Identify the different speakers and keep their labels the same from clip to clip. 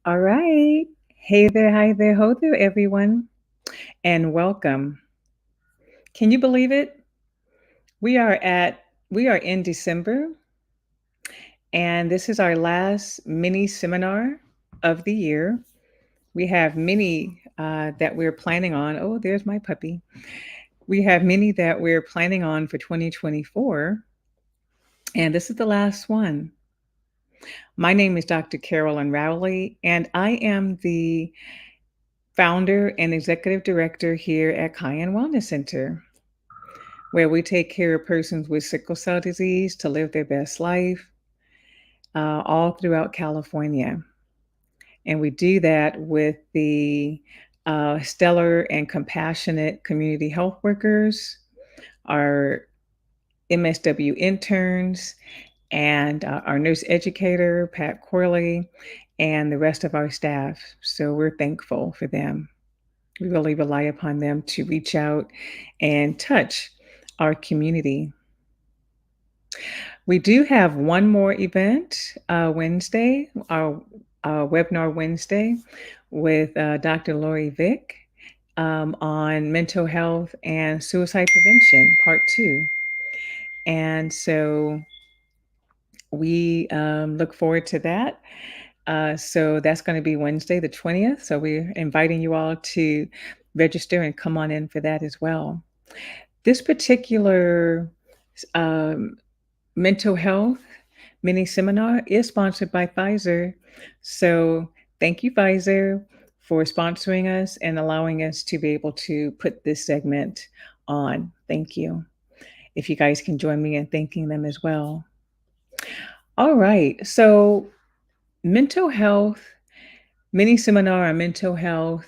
Speaker 1: All right. Hey there, hi there, ho there, everyone, and welcome. Can you believe it? We are in December, and this is our last mini seminar of the year. We have many that we're planning on. Oh, there's my puppy. We have many that we're planning on for 2024, and this is the last one. My name is Dr. Carolyn Rowley, and I am the founder and executive director here at Cayenne Wellness Center, where we take care of persons with sickle cell disease to live their best life all throughout California. And we do that with the stellar and compassionate community health workers, our MSW interns, and our nurse educator, Pat Corley, and the rest of our staff. So we're thankful for them. We really rely upon them to reach out and touch our community. We do have one more event Wednesday, our webinar Wednesday with Dr. Lori Vick on mental health and suicide prevention, part two. And so we look forward to that. So that's going to be Wednesday, the 20th. So we're inviting you all to register and come on in for that as well. This particular um, mental health mini seminar is sponsored by Pfizer. So thank you, Pfizer, for sponsoring us and allowing us to be able to put this segment on. Thank you. If you guys can join me in thanking them as well. All right. So, mental health, mini seminar on mental health.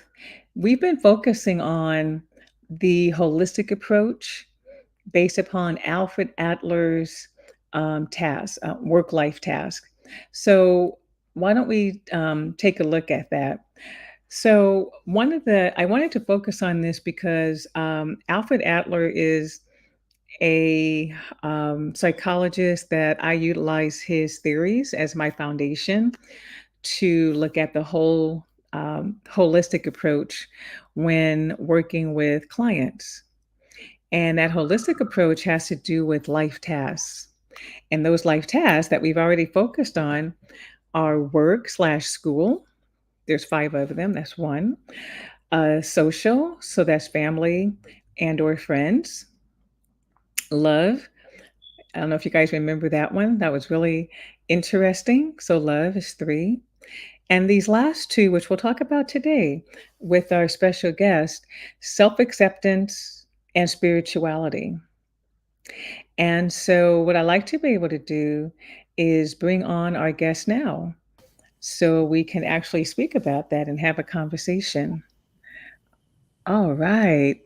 Speaker 1: We've been focusing on the holistic approach based upon Alfred Adler's task, work life task. So, why don't we take a look at that? So, I wanted to focus on this because Alfred Adler is a psychologist that I utilize his theories as my foundation to look at the whole holistic approach when working with clients. And that holistic approach has to do with life tasks. And those life tasks that we've already focused on are work slash school. There's five of them. That's one. Social. So that's family and or friends. Love. I don't know if you guys remember that one. That was really interesting. So love is three. And these last two, which we'll talk about today with our special guest, self acceptance and spirituality. And so, what I like to be able to do is bring on our guest now so we can actually speak about that and have a conversation. All right.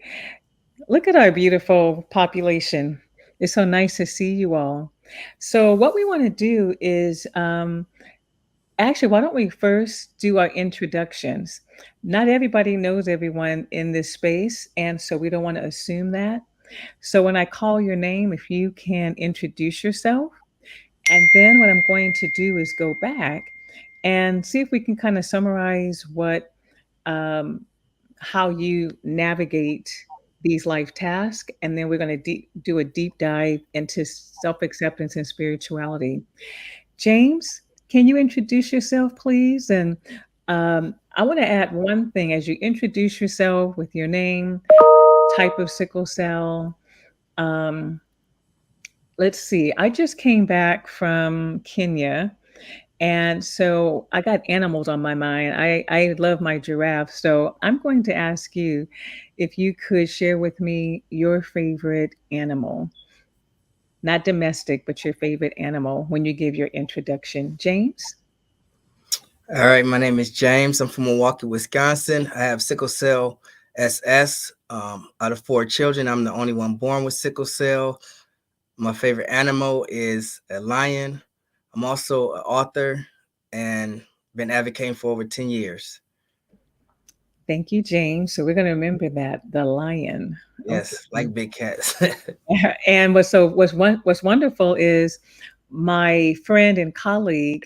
Speaker 1: Look at our beautiful population. It's so nice to see you all. So, what we want to do is actually, why don't we first do our introductions? Not everybody knows everyone in this space, and so we don't want to assume that. So, when I call your name, if you can introduce yourself, and then what I'm going to do is go back and see if we can kind of summarize um, how you navigate these life tasks. And then we're going to do a deep dive into self acceptance and spirituality. James, can you introduce yourself, please? And I want to add one thing as you introduce yourself with your name, type of sickle cell. Um, let's see, I just came back from Kenya. And so I got animals on my mind. I love my giraffe. So I'm going to ask you if you could share with me your favorite animal, not domestic, but your favorite animal when you give your introduction. James?
Speaker 2: All right, my name is James. I'm from Milwaukee, Wisconsin. I have sickle cell SS. Out of four children, I'm the only one born with sickle cell. My favorite animal is a lion. I'm also an author and been advocating for over 10 years.
Speaker 1: Thank you, James. So we're going to remember that the lion.
Speaker 2: Yes,
Speaker 1: Okay.
Speaker 2: like big cats.
Speaker 1: And what's wonderful is my friend and colleague.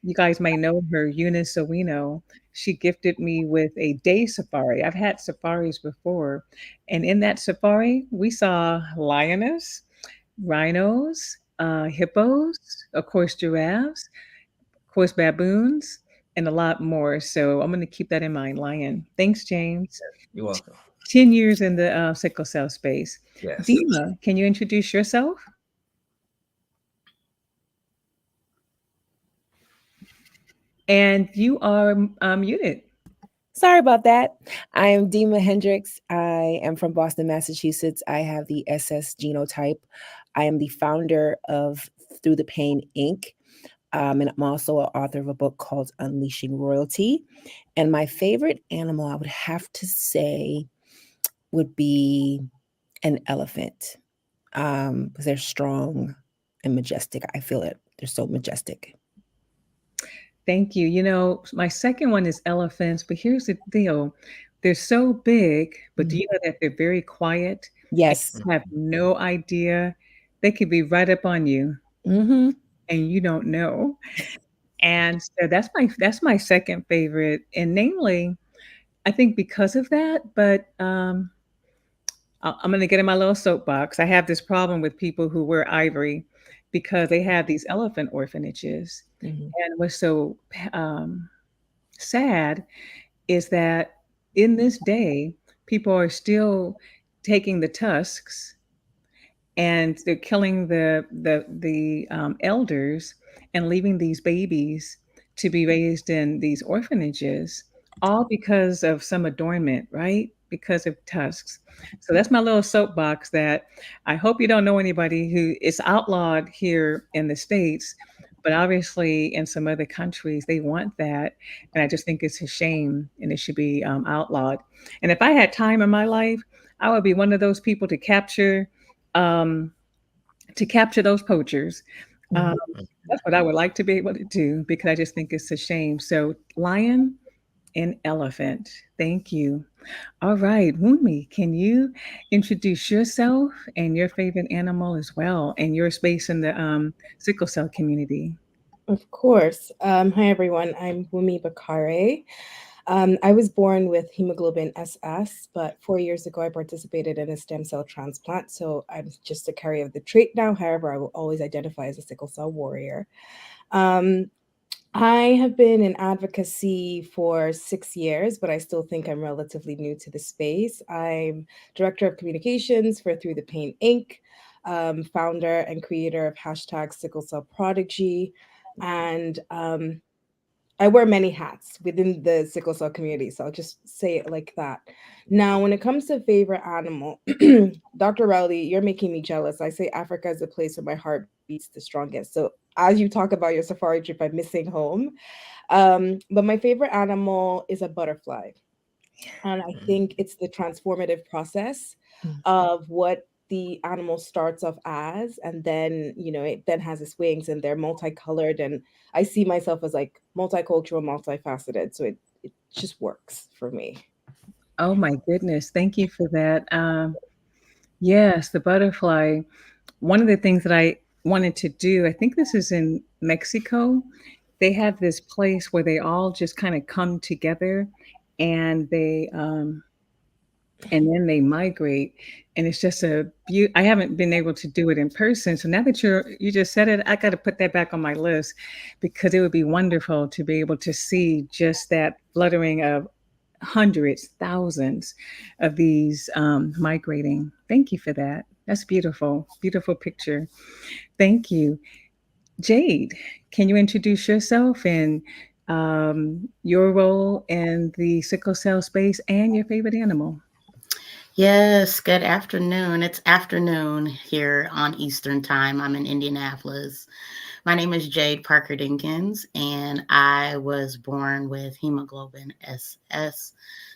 Speaker 1: You guys may know her, Eunice Owino. She gifted me with a day safari. I've had safaris before. And in that safari, we saw lioness, rhinos, hippos, of course, giraffes, of course, baboons, and a lot more. So I'm going to keep that in mind. Lion. Thanks, James.
Speaker 2: You're welcome.
Speaker 1: 10 years in the sickle cell space.
Speaker 2: Yes.
Speaker 1: Dima, can you introduce yourself? And you are muted.
Speaker 3: Sorry about that. I am Dima Hendricks. I am from Boston, Massachusetts. I have the SS genotype. I am the founder of Through the Pain Inc. And I'm also an author of a book called Unleashing Royalty. And my favorite animal, I would have to say, would be an elephant, because they're strong and majestic. I feel it. They're so majestic.
Speaker 1: Thank you. You know, my second one is elephants, but here's the deal. They're so big, but do you know that they're very quiet and
Speaker 3: Yes.
Speaker 1: you have no idea? They could be right up on you
Speaker 3: Mm-hmm.
Speaker 1: and you don't know. And so that's my second favorite. And namely, I think because of that, but I'm going to get in my little soapbox. I have this problem with people who wear ivory because they have these elephant orphanages.
Speaker 3: Mm-hmm.
Speaker 1: And what's so um, sad is that in this day, people are still taking the tusks and they're killing the elders and leaving these babies to be raised in these orphanages, all because of some adornment, right? Because of tusks. So that's my little soapbox that I hope you don't know anybody who it's outlawed here in the States, but obviously in some other countries they want that, and I just think it's a shame and it should be outlawed. And if I had time in my life, I would be one of those people um, to capture those poachers. Um,
Speaker 3: Mm-hmm.
Speaker 1: that's what I would like to be able to do because I just think it's a shame. So, lion and elephant. Thank you. All right, Wunmi, can you introduce yourself and your favorite animal as well, and your space in the sickle cell community?
Speaker 4: Of course. Hi, everyone. I'm Wumi Bakare. I was born with hemoglobin SS, but 4 years ago, I participated in a stem cell transplant. So I'm just a carrier of the trait now. However, I will always identify as a sickle cell warrior. Um, I have been in advocacy for 6 years, but I still think I'm relatively new to the space. I'm director of communications for Through the Pain Inc., founder and creator of hashtag Sickle Cell Prodigy, and I wear many hats within the sickle cell community. So I'll just say it like that. Now, when it comes to favorite animal, Dr. Rowley, you're making me jealous. I say Africa is a place where my heart beats the strongest. So as you talk about your safari trip, I'm missing home. But my favorite animal is a butterfly. And I think it's the transformative process of what the animal starts off as, and then, it then has its wings and they're multicolored. And I see myself as like multicultural, multifaceted. So it just works for me.
Speaker 1: Oh my goodness, thank you for that. Yes, the butterfly. One of the things that I wanted to do, I think this is in Mexico, they have this place where they all just kind of come together and and then they migrate, and it's just a I haven't been able to do it in person, so now that you just said it, I got to put that back on my list because it would be wonderful to be able to see just that fluttering of hundreds, thousands of these migrating. Thank you for that. That's beautiful. Beautiful picture. Thank you. Jade, can you introduce yourself and your role in the sickle cell space and your favorite animal?
Speaker 5: Yes, good afternoon. It's afternoon here on Eastern Time. I'm in Indianapolis. My name is Jade Parker Dinkins, and I was born with hemoglobin SS,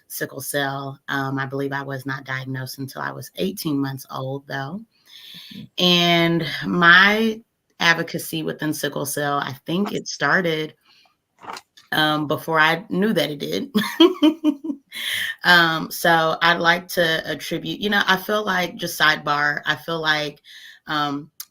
Speaker 5: sickle cell. I believe I was not diagnosed until I was 18 months old, though. And my advocacy within sickle cell, I think it started before I knew that it did. So I'd like to attribute, I feel like, just sidebar, I feel like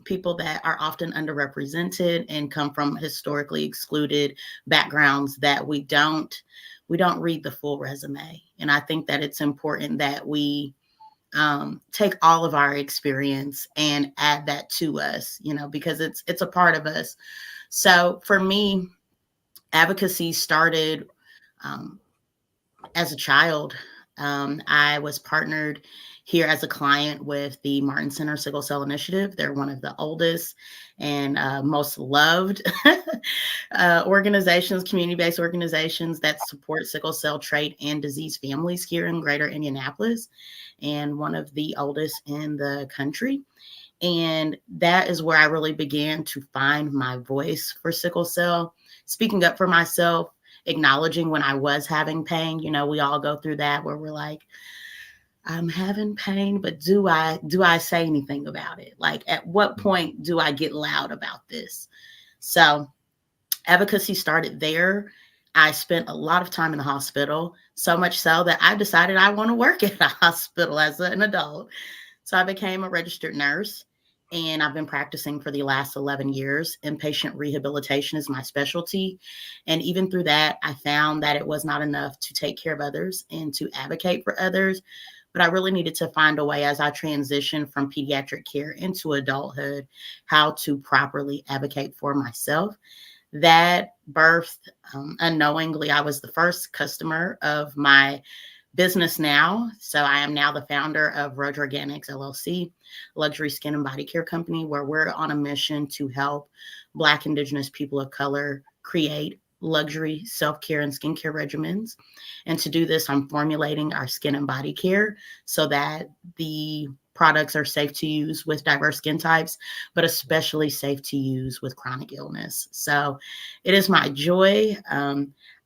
Speaker 5: people that are often underrepresented and come from historically excluded backgrounds that we don't read the full resume. And I think that it's important that we take all of our experience and add that to us, because it's a part of us. So for me, advocacy started um, as a child. I was partnered here as a client with the Martin Center Sickle Cell Initiative. They're one of the oldest and most loved organizations, community-based organizations that support sickle cell trait and disease families here in Greater Indianapolis, and one of the oldest in the country. And that is where I really began to find my voice for sickle cell, speaking up for myself, acknowledging when I was having pain. We all go through that where we're like, I'm having pain, but do I say anything about it? Like, at what point do I get loud about this? So advocacy started there. I spent a lot of time in the hospital, so much so that I decided I want to work at a hospital as an adult. So I became a registered nurse, and I've been practicing for the last 11 years. Inpatient rehabilitation is my specialty. And even through that, I found that it was not enough to take care of others and to advocate for others. But I really needed to find a way, as I transitioned from pediatric care into adulthood, how to properly advocate for myself. That birthed, unknowingly, I was the first customer of my business now. So I am now the founder of Road Organics LLC, luxury skin and body care company, where we're on a mission to help Black, Indigenous people of color create luxury self-care and skincare regimens. And to do this, I'm formulating our skin and body care so that the products are safe to use with diverse skin types, but especially safe to use with chronic illness. So it is my joy.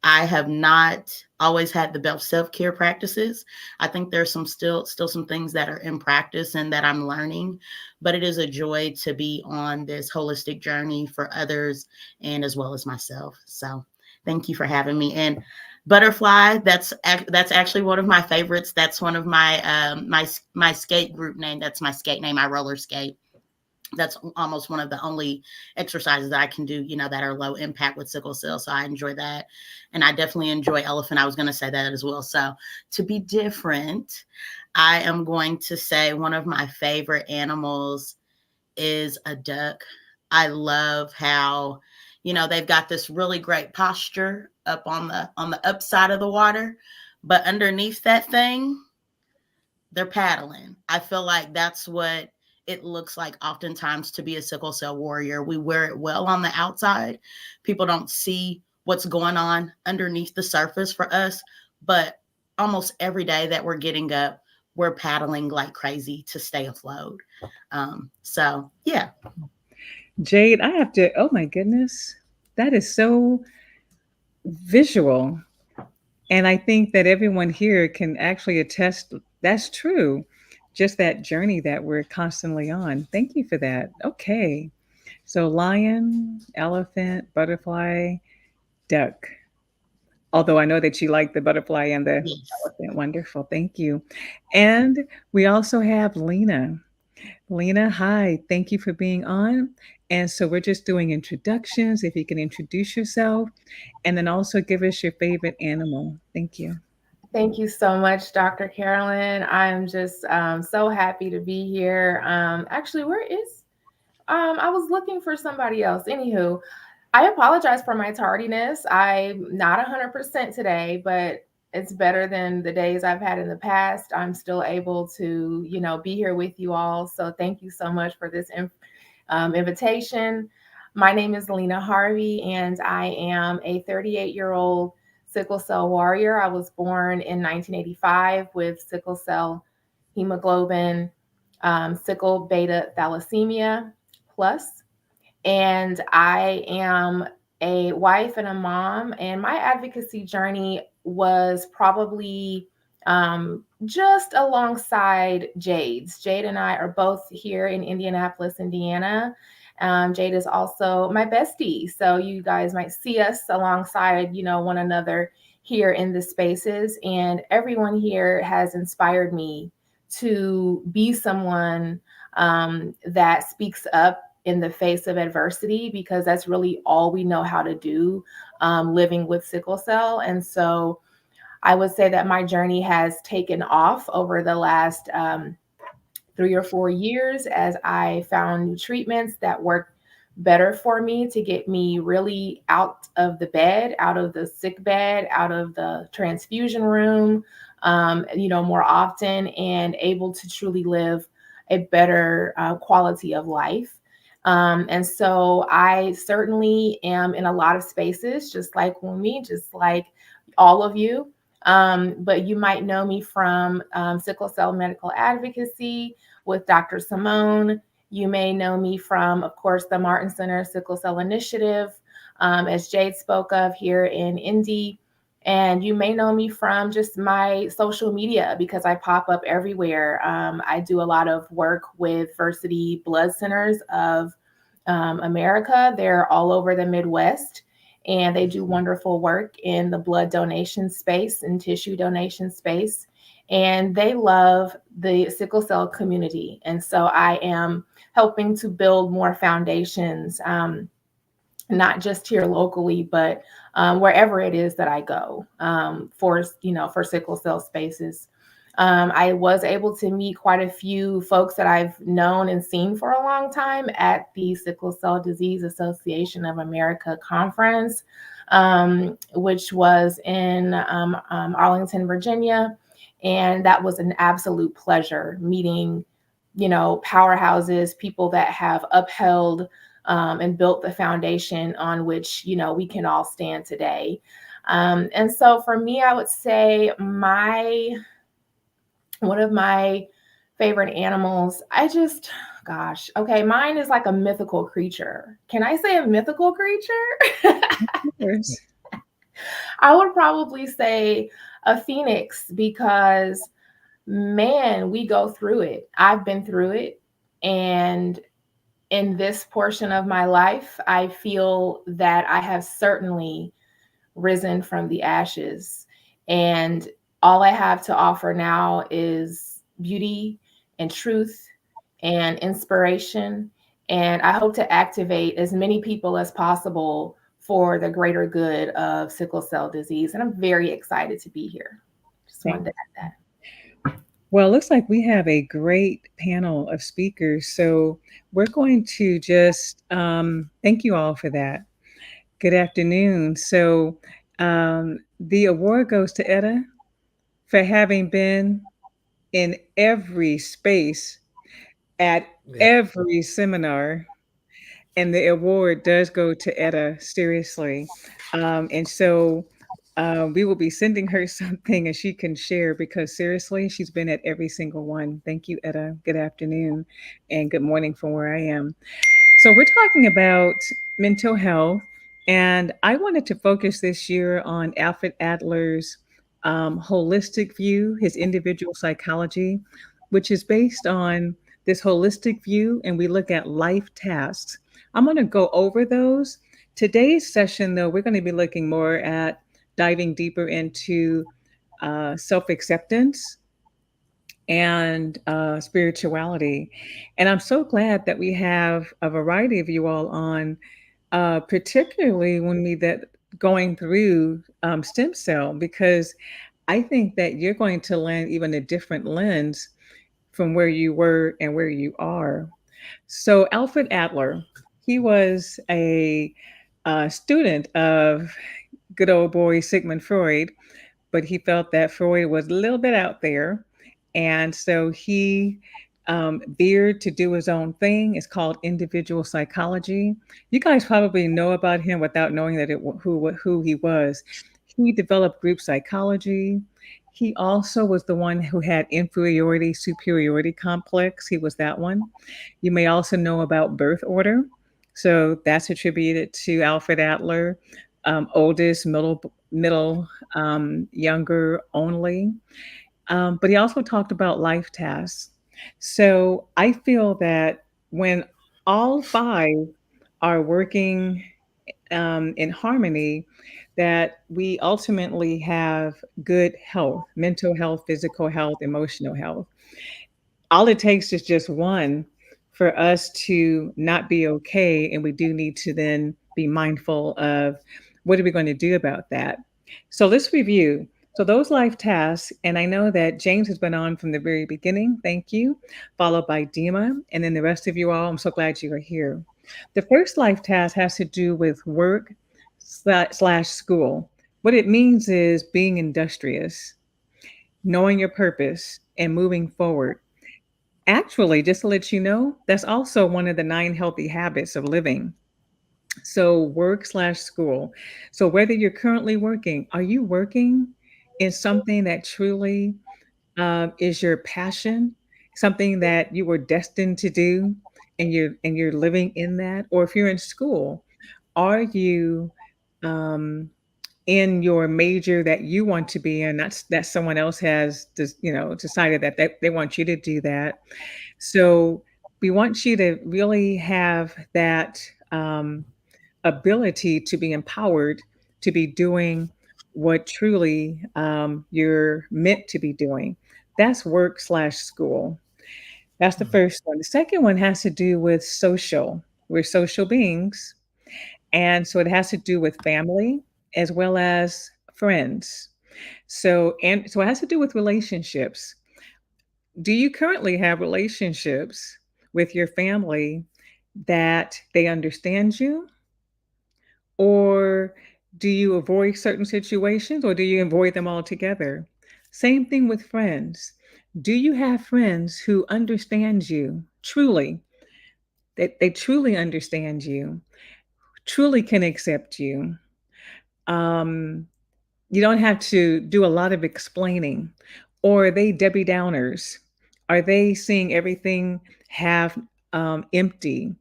Speaker 5: I have not always had the best self-care practices. I think there's still some things that are in practice and that I'm learning, but it is a joy to be on this holistic journey for others and as well as myself. So thank you for having me. And Butterfly, that's actually one of my favorites. That's one of my skate group name. That's my skate name. I roller skate. That's almost one of the only exercises that I can do, that are low impact with sickle cell. So I enjoy that. And I definitely enjoy elephant. I was going to say that as well. So to be different, I am going to say one of my favorite animals is a duck. I love how, they've got this really great posture up on the upside of the water, but underneath that thing, they're paddling. I feel like that's what it looks like oftentimes to be a sickle cell warrior. We wear it well on the outside. People don't see what's going on underneath the surface for us, but almost every day that we're getting up, we're paddling like crazy to stay afloat. So yeah.
Speaker 1: Jade, I have to, oh my goodness, that is so visual. And I think that everyone here can actually attest that's true. Just that journey that we're constantly on. Thank you for that. Okay. So, lion, elephant, butterfly, duck. Although I know that you like the butterfly and the
Speaker 5: Yes.
Speaker 1: elephant. Wonderful. Thank you. And we also have Lena. Lena, hi. Thank you for being on. And so we're just doing introductions. If you can introduce yourself and then also give us your favorite animal. Thank you.
Speaker 6: Thank you so much, Dr. Carolyn. I'm just so happy to be here. Actually, where is I was looking for somebody else. Anywho, I apologize for my tardiness. I'm not 100% today, but it's better than the days I've had in the past. I'm still able to, be here with you all. So thank you so much for this invitation. My name is Lena Harvey, and I am a 38-year-old sickle cell warrior. I was born in 1985 with sickle cell hemoglobin, sickle beta thalassemia plus. And I am a wife and a mom. And my advocacy journey was probably just alongside Jade's. Jade and I are both here in Indianapolis, Indiana. Jade is also my bestie. So you guys might see us alongside, one another here in the spaces. And everyone here has inspired me to be someone that speaks up in the face of adversity, because that's really all we know how to do, living with sickle cell. And so I would say that my journey has taken off over the last 3 or 4 years as I found new treatments that work better for me to get me really out of the bed, out of the sick bed, out of the transfusion room, more often, and able to truly live a better quality of life. And so I certainly am in a lot of spaces, just like Wumi, just like all of you. But you might know me from sickle cell medical advocacy with Dr. Simone. You may know me from, of course, the Martin Center Sickle Cell Initiative, as Jade spoke of here in Indy. And you may know me from just my social media because I pop up everywhere. I do a lot of work with Versity Blood Centers of America. They're all over the Midwest, and they do wonderful work in the blood donation space and tissue donation space. And they love the sickle cell community. And so I am helping to build more foundations, not just here locally, but wherever it is that I go, for sickle cell spaces. I was able to meet quite a few folks that I've known and seen for a long time at the Sickle Cell Disease Association of America conference, which was in Arlington, Virginia. And that was an absolute pleasure meeting, powerhouses, people that have upheld and built the foundation on which, we can all stand today. And so for me, I would say one of my favorite animals, okay, mine is like a mythical creature. Can I say a mythical creature?
Speaker 1: Yes.
Speaker 6: I would probably say a phoenix because, man, we go through it. I've been through it. And in this portion of my life, I feel that I have certainly risen from the ashes. And all I have to offer now is beauty and truth and inspiration. And I hope to activate as many people as possible for the greater good of sickle cell disease. And I'm very excited to be here. Just wanted to add that.
Speaker 1: Well, it looks like we have a great panel of speakers. So we're going to just thank you all for that. Good afternoon. So the award goes to Etta for having been in every space at
Speaker 2: Yeah.
Speaker 1: every seminar. And the award does go to Etta, seriously. And so we will be sending her something and she can share because seriously, she's been at every single one. Thank you, Etta. Good afternoon and good morning from where I am. So, we're talking about mental health, and I wanted to focus this year on Alfred Adler's holistic view, his individual psychology, which is based on this holistic view, and we look at life tasks. I'm going to go over those. Today's session, though, we're going to be looking more at diving deeper into self acceptance and spirituality. And I'm so glad that we have a variety of you all on, particularly when we that going through stem cell, because I think that you're going to land even a different lens from where you were and where you are. So Alfred Adler, he was a student of good old boy Sigmund Freud, but he felt that Freud was a little bit out there. And so he veered to do his own thing. It's called individual psychology. You guys probably know about him without knowing that who he was. He developed group psychology. He also was the one who had inferiority superiority complex. He was that one. You may also know about birth order. So that's attributed to Alfred Adler, oldest, middle, younger only. But he also talked about life tasks. So I feel that when all five are working in harmony, that we ultimately have good health, mental health, physical health, emotional health. All it takes is just one for us to not be okay. And we do need to then be mindful of what are we going to do about that. So let's review. So those life tasks, and I know that James has been on from the very beginning. Thank you. Followed by Dima, and then the rest of you all. I'm so glad you are here. The first life task has to do with work slash school. What it means is being industrious, knowing your purpose, and moving forward. Actually, just to let you know, that's also one of the 9 healthy habits of living. So, work slash school. So, whether you're currently working, are you working in something that truly is your passion, something that you were destined to do, and you're living in that? Or if you're in school, are you um, in your major that you want to be in? That's that someone else has just decided that they want you to do that. So we want you to really have that ability to be empowered to be doing what truly you're meant to be doing. That's work slash school. That's the first one. The second one has to do with social. We're social beings. And so it has to do with family as well as friends. So it has to do with relationships. Do you currently have relationships with your family that they understand you? Or do you avoid certain situations or do you avoid them altogether? Same thing with friends. Do you have friends who understand you truly? That they truly understand you, truly can accept you. Um, you don't have to do a lot of explaining. Or are they Debbie Downers? Are they seeing everything half empty?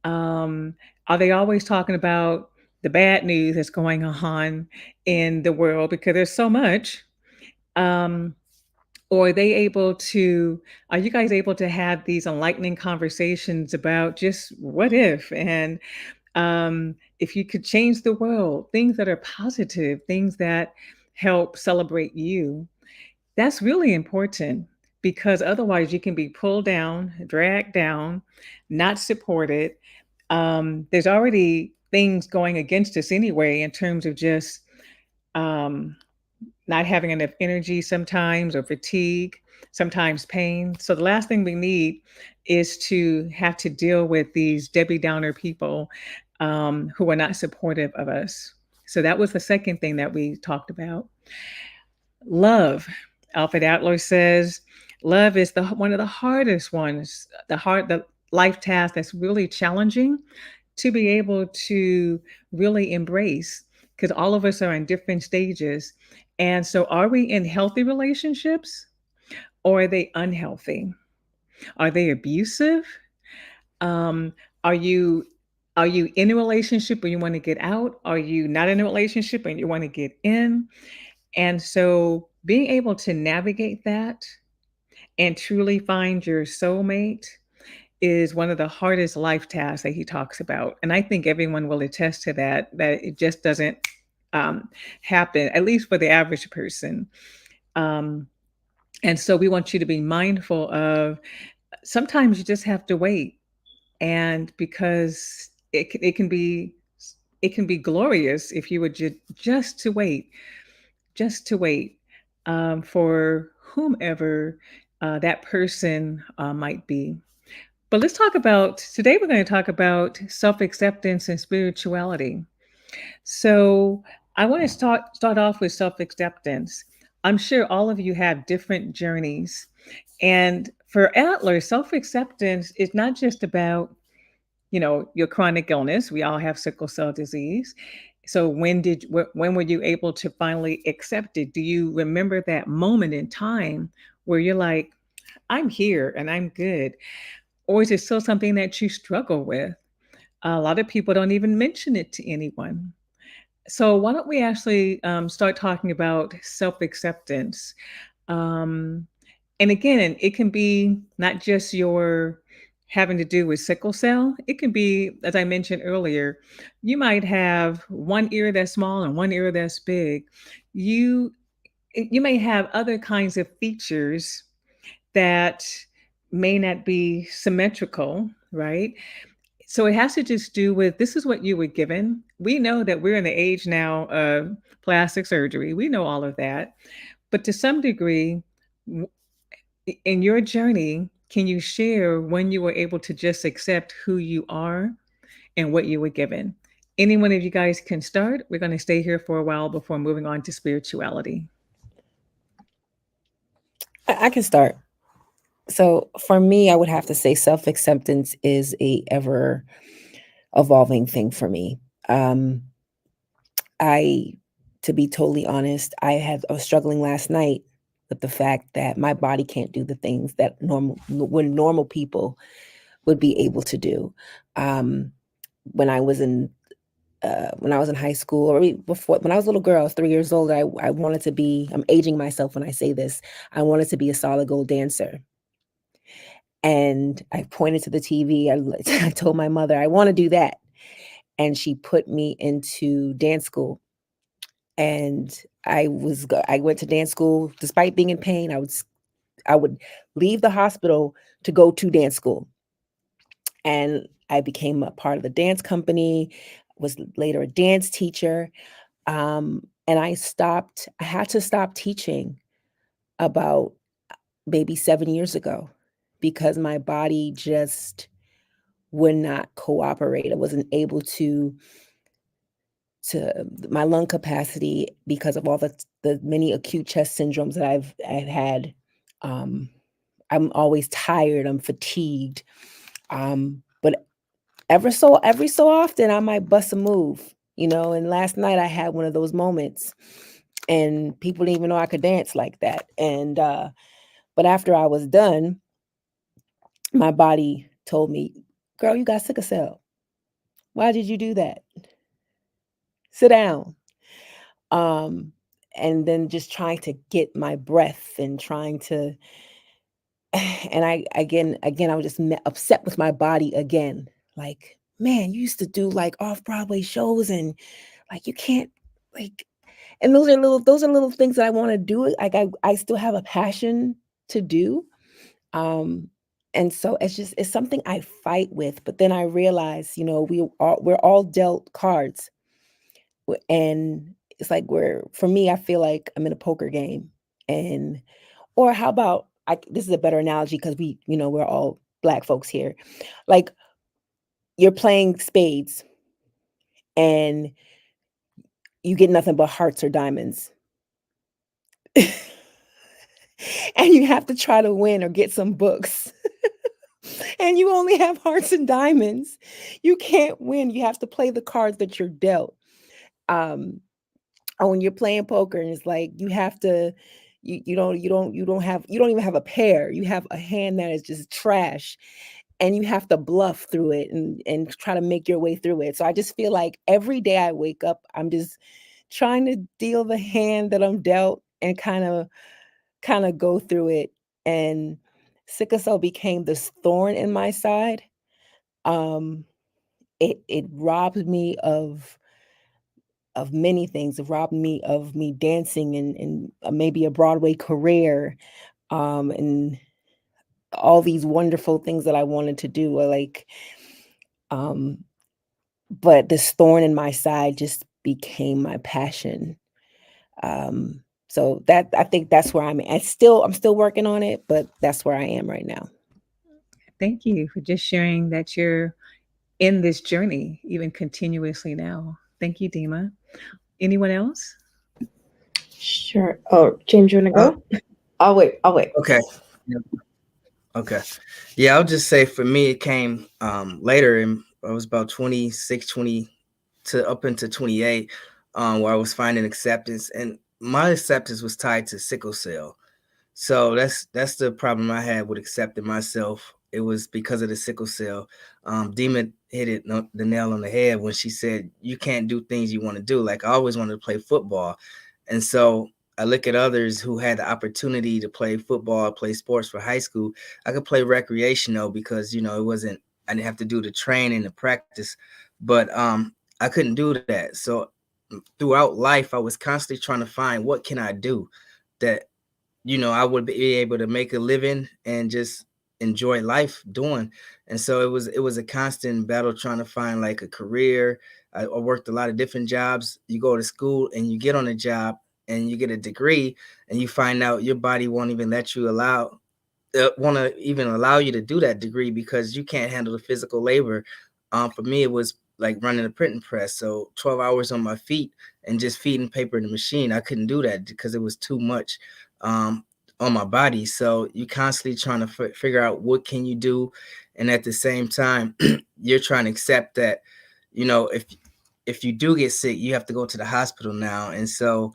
Speaker 1: Um, are they always talking about the bad news that's going on in the world because there's so much? Um, or are you guys able to have these enlightening conversations about just what if you could change the world, things that are positive, things that help celebrate you? That's really important because otherwise you can be pulled down, dragged down, not supported. There's already things going against us anyway in terms of just um, not having enough energy sometimes, or fatigue, sometimes pain. So the last thing we need is to have to deal with these Debbie Downer people who are not supportive of us. So that was the second thing that we talked about. Love. Alfred Adler says love is the one of the hardest ones, the life task that's really challenging to be able to really embrace because all of us are in different stages. And so are we in healthy relationships or are they unhealthy? Are they abusive? Um, are you are you in a relationship and you want to get out? Are you not in a relationship and you want to get in? And so being able to navigate that and truly find your soulmate is one of the hardest life tasks that he talks about. And I think everyone will attest to that, that it just doesn't um, happen, at least for the average person. Um, and so we want you to be mindful of sometimes you just have to wait. And because it can be glorious if you would just to wait for whomever that person might be. But let's talk about today, we're going to talk about self acceptance and spirituality. So I want to start off with self acceptance. I'm sure all of you have different journeys. And for Adler, self acceptance is not just about your chronic illness. We all have sickle cell disease. So when were you able to finally accept it? Do you remember that moment in time where you're like, I'm here and I'm good? Or is it still something that you struggle with? A lot of people don't even mention it to anyone. So why don't we actually start talking about self-acceptance? Um, and again, it can be not just your having to do with sickle cell. It can be, as I mentioned earlier, you might have one ear that's small and one ear that's big. You you may have other kinds of features that may not be symmetrical, right? So it has to just do with this is what you were given. We know that we're in the age now of plastic surgery. We know all of that. But to some degree, in your journey, can you share when you were able to just accept who you are and what you were given? Any one of you guys can start. We're going to stay here for a while before moving on to spirituality.
Speaker 3: I can start. So for me, I would have to say self-acceptance is a ever evolving thing for me. Um, I, to be totally honest, I was struggling last night with the fact that my body can't do the things that normal people would be able to do. Um, when I was in when I was in high school, or before, when I was a little girl, I was 3 years old. I wanted to be. I'm aging myself when I say this. I wanted to be a solid gold dancer, and I pointed to the TV. I told my mother I want to do that, and she put me into dance school. And I went to dance school despite being in pain. I would leave the hospital to go to dance school, and I became a part of the dance company. Was later a dance teacher, and I had to stop teaching about maybe 7 years ago because my body just would not cooperate. I wasn't able to my lung capacity because of all the many acute chest syndromes that I've had. Um, I'm always tired. I'm fatigued. But every so often, I might bust a move, you know. And last night, I had one of those moments, and people didn't even know I could dance like that. And but after I was done, my body told me, "Girl, you got sickle cell. Why did you do that? Sit down." Um, and then just trying to get my breath and trying to and I again I was just upset with my body again. Like, man, you used to do like off Broadway shows, and like you can't, like, and those are little things that I want to do. Like I still have a passion to do. Um, and so it's something I fight with. But then I realize, you know, we're all dealt cards, and it's like for me, I feel like I'm in a poker game. And or how about this is a better analogy because we're all black folks here. Like, you're playing spades and you get nothing but hearts or diamonds. And you have to try to win or get some books. And you only have hearts and diamonds. You can't win. You have to play the cards that you're dealt. Um, or when you're playing poker, and it's like you have to, you don't even have a pair. You have a hand that is just trash, and you have to bluff through it and try to make your way through it. So I just feel like every day I wake up, I'm just trying to deal the hand that I'm dealt and kind of go through it. And sickle cell became this thorn in my side. Um, it robbed me of many things. It robbed me of me dancing and maybe a Broadway career, and all these wonderful things that I wanted to do. Um, but this thorn in my side just became my passion. Um, so that I think that's where I'm still working on it, but that's where I am right now.
Speaker 1: Thank you for just sharing that you're in this journey, even continuously now. Thank you, Dima. Anyone else?
Speaker 4: Sure. Oh, James, you want to
Speaker 2: Uh,
Speaker 4: go? I'll wait. I'll wait.
Speaker 2: okay. Yeah, okay. Yeah, I'll just say for me, it came later, and I was about 26, 20 to up into 28, where I was finding acceptance, and my acceptance was tied to sickle cell. So that's the problem I had with accepting myself. It was because of the sickle cell. Dima hit the nail on the head when she said you can't do things you want to do. Like I always wanted to play football, and so I look at others who had the opportunity to play football, play sports for high school. I could play recreational because it wasn't. I didn't have to do the training, the practice, but I couldn't do that. So throughout life, I was constantly trying to find what can I do that I would be able to make a living and just enjoy life doing. And so it was a constant battle trying to find like a career. I worked a lot of different jobs. You go to school and you get on a job and you get a degree and you find out your body won't even let you want to even allow you to do that degree because you can't handle the physical labor. For me, it was like running a printing press, so 12 hours on my feet and just feeding paper in the machine. I couldn't do that because it was too much um, on my body. So you constantly trying to figure out what can you do, and at the same time, you're trying to accept that, if you do get sick, you have to go to the hospital now, and so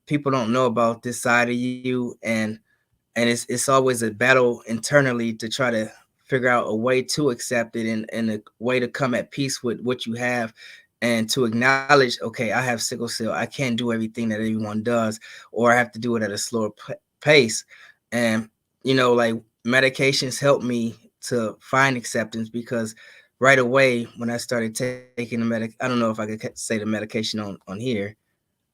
Speaker 2: people don't know about this side of you, and it's always a battle internally to try to figure out a way to accept it and a way to come at peace with what you have and to acknowledge, okay, I have sickle cell, I can't do everything that everyone does, or I have to do it at a slower pace. And like medications help me to find acceptance because right away when I started taking I don't know if I could say the medication on here.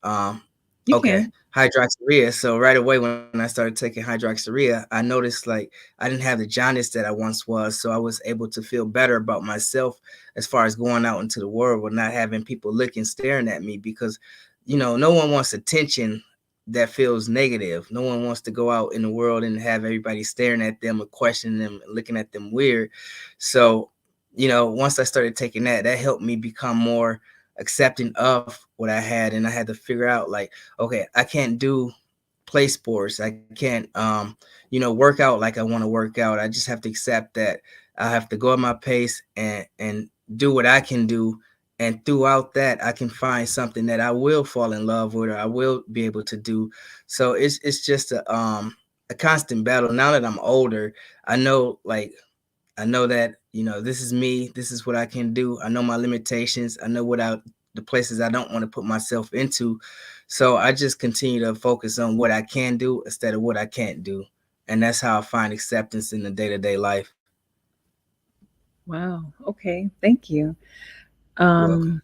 Speaker 2: um
Speaker 1: You
Speaker 2: Okay,
Speaker 1: can.
Speaker 2: hydroxyurea. So right away when I started taking hydroxyurea, I noticed like I didn't have the jaundice that I once was. So I was able to feel better about myself as far as going out into the world with not having people looking, staring at me because, no one wants attention that feels negative. No one wants to go out in the world and have everybody staring at them or questioning them and looking at them weird. So, once I started taking that, that helped me become more accepting of what I had, and I had to figure out like, okay, I can't do play sports. I can't work out like I want to work out. I just have to accept that I have to go at my pace and do what I can do. And throughout that, I can find something that I will fall in love with or I will be able to do. So it's just a constant battle. Now that I'm older, I know like I know that, this is me, this is what I can do. I know my limitations. I know the places I don't want to put myself into. So I just continue to focus on what I can do instead of what I can't do. And that's how I find acceptance in the day-to-day life.
Speaker 1: Wow. Okay. Thank you.
Speaker 2: You're welcome.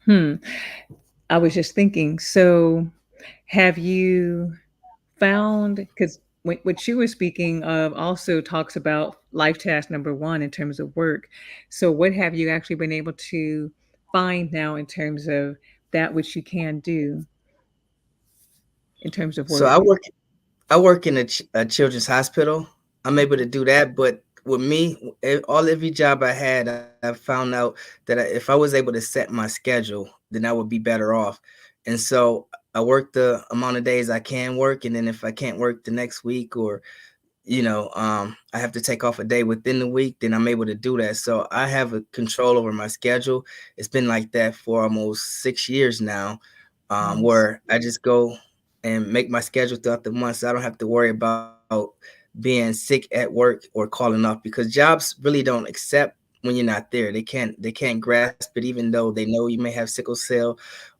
Speaker 1: Um, hmm. I was just thinking, so have you found, because what you were speaking of also talks about life task number one in terms of work. So what have you actually been able to find now in terms of that which you can do in terms of
Speaker 2: So
Speaker 1: work?
Speaker 2: I work in a children's hospital. I'm able to
Speaker 1: Okay.
Speaker 2: do that, but with me, every job I had, I found out that if I was able to set my schedule, then I would be better off. And so I work the amount of days I can work, and then if I can't work the next week, or I have to take off a day within the week, then I'm able to do that. So I have a control over my schedule. It's been like that for almost 6 years now,
Speaker 1: Nice.
Speaker 2: where I just go and make my schedule throughout the month. So I don't have to worry about being sick at work or calling off because jobs really don't accept when you're not there. They can't grasp it, even though they know you may have sickle cell,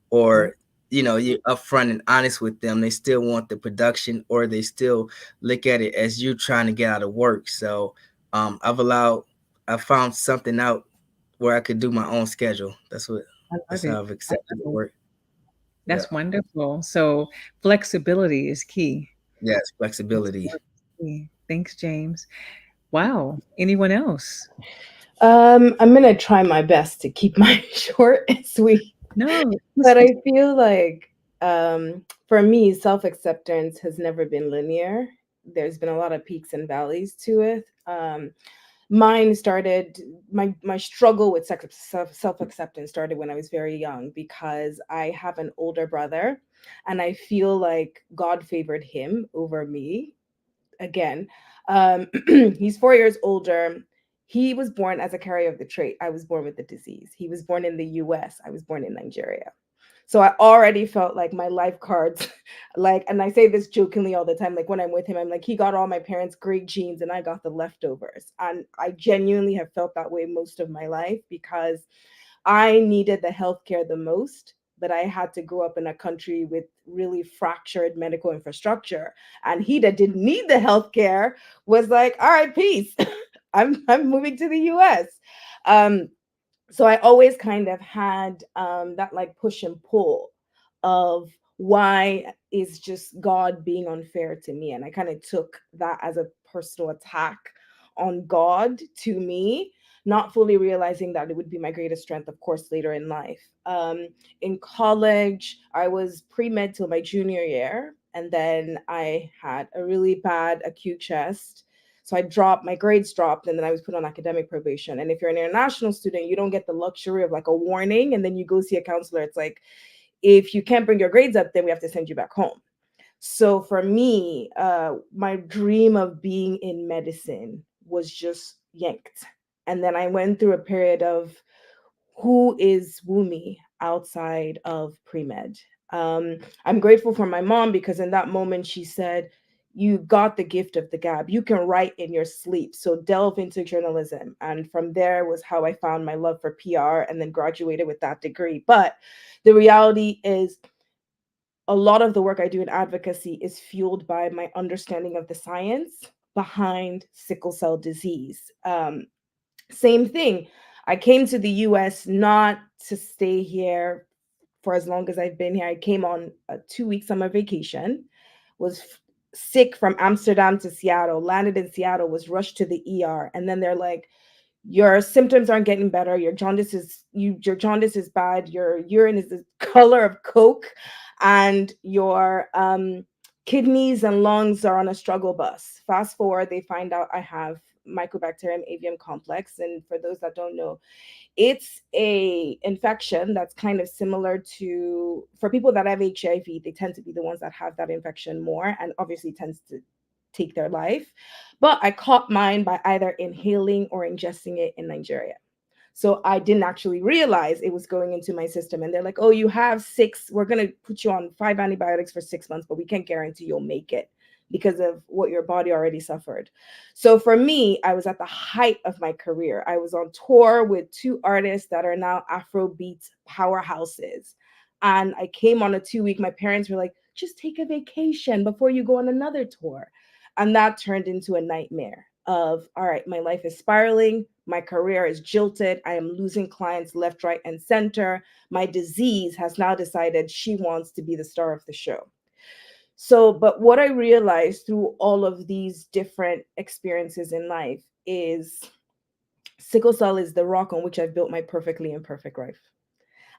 Speaker 2: or
Speaker 1: Right.
Speaker 2: you're upfront and honest with them. They still want the production, or they still look at it as you trying to get out of work. So I found something out where I could do my own schedule.
Speaker 1: I love
Speaker 2: That's
Speaker 1: it.
Speaker 2: how I've
Speaker 1: I
Speaker 2: accepted
Speaker 1: love
Speaker 2: the
Speaker 1: it.
Speaker 2: work. Yeah.
Speaker 1: That's wonderful. So flexibility is key.
Speaker 2: Yes, flexibility.
Speaker 1: Flexibility is key. Thanks, James. Wow. Anyone else?
Speaker 4: I'm gonna try my best to keep mine short and sweet,
Speaker 1: No,
Speaker 4: but I feel like for me, self-acceptance has never been linear. There's been a lot of peaks and valleys to it. Mine started my struggle with self-acceptance started when I was very young because I have an older brother, and I feel like God favored him over me again. He's 4 years older. He was born as a carrier of the trait. I was born with the disease. He was born in the US. I was born in Nigeria. So I already felt like my life cards, like, and I say this jokingly all the time, like when I'm with him, I'm like, he got all my parents' great genes and I got the leftovers. And I genuinely have felt that way most of my life because I needed the healthcare the most. but I had to grow up in a country with really fractured medical infrastructure. And he that didn't need the healthcare was like, all right, peace. I'm moving to the US. Um, so I always kind of had that like push and pull of why is just God being unfair to me. And I kind of took that as a personal attack on God to me, not fully realizing that it would be my greatest strength, of course, later in life. In college, I was pre med till my junior year. And then I had a really bad acute chest, so I dropped, my grades dropped, and then I was put on academic probation. And if you're an international student, you don't get the luxury of like a warning and then you go see a counselor. It's like, if you can't bring your grades up, then we have to send you back home. So for me, my dream of being in medicine was just yanked. And then I went through a period of who is Wumi outside of pre med. I'm grateful for my mom because in that moment she said, you got the gift of the gab. You can write in your sleep. So delve into journalism. And from there was how I found my love for PR and then graduated with that degree. But the reality is, a lot of the work I do in advocacy is fueled by my understanding of the science behind sickle cell disease. Same thing. I came to the US not to stay here for as long as I've been here. I came on a 2 week summer vacation, was sick from Amsterdam to Seattle, landed in Seattle, was rushed to the ER. And then they're like, your symptoms aren't getting better. Your jaundice is bad. Your urine is the color of Coke, and your kidneys and lungs are on a struggle bus. Fast forward, they find out I have Mycobacterium avium complex, and for those that don't know, it's a infection that's kind of similar to, for people that have HIV, they tend to be the ones that have that infection more, and obviously tends to take their life. But I caught mine by either inhaling or ingesting it in Nigeria. So I didn't actually realize it was going into my system. And they're like, oh, you have six, we're going to put you on 5 antibiotics for 6 months, but we can't guarantee you'll make it because of what your body already suffered. So for me, I was at the height of my career. I was on tour with two artists that are now Afrobeat powerhouses. And I came on a 2 week, my parents were like, just take a vacation before you go on another tour. And that turned into a nightmare of, all right, my life is spiraling, my career is jilted, I am losing clients left, right, and center. My disease has now decided she wants to be the star of the show. So, but what I realized through all of these different experiences in life is sickle cell is the rock on which I've built my perfectly imperfect life.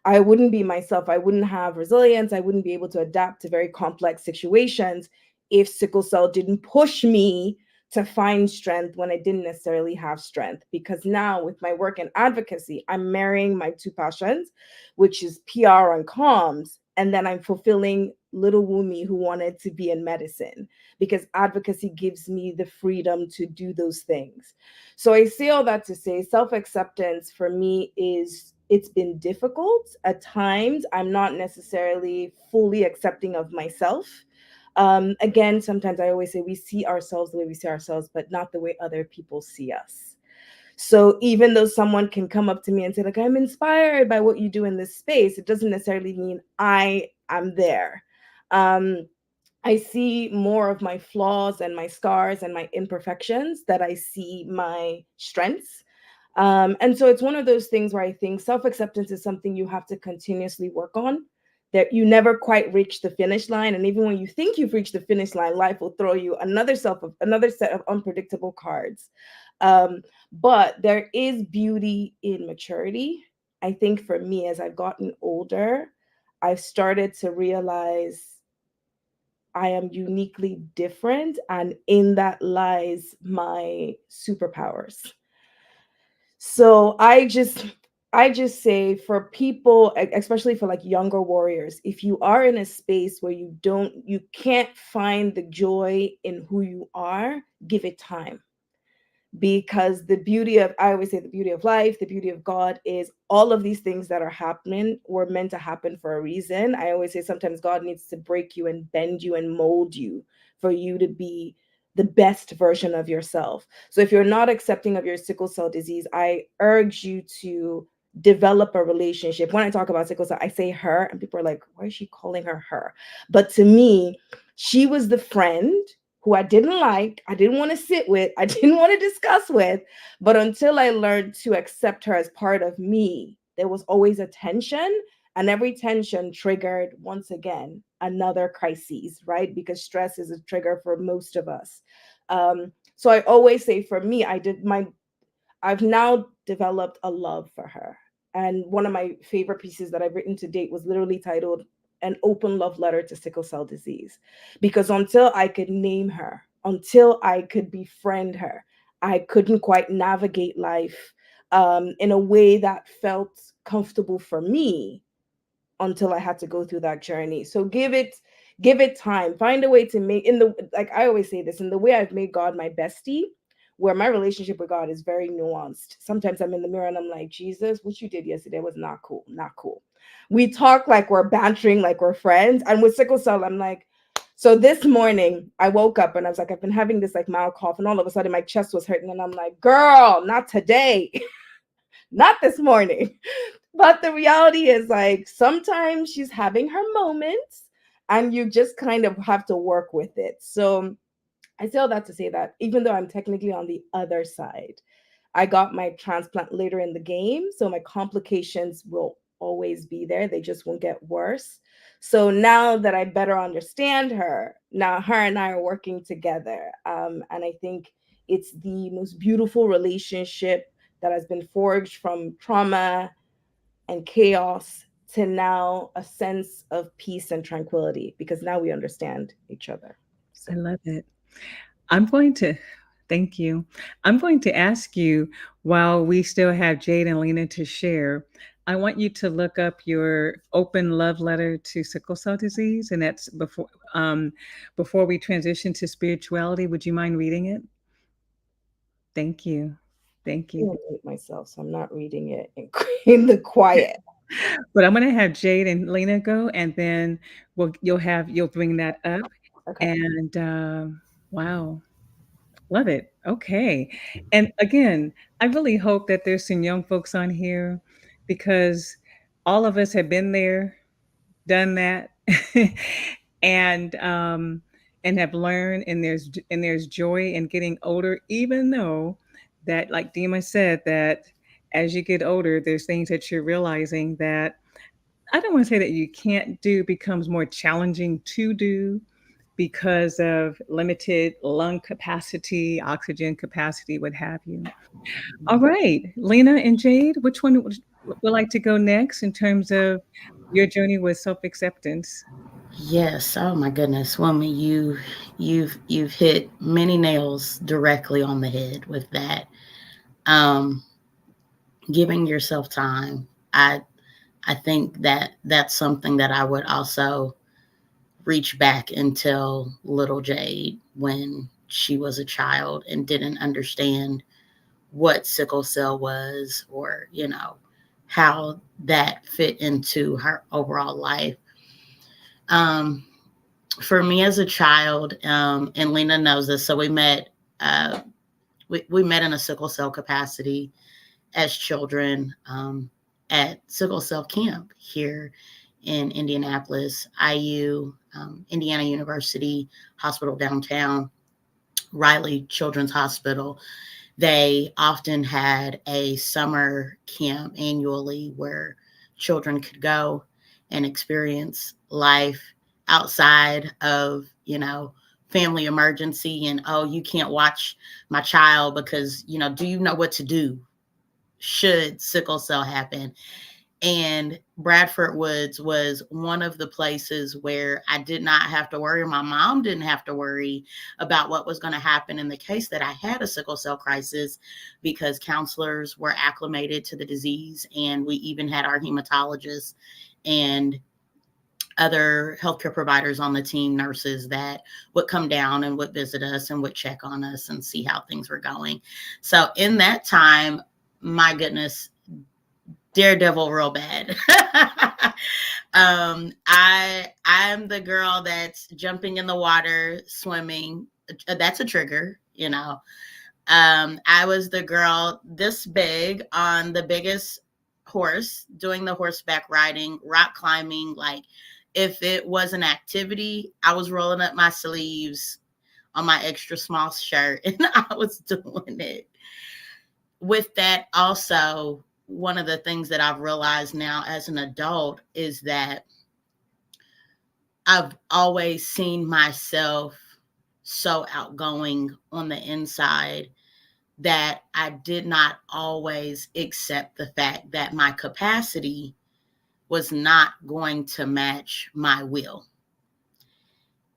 Speaker 4: I wouldn't be myself. I wouldn't have resilience. I wouldn't be able to adapt to very complex situations if sickle cell didn't push me to find strength when I didn't necessarily have strength. Because now, with my work in advocacy, I'm marrying my two passions, which is PR and comms. And then I'm fulfilling little Wumi who wanted to be in medicine because advocacy gives me the freedom to do those things. So I say all that to say self acceptance for me is, it's been difficult at times. I'm not necessarily fully accepting of myself. Again, sometimes I always say we see ourselves the way we see ourselves, but not the way other people see us. So even though someone can come up to me and say, like, I'm inspired by what you do in this space, it doesn't necessarily mean I am there. Um, I see more of my flaws and my scars and my imperfections that I see my strengths. And so it's one of those things where I think self acceptance is something you have to continuously work on, that you never quite reach the finish line. And even when you think you've reached the finish line, life will throw you another set of unpredictable cards. But there is beauty in maturity. I think for me, as I've gotten older, I've started to realize I am uniquely different, and in that lies my superpowers. So I just say for people, especially for like younger warriors, if you are in a space where you can't find the joy in who you are, give it time. Because the beauty of, I always say, the beauty of life, the beauty of God is all of these things that are happening were meant to happen for a reason. I always say sometimes God needs to break you and bend you and mold you for you to be the best version of yourself. So if you're not accepting of your sickle cell disease, I urge you to develop a relationship. When I talk about sickle cell, I say her, and people are like, why is she calling her her? But to me, she was the friend who I didn't like, I didn't want to sit with, I didn't want to discuss with. But until I learned to accept her as part of me, there was always a tension. And every tension triggered, once again, another crisis, right? Because stress is a trigger for most of us. So I always say, for me, I've now developed a love for her. And one of my favorite pieces that I've written to date was literally titled An Open Love Letter to Sickle Cell Disease. Because until I could name her, until I could befriend her, I couldn't quite navigate life in a way that felt comfortable for me until I had to go through that journey. So give it time. Find a way to make, in the, like I always say this, in the way I've made God my bestie, where my relationship with God is very nuanced. Sometimes I'm in the mirror and I'm like, Jesus, what you did yesterday was not cool, not cool. We talk like we're bantering, like we're friends. And with sickle cell, I'm like, so this morning I woke up and I was like, I've been having this like mild cough, and all of a sudden my chest was hurting. And I'm like, girl, not today, not this morning. But the reality is, like, sometimes she's having her moments and you just kind of have to work with it. So I say all that to say that even though I'm technically on the other side, I got my transplant later in the game. So my complications will always be there. They just won't get worse. So now that I better understand her, now her and I are working together. And I think it's the most beautiful relationship that has been forged from trauma and chaos to now a sense of peace and tranquility, because now we understand each other.
Speaker 1: I
Speaker 4: So
Speaker 1: love it. I'm going to thank you. I'm going to ask you, while we still have Jade and Lena to share, I want you to look up your open love letter to sickle cell disease, and that's before we transition to spirituality. Would you mind reading it? Thank you. Thank
Speaker 4: I'm
Speaker 1: you.
Speaker 4: gonna mute myself, so I'm not reading it in, in the quiet.
Speaker 1: But I'm going to have Jade and Lena go, and then you'll bring that up.
Speaker 4: Okay.
Speaker 1: And wow, love it. Okay. And again, I really hope that there's some young folks on here, because all of us have been there, done that, and have learned, and there's joy in getting older, even though that, like Dima said, that as you get older, there's things that you're realizing that I don't want to say that you can't do, becomes more challenging to do because of limited lung capacity, oxygen capacity, what have you. All right, Lena and Jade, which one would like to go next in terms of your journey with self acceptance?
Speaker 5: Yes. Oh my goodness, woman, you've hit many nails directly on the head with that. Um, Giving yourself time. I think that that's something that I would also reach back and tell little Jade when she was a child and didn't understand what sickle cell was, or how that fit into her overall life. Um, for me as a child, and Lena knows this, so we met. We met in a sickle cell capacity as children, at sickle cell camp here in Indianapolis, IU, Indiana University Hospital downtown, Riley Children's Hospital. They often had a summer camp annually where children could go and experience life outside of, family emergency, and, oh, you can't watch my child because, do you know what to do should sickle cell happen? And Bradford Woods was one of the places where I did not have to worry. My mom didn't have to worry about what was going to happen in the case that I had a sickle cell crisis, because counselors were acclimated to the disease. And we even had our hematologists and other healthcare providers on the team, nurses, that would come down and would visit us and would check on us and see how things were going. So in that time, my goodness, daredevil real bad. I'm the girl that's jumping in the water, swimming. That's a trigger. I was the girl this big on the biggest horse, doing the horseback riding, rock climbing. Like, if it was an activity, I was rolling up my sleeves on my extra small shirt and I was doing it. With that, also, one of the things that I've realized now as an adult is that I've always seen myself so outgoing on the inside that I did not always accept the fact that my capacity was not going to match my will.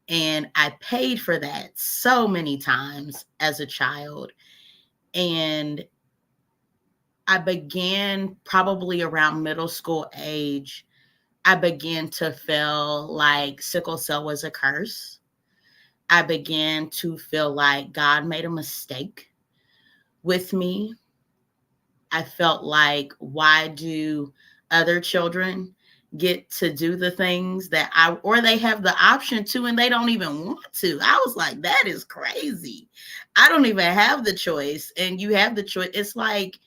Speaker 5: And I paid for that so many times as a child. And I began probably around middle school age, I began to feel like sickle cell was a curse. I began to feel like God made a mistake with me. I felt like, why do other children get to do the things that or they have the option to and they don't even want to? I was like, that is crazy. I don't even have the choice and you have the choice. It's like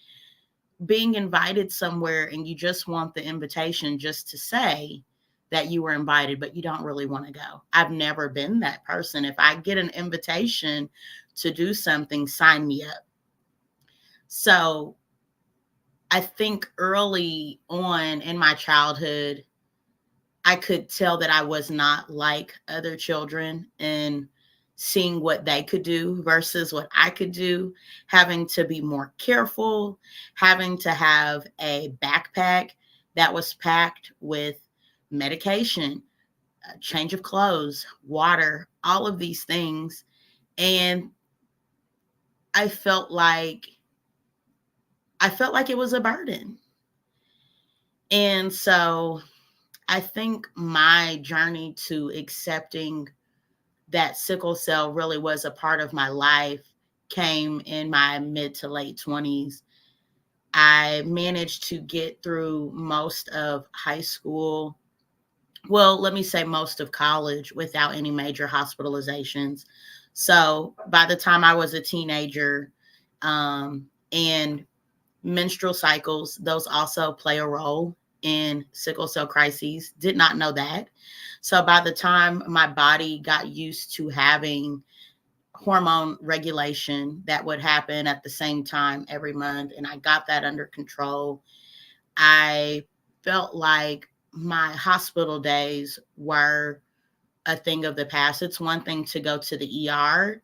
Speaker 5: being invited somewhere and you just want the invitation just to say that you were invited, but you don't really want to go. I've never been that person. If I get an invitation to do something, sign me up. So I think early on in my childhood, I could tell that I was not like other children and seeing what they could do versus what I could do, having to be more careful, having to have a backpack that was packed with medication, a change of clothes, water, all of these things. And I felt like it was a burden. And so I think my journey to accepting that sickle cell really was a part of my life came in my mid to late 20s. I managed to get through most of high school. Well, let me say most of college without any major hospitalizations. So by the time I was a teenager, and menstrual cycles, those also play a role in sickle cell crises. Did not know that. So by the time my body got used to having hormone regulation that would happen at the same time every month, and I got that under control, I felt like my hospital days were a thing of the past. It's one thing to go to the ER.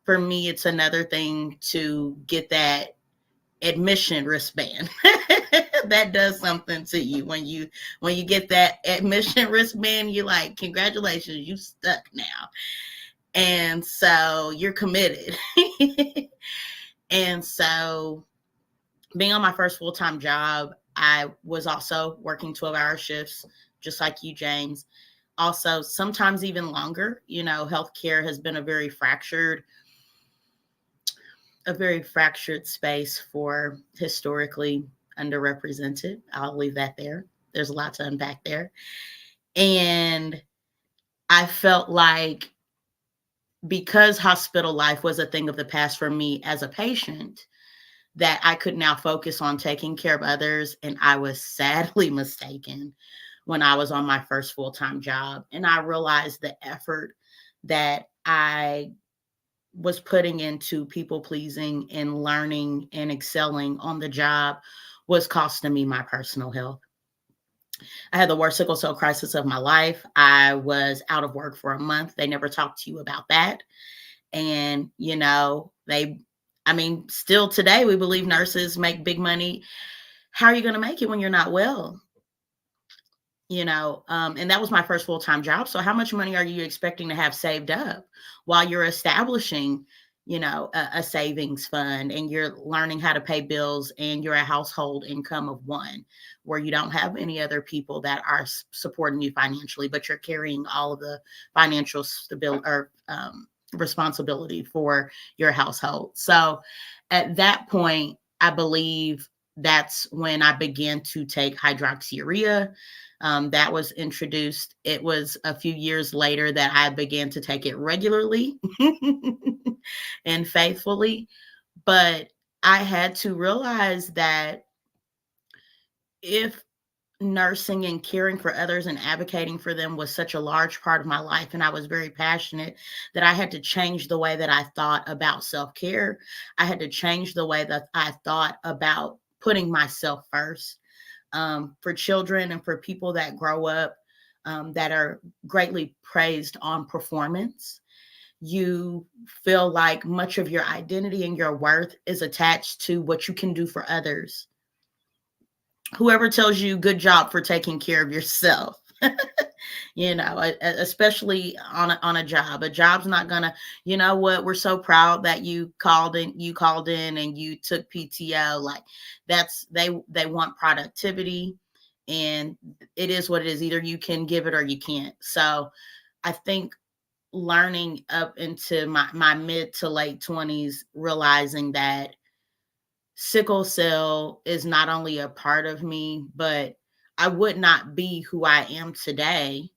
Speaker 5: For me, it's another thing to get that admission wristband. That does something to you when you get that admission wristband. You're like, congratulations, you stuck now, and so you're committed. And so being on my first full-time job, I was also working 12-hour shifts, just like you, James. Also, sometimes even longer. You know, healthcare has been a very fractured space for historically underrepresented. I'll leave that there. There's a lot to unpack there. And I felt like because hospital life was a thing of the past for me as a patient, that I could now focus on taking care of others. And I was sadly mistaken when I was on my first full-time job. And I realized the effort that I was putting into people pleasing and learning and excelling on the job was costing me my personal health. I had the worst sickle cell crisis of my life. I was out of work for a month. They never talked to you about that. And, you know, still today, we believe nurses make big money. How are you going to make it when you're not well? You know, and that was my first full-time job. So how much money are you expecting to have saved up while you're establishing, you know, a savings fund and you're learning how to pay bills and you're a household income of one where you don't have any other people that are supporting you financially, but you're carrying all of the financial stability or responsibility for your household. So at that point, I believe that's when I began to take hydroxyurea. That was introduced. It was a few years later that I began to take it regularly and faithfully. But I had to realize that if nursing and caring for others and advocating for them was such a large part of my life, and I was very passionate, that I had to change the way that I thought about self-care. I had to change the way that I thought about putting myself first. For children and for people that grow up that are greatly praised on performance, you feel like much of your identity and your worth is attached to what you can do for others. Whoever tells you good job for taking care of yourself, especially on a job. A job's not gonna, you know what, we're so proud that you called in and you took PTO. Like, that's, they want productivity, and it is what it is. Either you can give it or you can't. So I think learning up into my mid to late 20s, realizing that sickle cell is not only a part of me, but I would not be who I am today,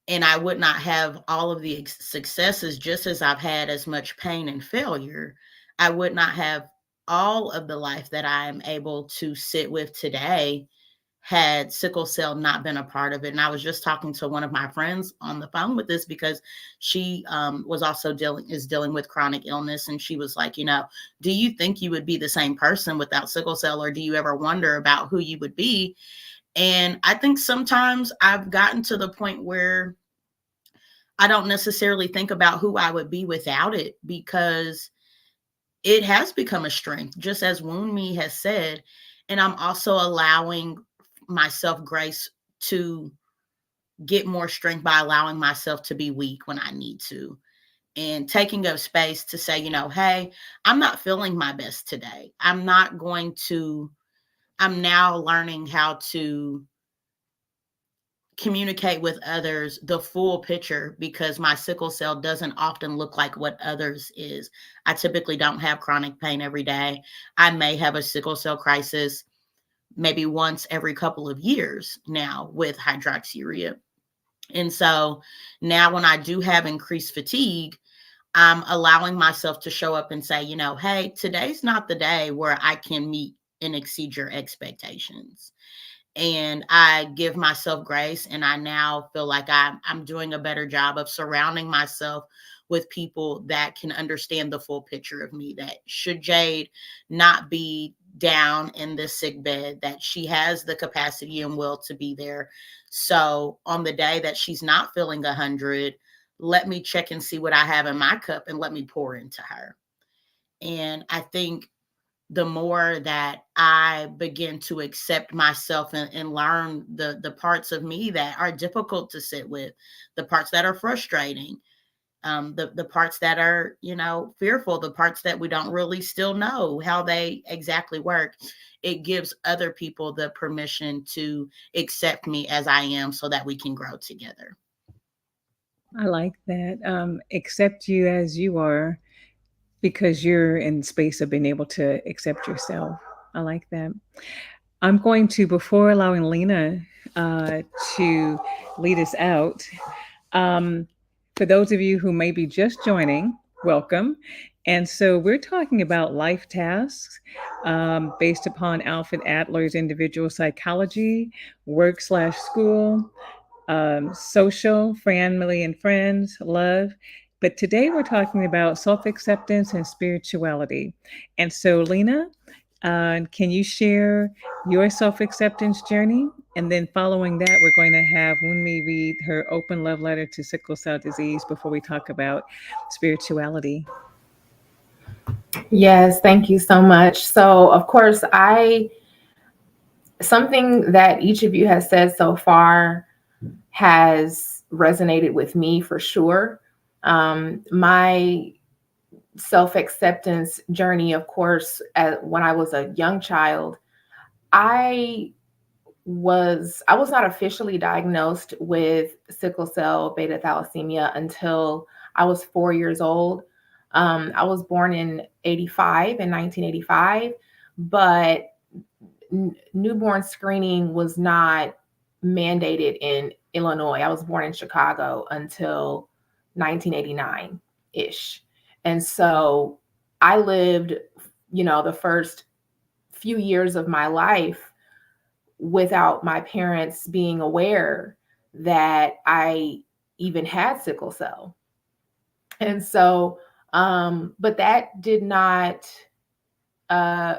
Speaker 5: and I would not have all of the successes, just as I've had as much pain and failure. I would not have all of the life that I am able to sit with today had sickle cell not been a part of it. And I was just talking to one of my friends on the phone with this, because she was also dealing with chronic illness. And she was like, do you think you would be the same person without sickle cell, or do you ever wonder about who you would be? And I think sometimes I've gotten to the point where I don't necessarily think about who I would be without it, because it has become a strength, just as Woonmi has said. And I'm also allowing myself grace to get more strength by allowing myself to be weak when I need to, and taking up space to say, hey, I'm not feeling my best today. I'm now learning how to communicate with others the full picture, because my sickle cell doesn't often look like what others is. I typically don't have chronic pain every day. I may have a sickle cell crisis maybe once every couple of years now with hydroxyurea. And so now when I do have increased fatigue, I'm allowing myself to show up and say, hey, today's not the day where I can meet and exceed your expectations. And I give myself grace, and I now feel like I'm doing a better job of surrounding myself with people that can understand the full picture of me, that should Jade not be down in this sick bed, that she has the capacity and will to be there. So on the day that she's not feeling 100, let me check and see what I have in my cup and let me pour into her. And I think the more that I begin to accept myself and learn the parts of me that are difficult to sit with, the parts that are frustrating, the parts that are, fearful, the parts that we don't really still know how they exactly work, it gives other people the permission to accept me as I am, so that we can grow together.
Speaker 1: I like that. Accept you as you are, because you're in space of being able to accept yourself. I like that. I'm going to, before allowing Lena to lead us out, um, for those of you who may be just joining, welcome. And so we're talking about life tasks based upon Alfred Adler's individual psychology, work/school, social, family and friends, love. But today we're talking about self acceptance and spirituality. And so, Lena, can you share your self acceptance journey? And then, following that, we're going to have Wunmi read her open love letter to sickle cell disease before we talk about spirituality.
Speaker 6: Yes, thank you so much. So, of course, something that each of you has said so far has resonated with me for sure. My self-acceptance journey, of course, when I was a young child, I was not officially diagnosed with sickle cell beta thalassemia until I was 4 years old. I was born in 1985, but newborn screening was not mandated in Illinois. I was born in Chicago until 1989-ish. And so I lived, the first few years of my life without my parents being aware that I even had sickle cell. And so, but that did not, uh,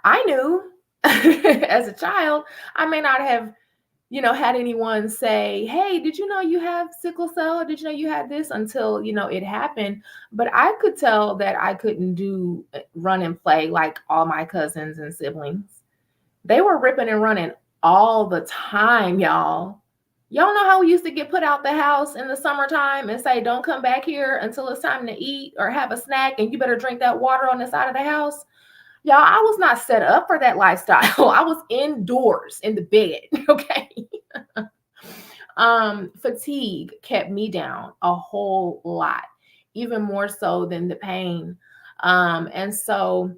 Speaker 6: I knew as a child, I may not have, had anyone say, hey, did you know you have sickle cell? Did you know you had this, until, it happened. But I could tell that I couldn't do run and play like all my cousins and siblings. They were ripping and running all the time, y'all. Y'all know how we used to get put out the house in the summertime and say, don't come back here until it's time to eat or have a snack, and you better drink that water on the side of the house. Y'all, I was not set up for that lifestyle. I was indoors in the bed, okay? Fatigue kept me down a whole lot, even more so than the pain. And so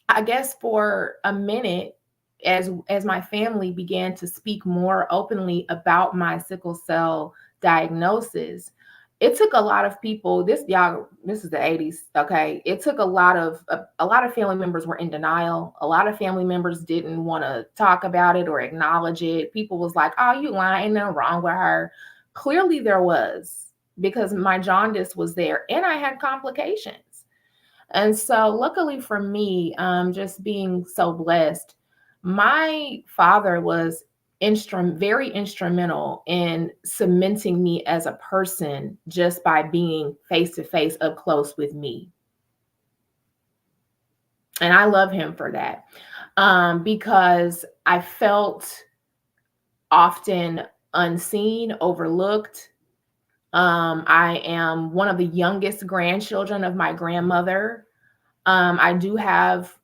Speaker 6: I guess for a minute, as my family began to speak more openly about my sickle cell diagnosis, it took a lot of people. This is the 80s, okay? It took a lot of family members were in denial. A lot of family members didn't want to talk about it or acknowledge it. People was like, "Oh, you lying, nothing wrong with her." Clearly there was, because my jaundice was there and I had complications. And so, luckily for me, just being so blessed, my father was very instrumental in cementing me as a person just by being face to face up close with me. And I love him for that, because I felt often unseen, overlooked. I am one of the youngest grandchildren of my grandmother. I do have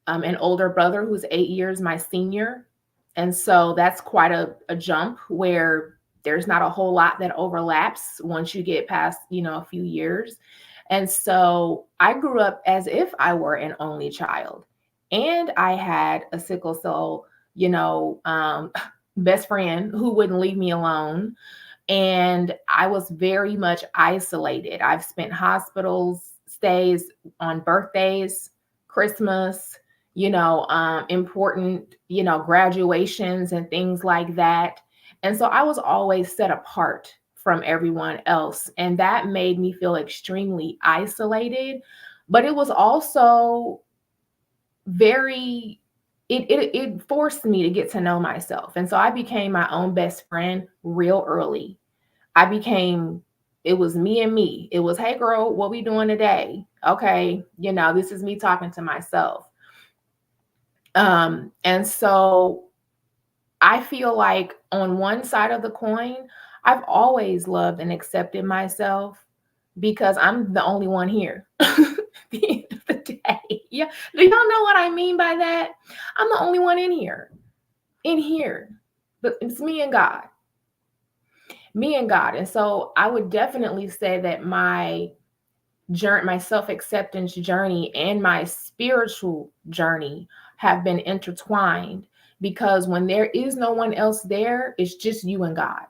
Speaker 6: an older brother who's 8 years my senior. And so that's quite a jump, where there's not a whole lot that overlaps once you get past, a few years. And so I grew up as if I were an only child. And I had a sickle cell, best friend who wouldn't leave me alone. And I was very much isolated. I've spent hospitals stays on birthdays, Christmas, important, graduations and things like that. And so I was always set apart from everyone else. And that made me feel extremely isolated. But it was also very, it forced me to get to know myself. And so I became my own best friend real early. It was me and me. It was, hey girl, what we doing today? Okay. This is me talking to myself. And so I feel like on one side of the coin, I've always loved and accepted myself because I'm the only one here. At the end of the day. Yeah. Do y'all know what I mean by that? I'm the only one in here. But it's me and God. And so I would definitely say that my self-acceptance journey and my spiritual journey have been intertwined, because when there is no one else there, it's just you and God.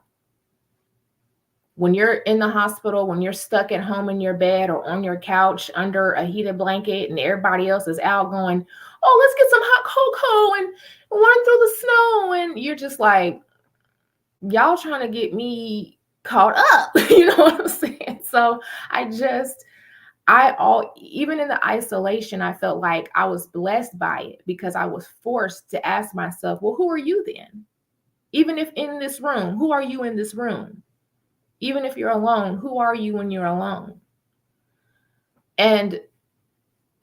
Speaker 6: When you're in the hospital, when you're stuck at home in your bed or on your couch under a heated blanket and everybody else is out going, oh, let's get some hot cocoa and run through the snow. And you're just like, y'all trying to get me caught up. You know what I'm saying? So even in the isolation, I felt like I was blessed by it, because I was forced to ask myself, well, who are you then? Even if in this room, who are you in this room? Even if you're alone, who are you when you're alone? And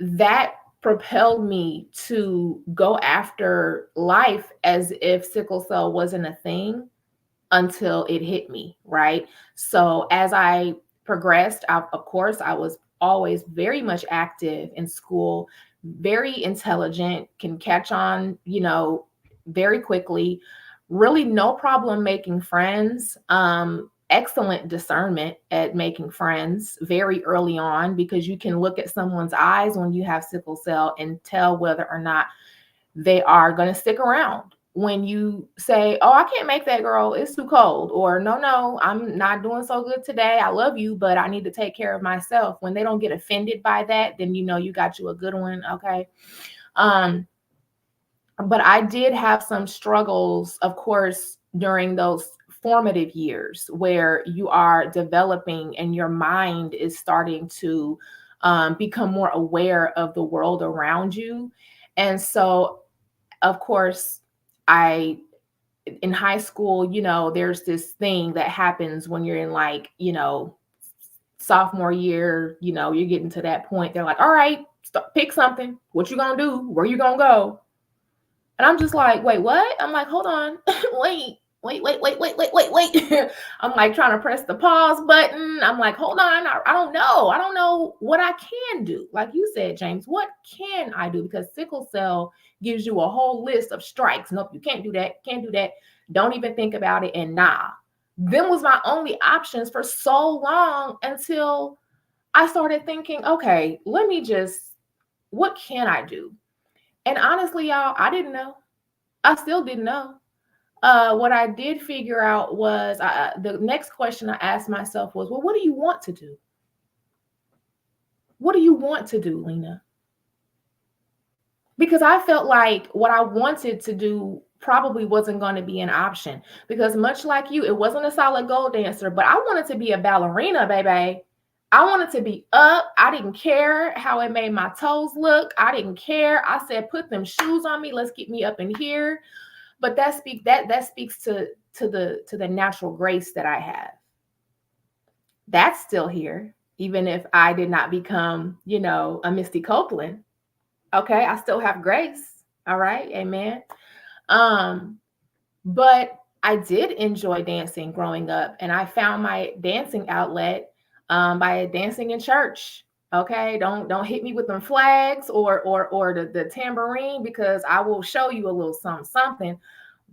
Speaker 6: that propelled me to go after life as if sickle cell wasn't a thing until it hit me, right? So as I progressed, of course, I was always very much active in school, very intelligent, can catch on, very quickly, really no problem making friends. Excellent discernment at making friends very early on, because you can look at someone's eyes when you have sickle cell and tell whether or not they are going to stick around. When you say, oh, I can't make that, girl, it's too cold, or no, I'm not doing so good today, I love you, but I need to take care of myself. When they don't get offended by that, then you got you a good one. Okay. But I did have some struggles, of course, during those formative years where you are developing and your mind is starting to become more aware of the world around you. And so, of course, I in high school, there's this thing that happens when you're in, like, sophomore year, you're getting to that point. They're like, all right, pick something. What you gonna do? Where you gonna go? And I'm just like, wait, what? I'm like, hold on. Wait. I'm like trying to press the pause button. I'm like, hold on. I don't know. I don't know what I can do. Like you said, James, what can I do? Because sickle cell gives you a whole list of strikes. Nope, you can't do that. Can't do that. Don't even think about it. And nah, them was my only options for so long until I started thinking, okay, what can I do? And honestly, y'all, I didn't know. I still didn't know. What I did figure out was the next question I asked myself was, well, what do you want to do? What do you want to do, Lena? Because I felt like what I wanted to do probably wasn't going to be an option. Because much like you, it wasn't a solid goal dancer, but I wanted to be a ballerina, baby. I wanted to be up. I didn't care how it made my toes look. I didn't care. I said, put them shoes on me. Let's get me up in here. But that speaks to the natural grace that I have. That's still here, even if I did not become, a Misty Copeland. Okay, I still have grace. All right, amen. But I did enjoy dancing growing up, and I found my dancing outlet by dancing in church. Okay, don't hit me with them flags or the tambourine, because I will show you a little something,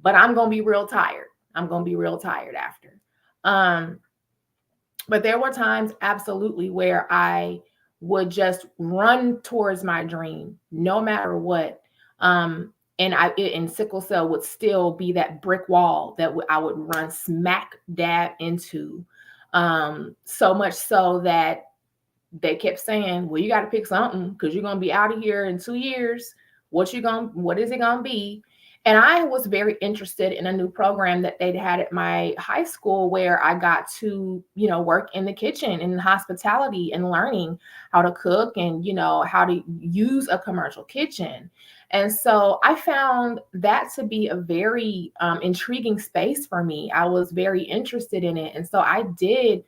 Speaker 6: but I'm gonna be real tired. I'm gonna be real tired after. But there were times absolutely where I would just run towards my dream no matter what. And sickle cell would still be that brick wall that I would run smack dab into. So much so that they kept saying, well, you got to pick something because you're going to be out of here in 2 years. What is it going to be? And I was very interested in a new program that they'd had at my high school where I got to, work in the kitchen in hospitality and learning how to cook and, how to use a commercial kitchen. And so I found that to be a very intriguing space for me. I was very interested in it. And so I did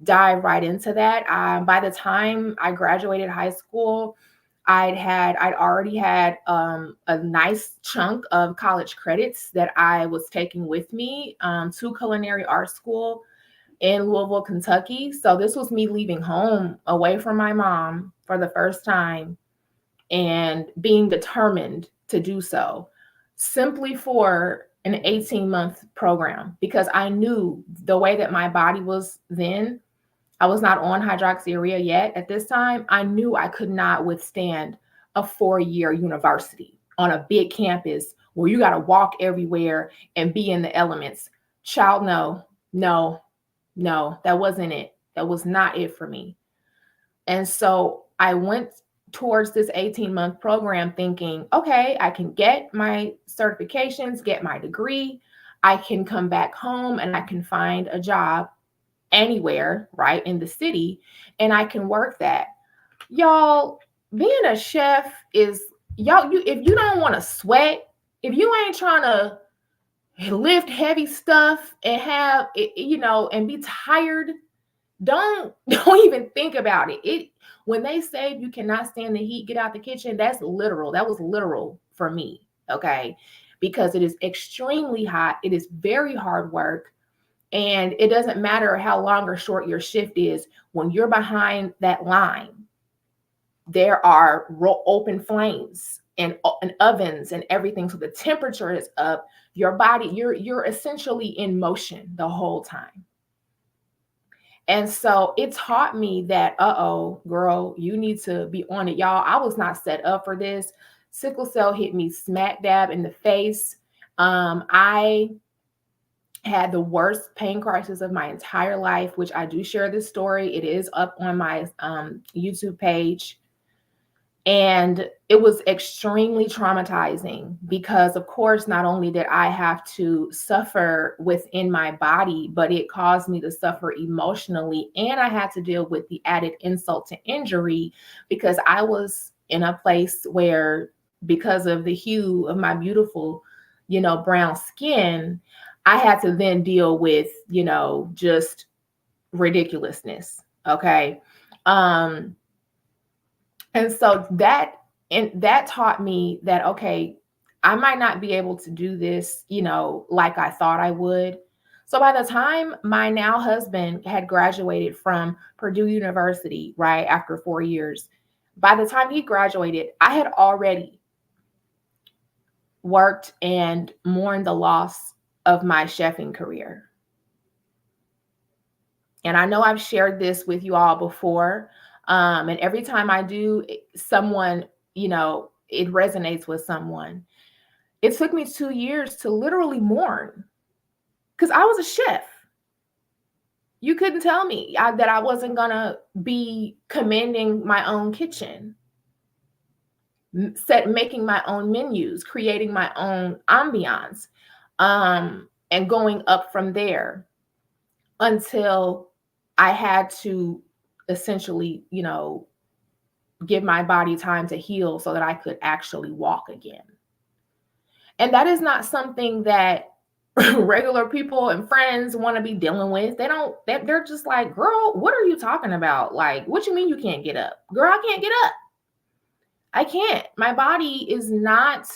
Speaker 6: dive right into that. By the time I graduated high school, I'd already had a nice chunk of college credits that I was taking with me to culinary art school in Louisville, Kentucky. So this was me leaving home away from my mom for the first time and being determined to do so simply for an 18-month program, because I knew the way that my body was then. I was not on hydroxyurea yet at this time. I knew I could not withstand a 4-year university on a big campus where you got to walk everywhere and be in the elements. Child, no, that wasn't it. That was not it for me. And so I went towards this 18-month program thinking, okay, I can get my certifications, get my degree. I can come back home and I can find a job anywhere, right, in the city, and I can work that. Y'all, being a chef is, if you don't want to sweat, if you ain't trying to lift heavy stuff and have it, and be tired, don't even think about it. When they say you cannot stand the heat, get out the kitchen, that's literal. That was literal for me, okay? Because it is extremely hot. It is very hard work. And it doesn't matter how long or short your shift is. When you're behind that line, there are open flames and ovens and everything. So the temperature is up. Your body, you're essentially in motion the whole time. And so it taught me that, girl, you need to be on it. Y'all, I was not set up for this. Sickle cell hit me smack dab in the face. I had the worst pain crisis of my entire life, which I do share this story. It is up on my YouTube page. And it was extremely traumatizing because, of course, not only did I have to suffer within my body, but it caused me to suffer emotionally. And I had to deal with the added insult to injury because I was in a place where, because of the hue of my beautiful, brown skin, I had to then deal with, just ridiculousness. Okay. Um, and so that taught me that, okay, I might not be able to do this, like I thought I would. So by the time my now husband had graduated from Purdue University, right after 4 years, by the time he graduated, I had already worked and mourned the loss of my chefing career. And I know I've shared this with you all before. And every time I do, someone, it resonates with someone. It took me 2 years to literally mourn because I was a chef. You couldn't tell me that I wasn't going to be commanding my own kitchen, making my own menus, creating my own ambiance, and going up from there until I had to essentially, give my body time to heal so that I could actually walk again. And that is not something that regular people and friends want to be dealing with. They're just like, girl, what are you talking about? Like, what you mean you can't get up? Girl, I can't get up. I can't. My body is not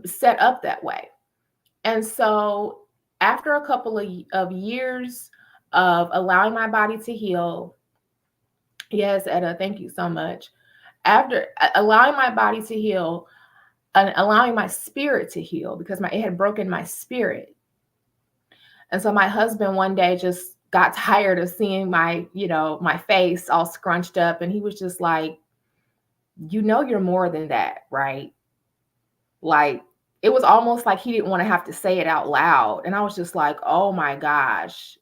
Speaker 6: set up that way. And so after a couple of years of allowing my body to heal, yes, Etta, thank you so much. After allowing my body to heal and allowing my spirit to heal, because it had broken my spirit. And so my husband one day just got tired of seeing my face all scrunched up. And he was just like, you're more than that, right? Like, it was almost like he didn't want to have to say it out loud. And I was just like, oh my gosh,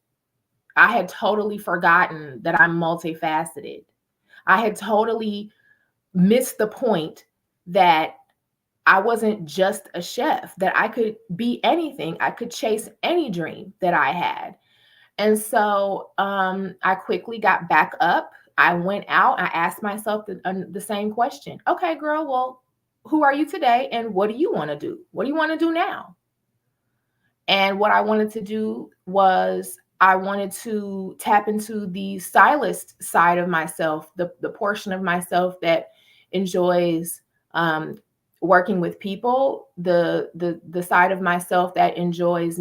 Speaker 6: I had totally forgotten that I'm multifaceted. I had totally missed the point that I wasn't just a chef, that I could be anything. I could chase any dream that I had. And so I quickly got back up. I went out. I asked myself the same question. Okay, girl, well, who are you today? And what do you want to do? What do you want to do now? And what I wanted to do was I wanted to tap into the stylist side of myself, the portion of myself that enjoys working with people, the side of myself that enjoys,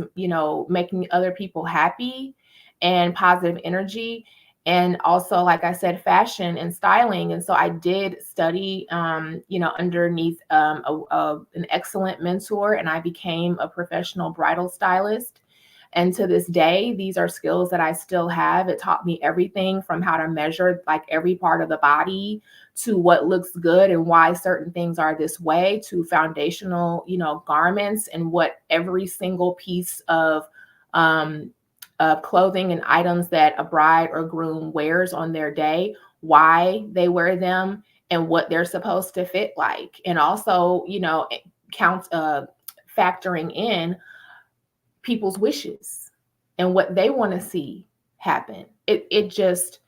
Speaker 6: making other people happy and positive energy. And also, like I said, fashion and styling. And so I did study, underneath an excellent mentor, and I became a professional bridal stylist. And to this day, these are skills that I still have. It taught me everything from how to measure like every part of the body to what looks good and why certain things are this way, to foundational, garments and what every single piece of clothing and items that a bride or groom wears on their day, why they wear them, and what they're supposed to fit like. And also, count factoring in people's wishes and what they want to see happen. It just,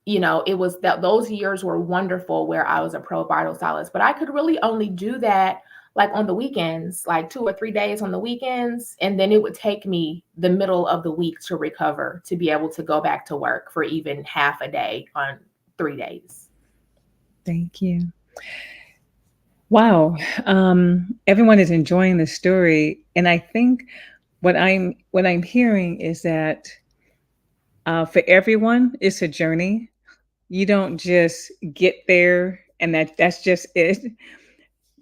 Speaker 6: it was that those years were wonderful where I was a pro bridal stylist, but I could really only do that like on the weekends, like 2 or 3 days on the weekends. And then it would take me the middle of the week to recover, to be able to go back to work for even half a day on 3 days.
Speaker 1: Thank you. Wow. Everyone is enjoying the story. And I think what I'm hearing is that for everyone, it's a journey. You don't just get there and that's just it.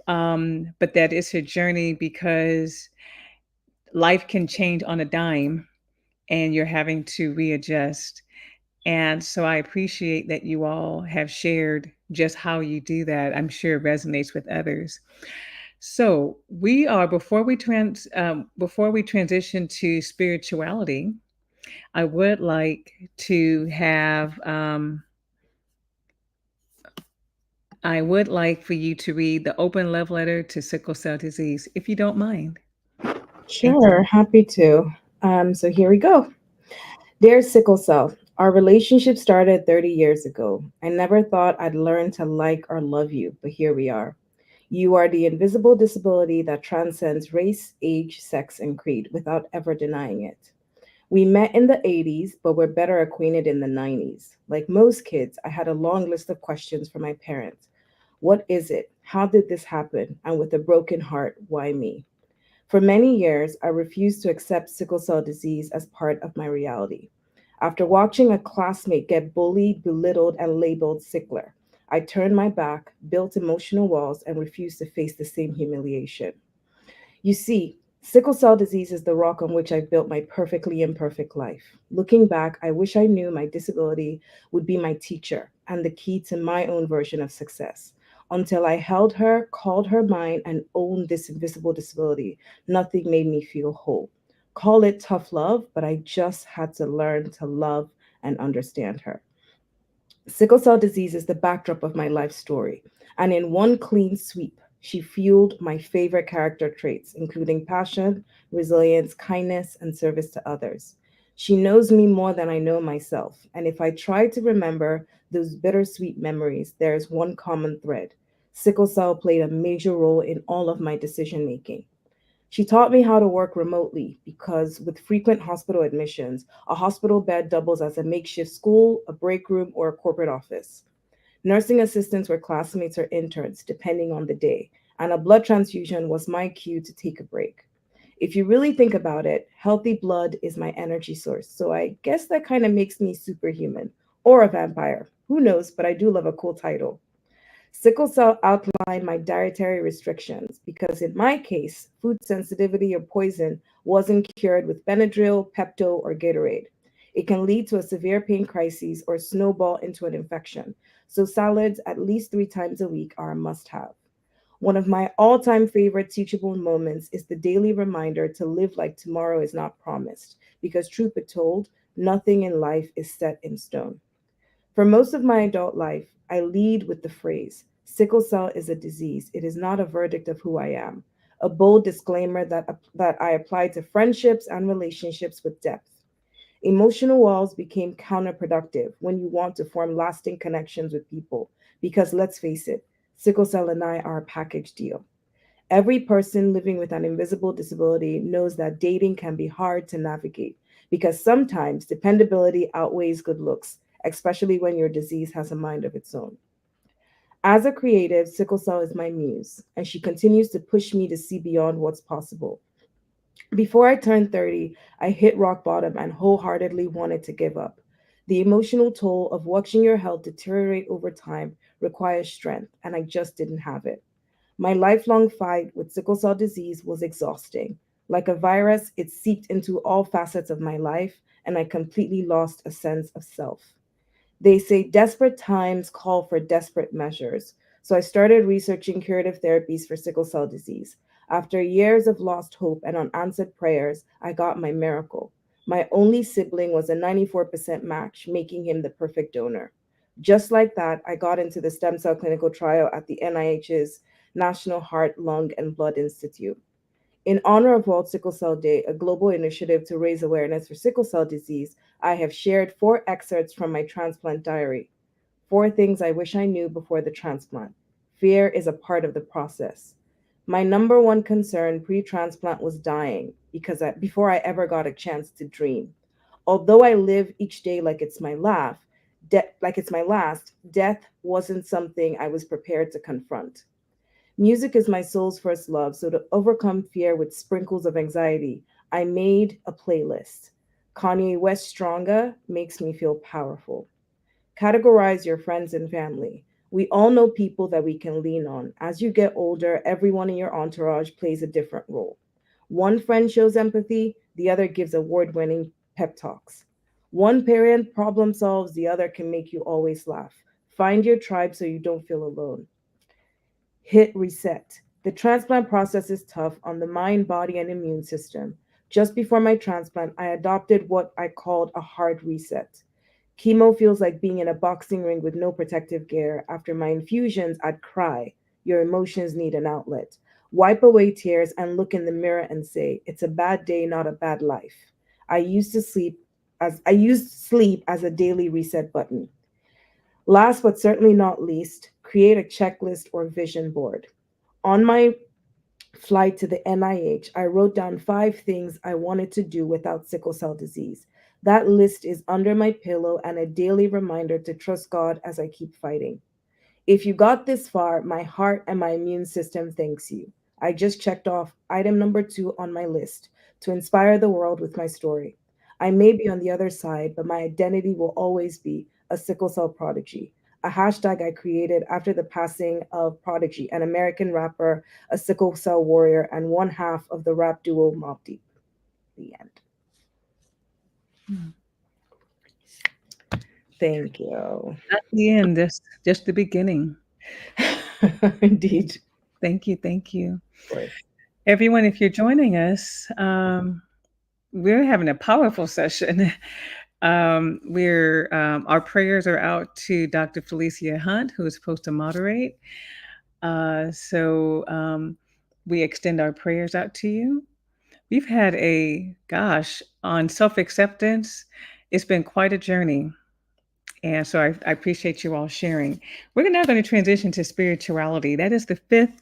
Speaker 1: But that it's a journey because life can change on a dime and you're having to readjust. And so I appreciate that you all have shared just how you do that. I'm sure it resonates with others. So we are before we transition to spirituality. I would like to have I would like for you to read the open love letter to sickle cell disease, if you don't mind. Thank you.
Speaker 4: Sure, happy to. So here we go. Dear Sickle Cell, our relationship started 30 years ago. I never thought I'd learn to like or love you, but here we are. You are the invisible disability that transcends race, age, sex, and creed without ever denying it. We met in the 80s, but we're better acquainted in the 90s. Like most kids, I had a long list of questions for my parents. What is it? How did this happen? And with a broken heart, why me? For many years, I refused to accept sickle cell disease as part of my reality. After watching a classmate get bullied, belittled, and labeled sickler, I turned my back, built emotional walls, and refused to face the same humiliation. You see, sickle cell disease is the rock on which I've built my perfectly imperfect life. Looking back, I wish I knew my disability would be my teacher and the key to my own version of success. Until I held her, called her mine, and owned this invisible disability, nothing made me feel whole. Call it tough love, but I just had to learn to love and understand her. Sickle cell disease is the backdrop of my life story, and in one clean sweep, she fueled my favorite character traits, including passion, resilience, kindness, and service to others. She knows me more than I know myself, and if I try to remember those bittersweet memories, there is one common thread. Sickle cell played a major role in all of my decision making. She taught me how to work remotely because, with frequent hospital admissions, a hospital bed doubles as a makeshift school, a break room, or a corporate office. Nursing assistants were classmates or interns, depending on the day, and a blood transfusion was my cue to take a break. If you really think about it, healthy blood is my energy source, so I guess that kind of makes me superhuman or a vampire. Who knows, but I do love a cool title. Sickle cell outlined my dietary restrictions because, in my case, food sensitivity or poison wasn't cured with Benadryl, Pepto, or Gatorade. It can lead to a severe pain crisis or snowball into an infection. So, salads at least 3 times a week are a must have. One of my all time favorite teachable moments is the daily reminder to live like tomorrow is not promised, because, truth be told, nothing in life is set in stone. For most of my adult life, I lead with the phrase sickle cell is a disease. It is not a verdict of who I am. A bold disclaimer that I apply to friendships and relationships with depth. Emotional walls became counterproductive when you want to form lasting connections with people. Because let's face it, sickle cell and I are a package deal. Every person living with an invisible disability knows that dating can be hard to navigate because sometimes dependability outweighs good looks, especially when your disease has a mind of its own. As a creative, Sickle Cell is my muse, and she continues to push me to see beyond what's possible. Before I turned 30, I hit rock bottom and wholeheartedly wanted to give up. The emotional toll of watching your health deteriorate over time requires strength, and I just didn't have it. My lifelong fight with sickle cell disease was exhausting. Like a virus, it seeped into all facets of my life, and I completely lost a sense of self. They say desperate times call for desperate measures. So I started researching curative therapies for sickle cell disease. After years of lost hope and unanswered prayers, I got my miracle. My only sibling was a 94% match, making him the perfect donor. Just like that, I got into the stem cell clinical trial at the NIH's National Heart, Lung, and Blood Institute. In honor of World Sickle Cell Day, a global initiative to raise awareness for sickle cell disease, I have shared 4 excerpts from my transplant diary. 4 things I wish I knew before the transplant. Fear is a part of the process. My number one concern pre transplant was dying before I ever got a chance to dream. Although I live each day like it's my like it's my last, death wasn't something I was prepared to confront. Music is my soul's first love, so to overcome fear with sprinkles of anxiety, I made a playlist. Kanye West Stronger makes me feel powerful. Categorize your friends and family. We all know people that we can lean on. As you get older, everyone in your entourage plays a different role. One friend shows empathy, the other gives award winning pep talks. One parent problem solves, the other can make you always laugh. Find your tribe so you don't feel alone. Hit reset. The transplant process is tough on the mind, body, and immune system. Just before my transplant, I adopted what I called a hard reset. Chemo feels like being in a boxing ring with no protective gear. After my infusions, I'd cry. Your emotions need an outlet. Wipe away tears and look in the mirror and say, it's a bad day, not a bad life. I used sleep as a daily reset button. Last but certainly not least, create a checklist or vision board. On my flight to the NIH, I wrote down 5 things I wanted to do without sickle cell disease. That list is under my pillow and a daily reminder to trust God as I keep fighting. If you got this far, my heart and my immune system thanks you. I just checked off item number 2 on my list to inspire the world with my story. I may be on the other side, but my identity will always be a sickle cell prodigy. A hashtag I created after the passing of Prodigy, an American rapper, a sickle cell warrior, and one half of the rap duo Mobb Deep. The end.
Speaker 1: Hmm.
Speaker 4: Thank you.
Speaker 1: Not the end, that's just the beginning.
Speaker 4: Indeed.
Speaker 1: Thank you, thank you.
Speaker 4: Of course.
Speaker 1: Everyone, if you're joining us, we're having a powerful session. Our prayers are out to Dr. Felicia Hunt, who is supposed to moderate. So we extend our prayers out to you. We've had on self acceptance, it's been quite a journey. And so I appreciate you all sharing. We're now going to transition to spirituality. That is the fifth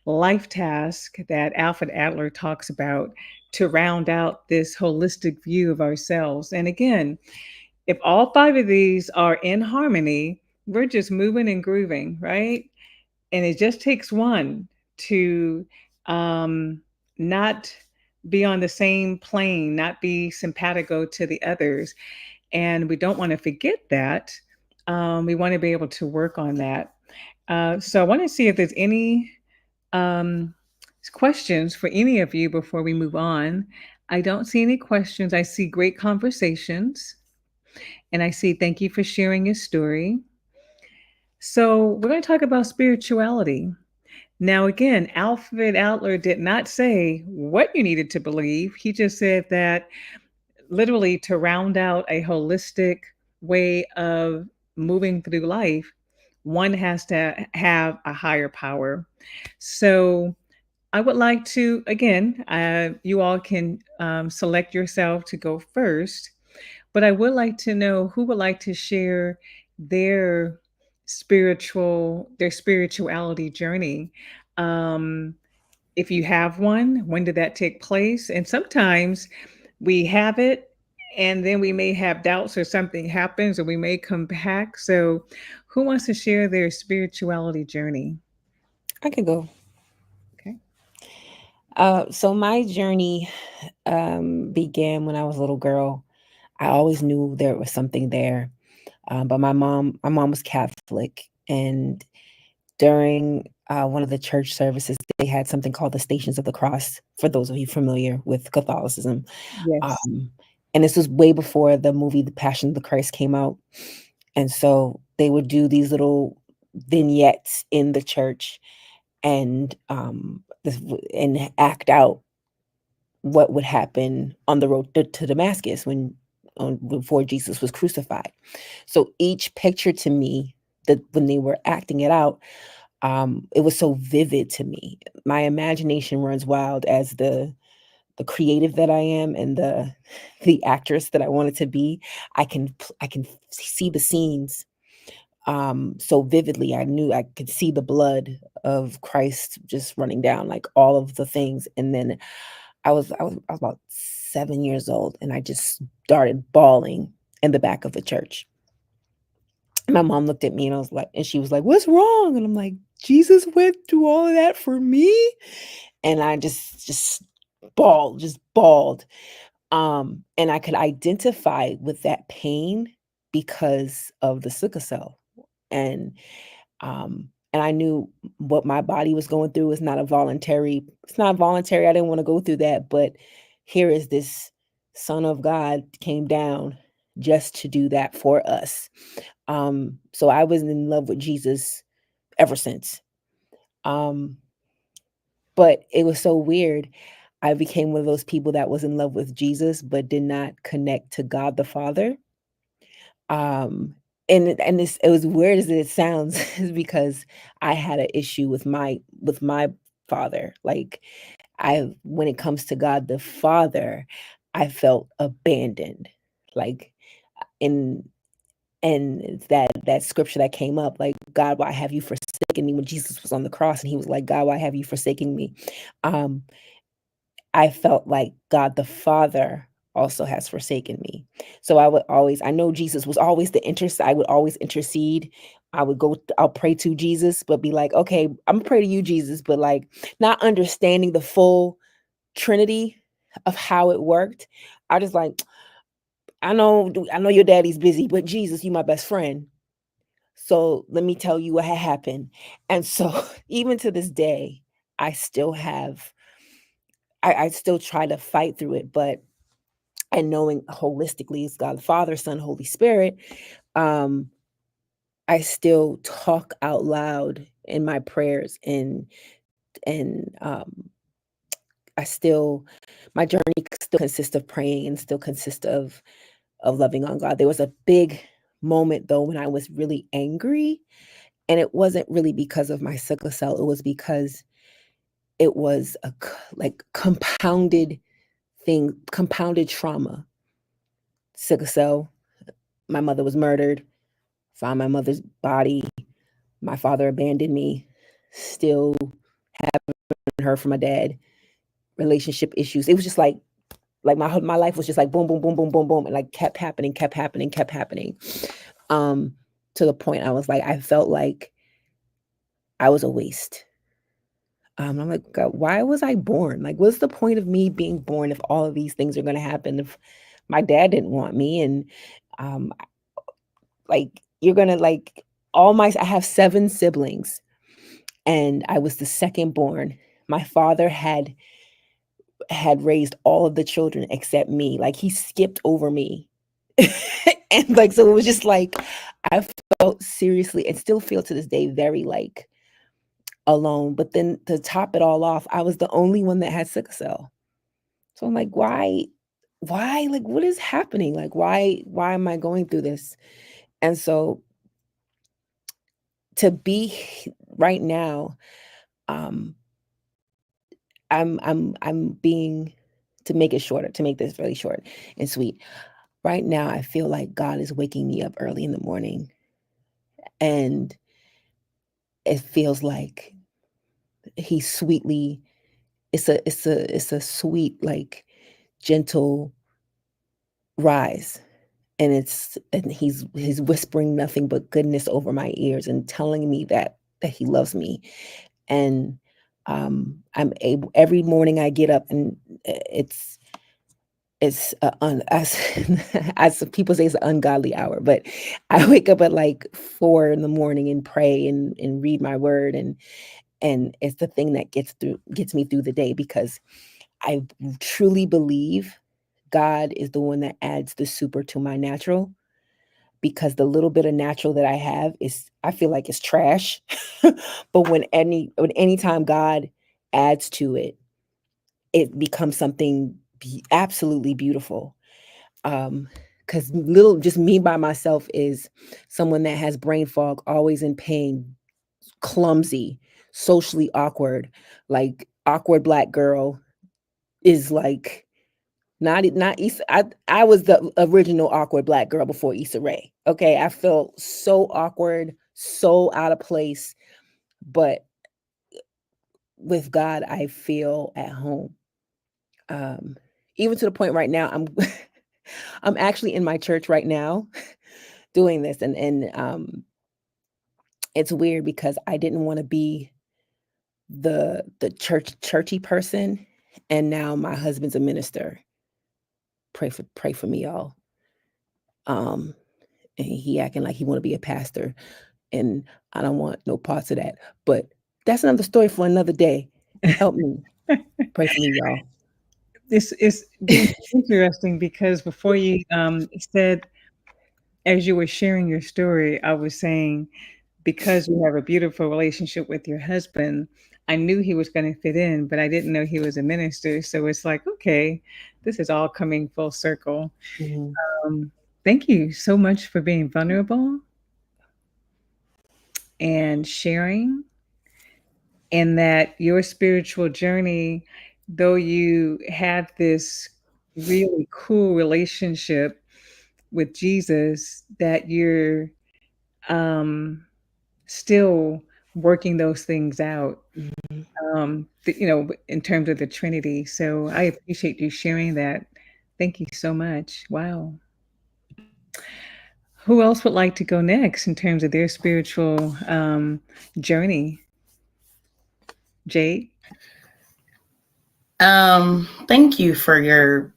Speaker 1: life task that Alfred Adler talks about to round out this holistic view of ourselves. And again, if all 5 of these are in harmony, we're just moving and grooving, right? And it just takes one to not be on the same plane, not be simpatico to the others. And we don't want to forget that. We want to be able to work on that. So I want to see if there's any um, questions for any of you before we move on. I don't see any questions. I see great conversations. And I see thank you for sharing your story. So we're going to talk about spirituality. Now, again, Alfred Adler did not say what you needed to believe. He just said that literally to round out a holistic way of moving through life, one has to have a higher power. So I would like to, again, you all can select yourself to go first, but I would like to know who would like to share their their spirituality journey. Um, if you have one, when did that take place? And sometimes we have it and then we may have doubts or something happens or we may come back. So, who wants to share their spirituality journey?
Speaker 3: I could go.
Speaker 1: Okay.
Speaker 3: So my journey began when I was a little girl. I always knew there was something there, but my mom was Catholic, and during one of the church services, they had something called the Stations of the Cross. For those of you familiar with Catholicism,
Speaker 1: Yes.
Speaker 3: um, and this was way before the movie The Passion of the Christ came out, and so they would do these little vignettes in the church and and act out what would happen on the road to Damascus before Jesus was crucified. So each picture to me, that when they were acting it out, it was so vivid to me. My imagination runs wild as the creative that I am and the actress that I wanted to be. I can see the scenes so vividly. I knew I could see the blood of Christ just running down, like all of the things. And then I was about 7 years old, and I just started bawling in the back of the church. My mom looked at me and she was like, "What's wrong?" And I'm like, "Jesus went through all of that for me." And I just bawled. And I could identify with that pain because of the sickle cell. And and I knew what my body was going through is not a voluntary, it's not voluntary. I didn't want to go through that, but here is this son of God came down just to do that for us. So I was in love with Jesus ever since. Um, but it was so weird. I became one of those people that was in love with Jesus, but did not connect to God the Father. Um, and this it was weird as it sounds is because I had an issue with my father. Like I when it comes to God the Father, I felt abandoned. Like in and it's that scripture that came up, like, God, why have you forsaken me, when Jesus was on the cross and he was like, God, why have you forsaken me? Um, I felt like God the Father also has forsaken me. So I know Jesus was always I would always intercede. I'll pray to Jesus, but be like, okay, I'm gonna pray to you, Jesus, but like not understanding the full Trinity of how it worked. I just like, I know your daddy's busy, but Jesus, you my best friend. So let me tell you what had happened. And so even to this day, I still have I still try to fight through it, but and knowing holistically it's God the Father, Son, Holy Spirit, um, I still talk out loud in my prayers and I still my journey still consists of praying and still consists of loving on God. There was a big moment though when I was really angry, and it wasn't really because of my sickle cell. It was because it was like compounded trauma. Sickle cell. My mother was murdered. Found my mother's body. My father abandoned me. Still haven't heard from my dad. Relationship issues. It was just like my life was just like boom, boom, boom, boom, boom, boom, and like kept happening, kept happening, kept happening. Um, to the point I was like, I felt like I was a waste. I'm like, God, why was I born? Like, what's the point of me being born if all of these things are going to happen? If my dad didn't want me, and um, like you're gonna like I have 7 siblings, and I was the second born. My father had raised all of the children except me. Like he skipped over me, and like so it was just like I felt seriously and still feel to this day very like alone. But then to top it all off, I was the only one that had sickle cell. So I'm like, why? Like, what is happening? Like, why am I going through this? And so to be right now, um, I'm being to make it shorter, to make this really short and sweet. Right now, I feel like God is waking me up early in the morning, and it feels like He's sweetly. It's a sweet, like gentle rise, and he's whispering nothing but goodness over my ears and telling me that he loves me. And I'm able every morning I get up, and it's as as people say, it's an ungodly hour, but I wake up at like 4 in the morning and pray and read my word, and it's the thing that gets me through the day, because I truly believe God is the one that adds the super to my natural, because the little bit of natural that I have is, I feel like it's trash. But when anytime God adds to it, it becomes something absolutely beautiful. Because little just me by myself is someone that has brain fog, always in pain, clumsy, socially awkward, like awkward black girl is like not Issa. I was the original awkward black girl before Issa Rae. Okay, I felt so awkward, so out of place, but with God, I feel at home. Um, Even to the point right now, I'm actually in my church right now doing this, and it's weird because I didn't want to be the churchy person, and now my husband's a minister. Pray for me, y'all. Um, and he acting like he want to be a pastor, and I don't want no parts of that. But that's another story for another day. Help me. Pray for me, y'all.
Speaker 1: This is interesting because before you said, as you were sharing your story, I was saying, because you have a beautiful relationship with your husband, I knew he was going to fit in, but I didn't know he was a minister. So it's like, okay, this is all coming full circle.
Speaker 3: Mhm.
Speaker 1: Um, Thank you so much for being vulnerable and sharing, and that your spiritual journey, though you have this really cool relationship with Jesus, that you're um, still working those things out,
Speaker 4: Mhm.
Speaker 1: in terms of the Trinity. So I appreciate you sharing that. Thank you so much. Wow. Who else would like to go next in terms of their spiritual journey? Jade?
Speaker 5: Thank you for your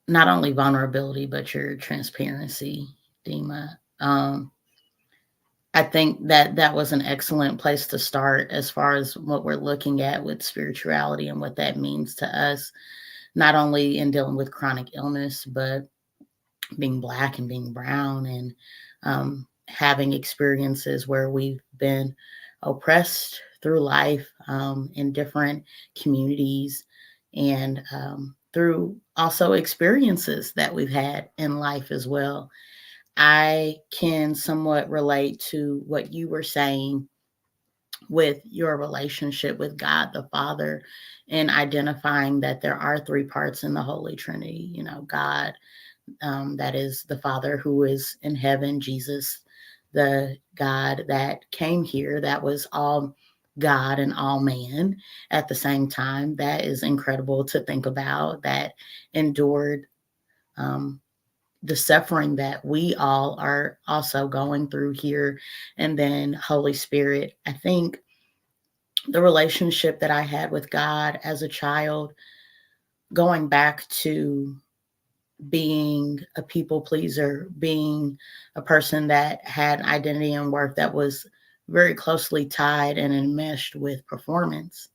Speaker 5: not only vulnerability but your transparency, Dima. I think that that was an excellent place to start as far as what we're looking at with spirituality and what that means to us, not only in dealing with chronic illness, but being Black and being brown and having experiences where we've been oppressed through life in different communities and through also experiences that we've had in life as well. I can somewhat relate to what you were saying with your relationship with God the Father and identifying that there are three parts in the Holy Trinity. You know, God, that is the Father who is in heaven, Jesus, the God that came here, that was all God and all man at the same time. That is incredible to think about, that endured um, the suffering that we all are also going through here. And then Holy Spirit, I think the relationship that I had with God as a child, going back to being a people pleaser, being a person that had identity and worth that was very closely tied and enmeshed with performance,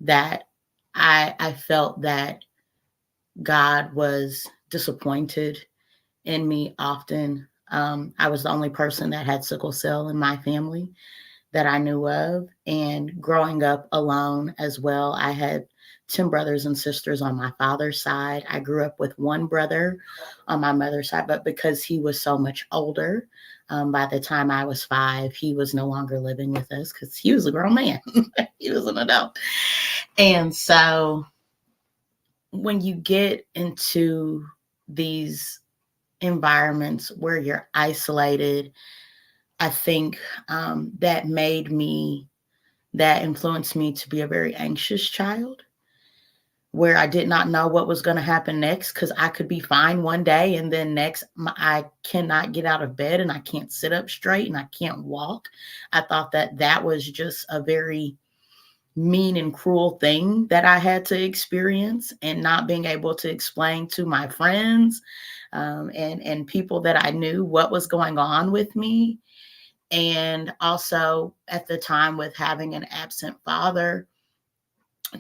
Speaker 5: that I felt that God was disappointed in me often. I was the only person that had sickle cell in my family that I knew of. And growing up alone as well, I had 10 brothers and sisters on my father's side. I grew up with one brother on my mother's side, but because he was so much older, by the time I was 5, he was no longer living with us because he was a grown man. He was an adult. And so when you get into these environments where you're isolated, I think that influenced me to be a very anxious child, where I did not know what was going to happen next because I could be fine one day and then next I cannot get out of bed and I can't sit up straight and I can't walk. I thought that that was just a very mean and cruel thing that I had to experience, and not being able to explain to my friends and people that I knew what was going on with me. And also at the time with having an absent father,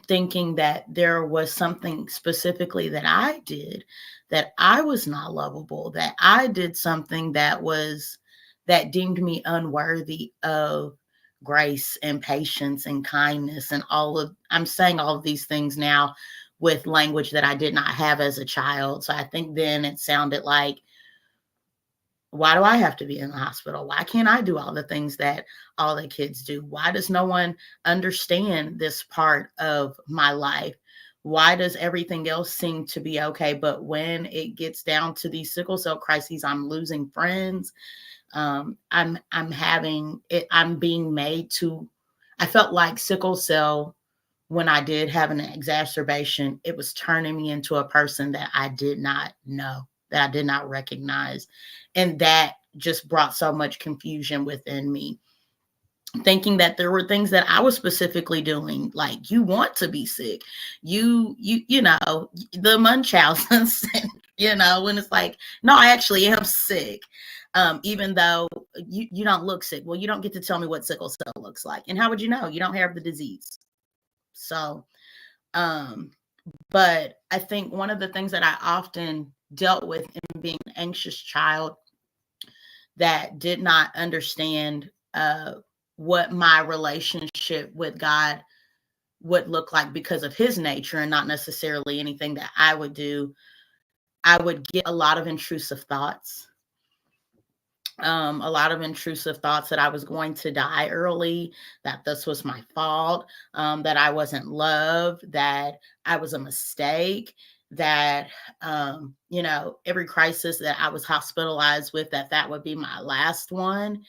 Speaker 5: thinking that there was something specifically that I did, that I was not lovable, that I did something that deemed me unworthy of grace and patience and kindness and I'm saying all of these things now with language that I did not have as a child. So I think then it sounded like, why do I have to be in the hospital? Why can't I do all the things that all the kids do? Why does no one understand this part of my life? Why does everything else seem to be okay? But when it gets down to these sickle cell crises, I'm losing friends. I'm having it. I'm being made to. I felt like sickle cell, when I did have an exacerbation, it was turning me into a person that I did not know, that I did not recognize. And that just brought so much confusion within me, thinking that there were things that I was specifically doing. Like, you want to be sick. You know, the Munchausen, you know, when it's like, no, I actually am sick. Even though you don't look sick. Well, you don't get to tell me what sickle cell looks like. And how would you know? You don't have the disease. So, but I think one of the things that I often dealt with in being an anxious child that did not understand what my relationship with God would look like because of his nature and not necessarily anything that I would do, I would get a lot of intrusive thoughts A lot of intrusive thoughts that I was going to die early, that this was my fault, that I wasn't loved, that I was a mistake, that every crisis that I was hospitalized with, that would be my last one.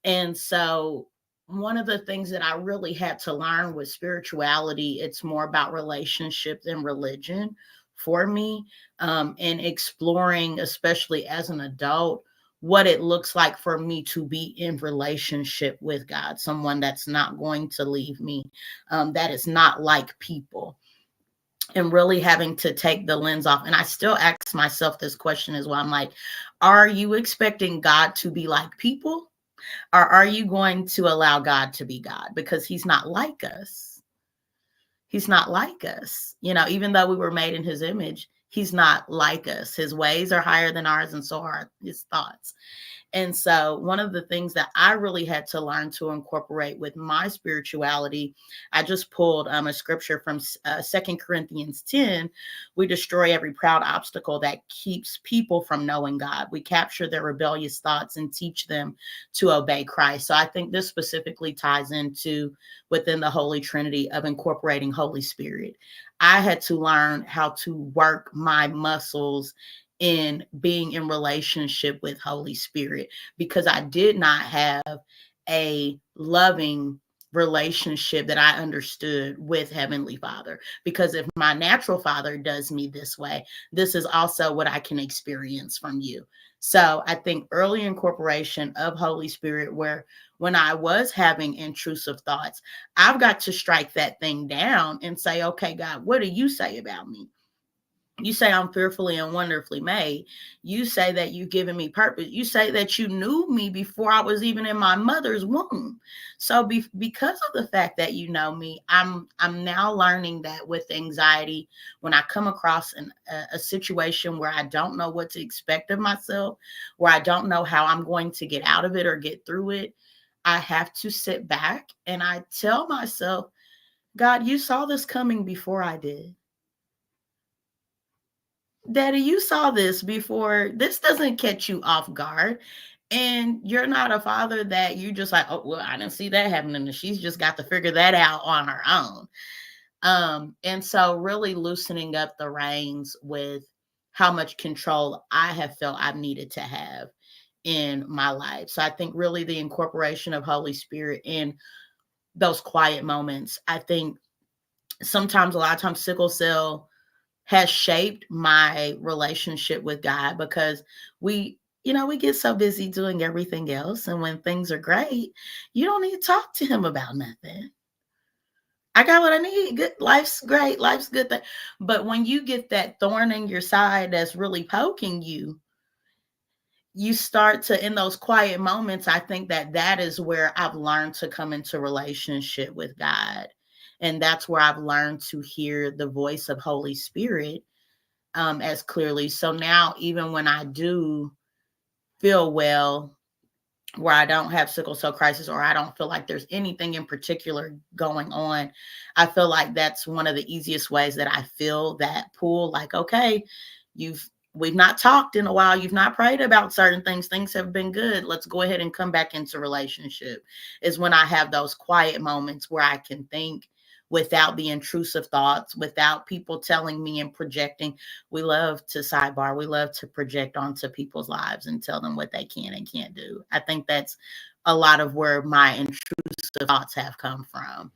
Speaker 5: And so one of the things that I really had to learn with spirituality, it's more about relationship than religion for me, and exploring, especially as an adult, what it looks like for me to be in relationship with God, someone that's not going to leave me, that is not like people, and really having to take the lens off. And I still ask myself this question as well. I'm like, are you expecting God to be like people? Or are you going to allow God to be God? Because he's not like us. He's not like us. Even though we were made in his image, he's not like us. His ways are higher than ours, and so are his thoughts. And so one of the things that I really had to learn to incorporate with my spirituality, I just pulled a scripture from 2 Corinthians 10. We destroy every proud obstacle that keeps people from knowing God. We capture their rebellious thoughts and teach them to obey Christ. So I think this specifically ties into within the Holy Trinity of incorporating Holy Spirit. I had to learn how to work my muscles in being in relationship with Holy Spirit, because I did not have a loving relationship that I understood with Heavenly Father. Because if my natural father does me this way, this is also what I can experience from you. So I think early incorporation of Holy Spirit, where when I was having intrusive thoughts, I've got to strike that thing down and say, okay, God, what do you say about me? You say I'm fearfully and wonderfully made. You say that you've given me purpose. You say that you knew me before I was even in my mother's womb. So because of the fact that you know me, I'm now learning that with anxiety, when I come across a situation where I don't know what to expect of myself, where I don't know how I'm going to get out of it or get through it, I have to sit back and I tell myself, God, you saw this coming before I did. Daddy, you saw this before. This doesn't catch you off guard. And you're not a father that you just like, oh, well, I didn't see that happening. And she's just got to figure that out on her own. And so really loosening up the reins with how much control I have felt I've needed to have in my life. So I think really the incorporation of Holy Spirit in those quiet moments, I think sometimes, a lot of times, sickle cell has shaped my relationship with God, because we get so busy doing everything else. And when things are great, you don't need to talk to him about nothing. I got what I need. Good. Life's great. Life's good. But when you get that thorn in your side that's really poking you, you start to, in those quiet moments, I think that is where I've learned to come into relationship with God. And that's where I've learned to hear the voice of Holy Spirit as clearly. So now, even when I do feel well, where I don't have sickle cell crisis, or I don't feel like there's anything in particular going on, I feel like that's one of the easiest ways that I feel that pull. Like, okay, we've not talked in a while. You've not prayed about certain things. Things have been good. Let's go ahead and come back into relationship. Is when I have those quiet moments where I can think without the intrusive thoughts, without people telling me and projecting. We love to sidebar. We love to project onto people's lives and tell them what they can and can't do. I think that's a lot of where my intrusive thoughts have come from.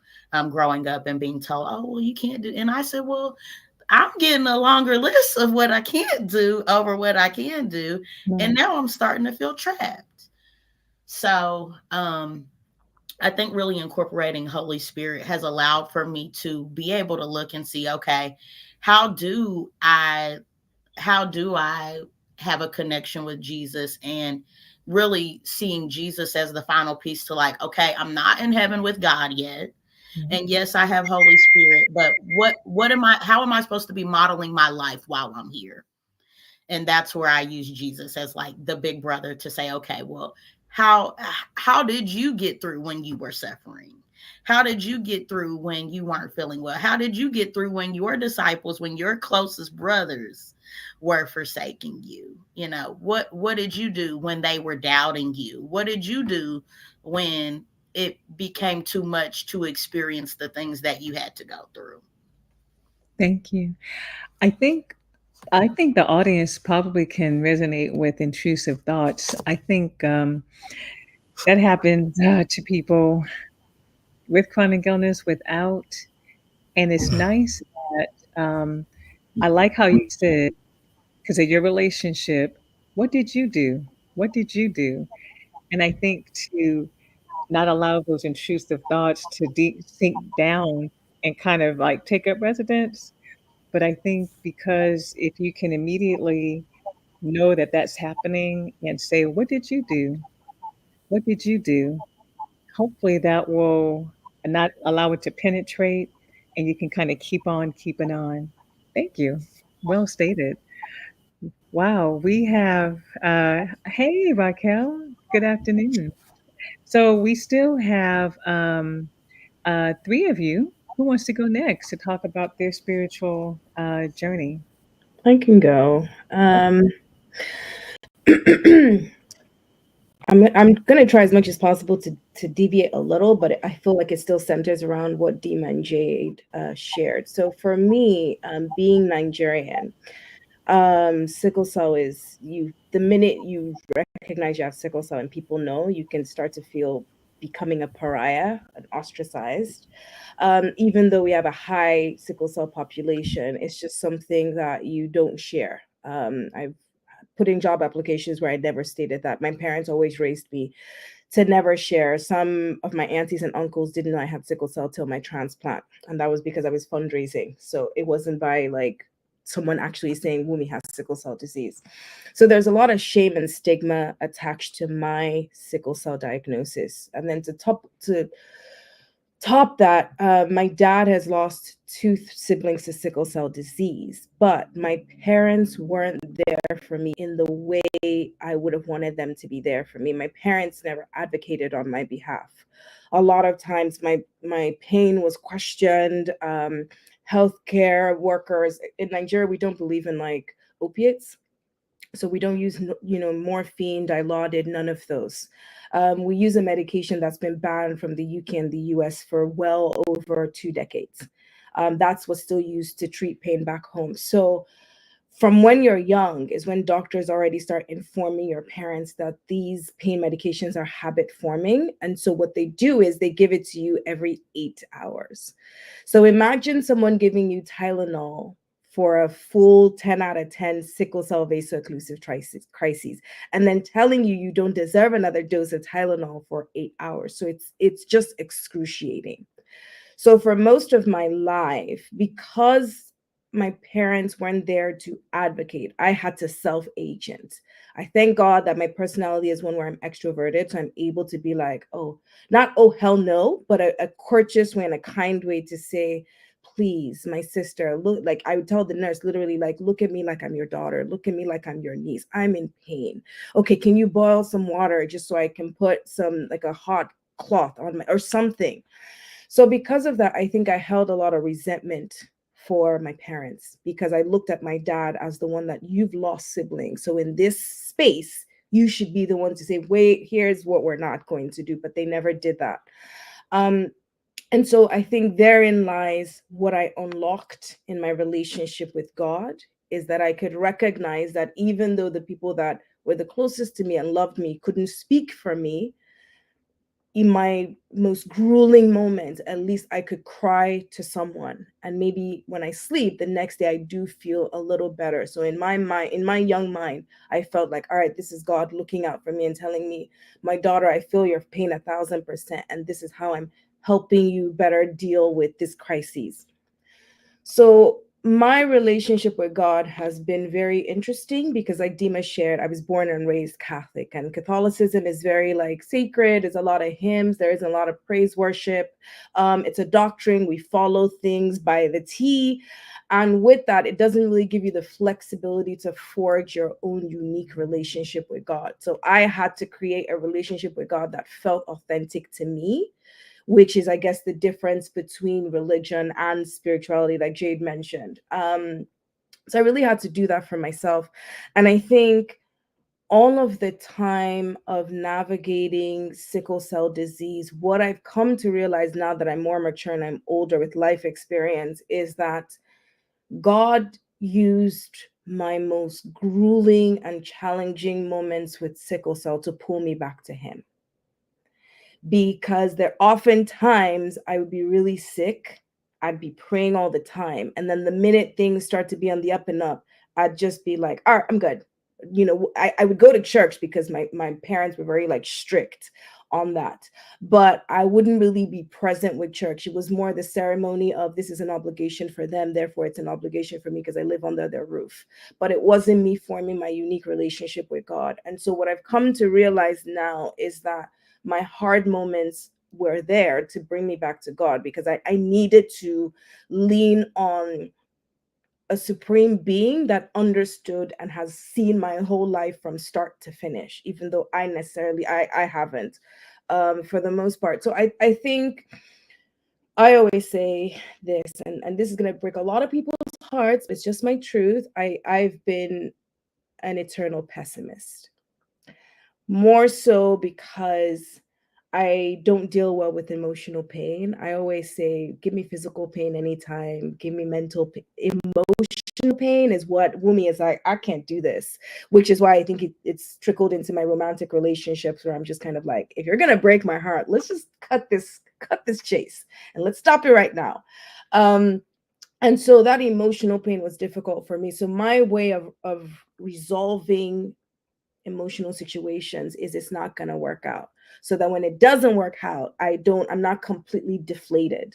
Speaker 5: Growing up and being told, oh, well, you can't do. And I said, well, I'm getting a longer list of what I can't do over what I can do. And now I'm starting to feel trapped. So I think really incorporating Holy Spirit has allowed for me to be able to look and see, okay, how do I have a connection with Jesus, and really seeing Jesus as the final piece to, like, okay, I'm not in heaven with God yet. And yes, I have Holy Spirit, but how am I supposed to be modeling my life while I'm here? And that's where I use Jesus as like the big brother to say, okay, well, how did you get through when you were suffering? How did you get through when you weren't feeling well? How did you get through when your disciples, when your closest brothers were forsaking you? You know, what did you do when they were doubting you? What did you do when it became too much to experience the things that you had to go through?
Speaker 1: Thank you. I think I think the audience probably can resonate with intrusive thoughts. I think that happens to people with chronic illness, without, and it's nice that I like how you said, because of your relationship, what did you do? What did you do? And I think to not allow those intrusive thoughts to sink down and kind of like take up residence. But I think because if you can immediately know that that's happening and say, "What did you do? What did you do?" Hopefully that will not allow it to penetrate and you can kind of keep on keeping on. Thank you. Well stated. Wow, we have, hey, Raquel, good afternoon. So we still have three of you. Who wants to go next to talk about their spiritual journey?
Speaker 4: I can go.
Speaker 1: Oh,
Speaker 4: I'm gonna try as much as possible to deviate a little, but I feel like it still centers around what Dima and Jade shared. So for me, being Nigerian, sickle cell is you. The minute you recognize you have sickle cell and people know, you can start to feel becoming a pariah and ostracized. Even though we have a high sickle cell population, it's just something that you don't share. I've put in job applications where I never stated that. My parents always raised me to never share. Some of my aunties and uncles didn't know I had sickle cell till my transplant, and that was because I was fundraising. So it wasn't by like someone actually saying Wumi has sickle cell disease. So there's a lot of shame and stigma attached to my sickle cell diagnosis. And then to top that, my dad has lost two siblings to sickle cell disease, but my parents weren't there for me in the way I would have wanted them to be there for me. My parents never advocated on my behalf. A lot of times, my pain was questioned. Healthcare workers in Nigeria, we don't believe in like opiates, so we don't use morphine, dilaudid, none of those. We use a medication that's been banned from the UK and the US for well over 2 decades. That's what's still used to treat pain back home. So from when you're young is when doctors already start informing your parents that these pain medications are habit forming. And so what they do is they give it to you every 8 hours. So imagine someone giving you Tylenol for a full 10 out of 10 sickle cell vaso-occlusive crises, and then telling you you don't deserve another dose of Tylenol for 8 hours. So it's just excruciating. So for most of my life, because my parents weren't there to advocate, I had to self-agent. I thank God that my personality is one where I'm extroverted, so I'm able to be like, oh, not oh hell no, but a courteous way and a kind way to say, please, my sister, look, like I would tell the nurse literally, like, look at me like I'm your daughter, look at me like I'm your niece. I'm in pain. Okay, can you boil some water just so I can put some like a hot cloth on my or something? So because of that, I think I held a lot of resentment for my parents because I looked at my dad as the one that you've lost siblings. So in this space, you should be the one to say, wait, here's what we're not going to do. But they never did that. Um, and so I think therein lies what I unlocked in my relationship with God is that I could recognize that even though the people that were the closest to me and loved me couldn't speak for me, in my most grueling moments, at least I could cry to someone. And maybe when I sleep, the next day I do feel a little better. So in my mind, in my young mind, I felt like, all right, this is God looking out for me and telling me, my daughter, I feel your pain 1,000%. And this is how I'm helping you better deal with this crisis. So my relationship with God has been very interesting because like Dima shared, I was born and raised Catholic, and Catholicism is very like sacred. There's a lot of hymns, there is a lot of praise worship. It's a doctrine. We follow things by the T. And with that, it doesn't really give you the flexibility to forge your own unique relationship with God. So I had to create a relationship with God that felt authentic to me, which is, I guess, the difference between religion and spirituality, like Jade mentioned. So I really had to do that for myself. And I think all of the time of navigating sickle cell disease, what I've come to realize now that I'm more mature and I'm older with life experience is that God used my most grueling and challenging moments with sickle cell to pull me back to Him. Because there oftentimes I would be really sick, I'd be praying all the time, and then the minute things start to be on the up and up, I'd just be like, all right, I'm good. I would go to church because my parents were very like strict on that, but I wouldn't really be present with church. It was more the ceremony of this is an obligation for them, therefore it's an obligation for me because I live under their roof. But it wasn't me forming my unique relationship with God. And so what I've come to realize now is that my hard moments were there to bring me back to God, because I needed to lean on a supreme being that understood and has seen my whole life from start to finish, even though I haven't, for the most part. So I think I always say this, and this is going to break a lot of people's hearts. It's just my truth. I've been an eternal pessimist, more so because I don't deal well with emotional pain. I always say, give me physical pain anytime, give me emotional pain is what Wumi is like, I can't do this, which is why I think it's trickled into my romantic relationships, where I'm just kind of like, if you're going to break my heart, let's just cut this chase and let's stop it right now. And so that emotional pain was difficult for me. So my way of resolving emotional situations is it's not going to work out, so that when it doesn't work out, I'm not completely deflated.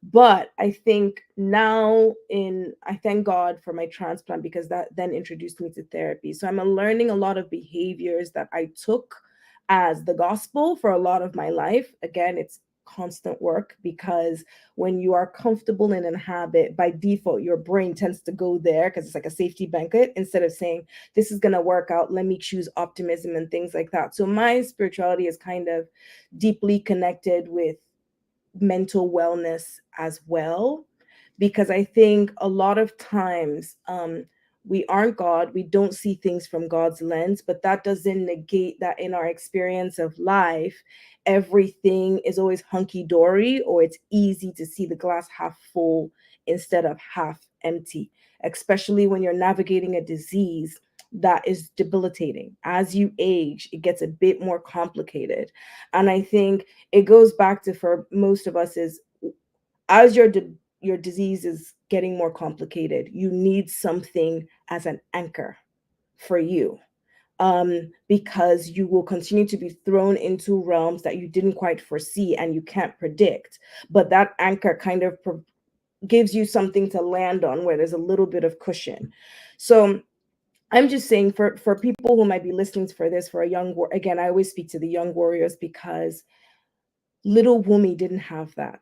Speaker 4: But I think now, I thank God for my transplant, because that then introduced me to therapy. So I'm learning a lot of behaviors that I took as the gospel for a lot of my life. Again, it's constant work, because when you are comfortable in a habit, by default your brain tends to go there because it's like a safety blanket, instead of saying this is going to work out, let me choose optimism and things like that. So my spirituality is kind of deeply connected with mental wellness as well, because I think a lot of times, we aren't God, we don't see things from God's lens, but that doesn't negate that in our experience of life, everything is always hunky dory, or it's easy to see the glass half full instead of half empty, especially when you're navigating a disease that is debilitating. As you age, it gets a bit more complicated. And I think it goes back to, for most of us, is as your disease is getting more complicated, you need something as an anchor for you, because you will continue to be thrown into realms that you didn't quite foresee and you can't predict. But that anchor kind of gives you something to land on, where there's a little bit of cushion. So I'm just saying, for people who might be listening for this, for a again, I always speak to the young warriors, because little Wumi didn't have that.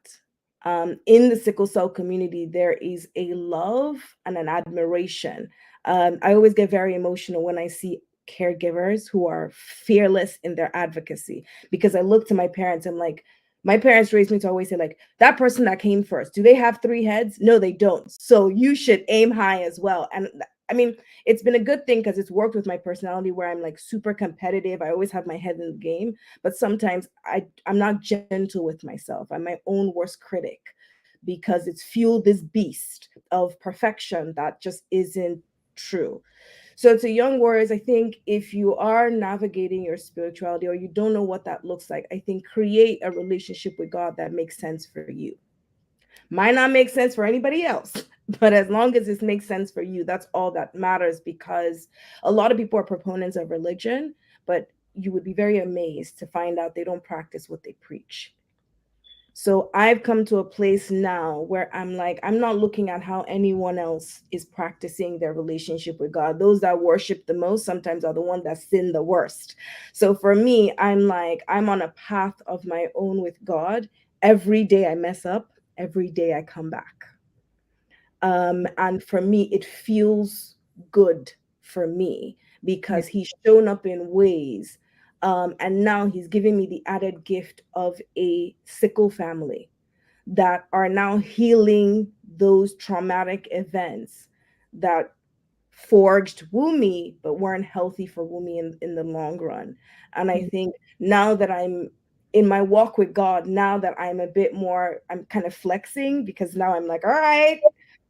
Speaker 4: In the sickle cell community, there is a love and an admiration. I always get very emotional when I see caregivers who are fearless in their advocacy, because I look to my parents and like, my parents raised me to always say, like, that person that came first, do they have three heads? No, they don't. So you should aim high as well. And I mean, it's been a good thing because it's worked with my personality, where I'm like super competitive. I always have my head in the game, but sometimes I'm not gentle with myself. I'm my own worst critic, because it's fueled this beast of perfection that just isn't true. So to young warriors, I think if you are navigating your spirituality, or you don't know what that looks like, I think create a relationship with God that makes sense for you. Might not make sense for anybody else, but as long as it makes sense for you, that's all that matters. Because a lot of people are proponents of religion, but you would be very amazed to find out they don't practice what they preach. So I've come to a place now where I'm like, I'm not looking at how anyone else is practicing their relationship with God. Those that worship the most sometimes are the ones that sin the worst. So for me, I'm like, I'm on a path of my own with God. Every day I mess up, every day I come back. And for me, it feels good for me, because he's shown up in ways And now he's giving me the added gift of a sickle family that are now healing those traumatic events that forged Wumi, but weren't healthy for Wumi in the long run. And I think now that I'm in my walk with God, now that I'm a bit more, I'm kind of flexing because now I'm like, all right,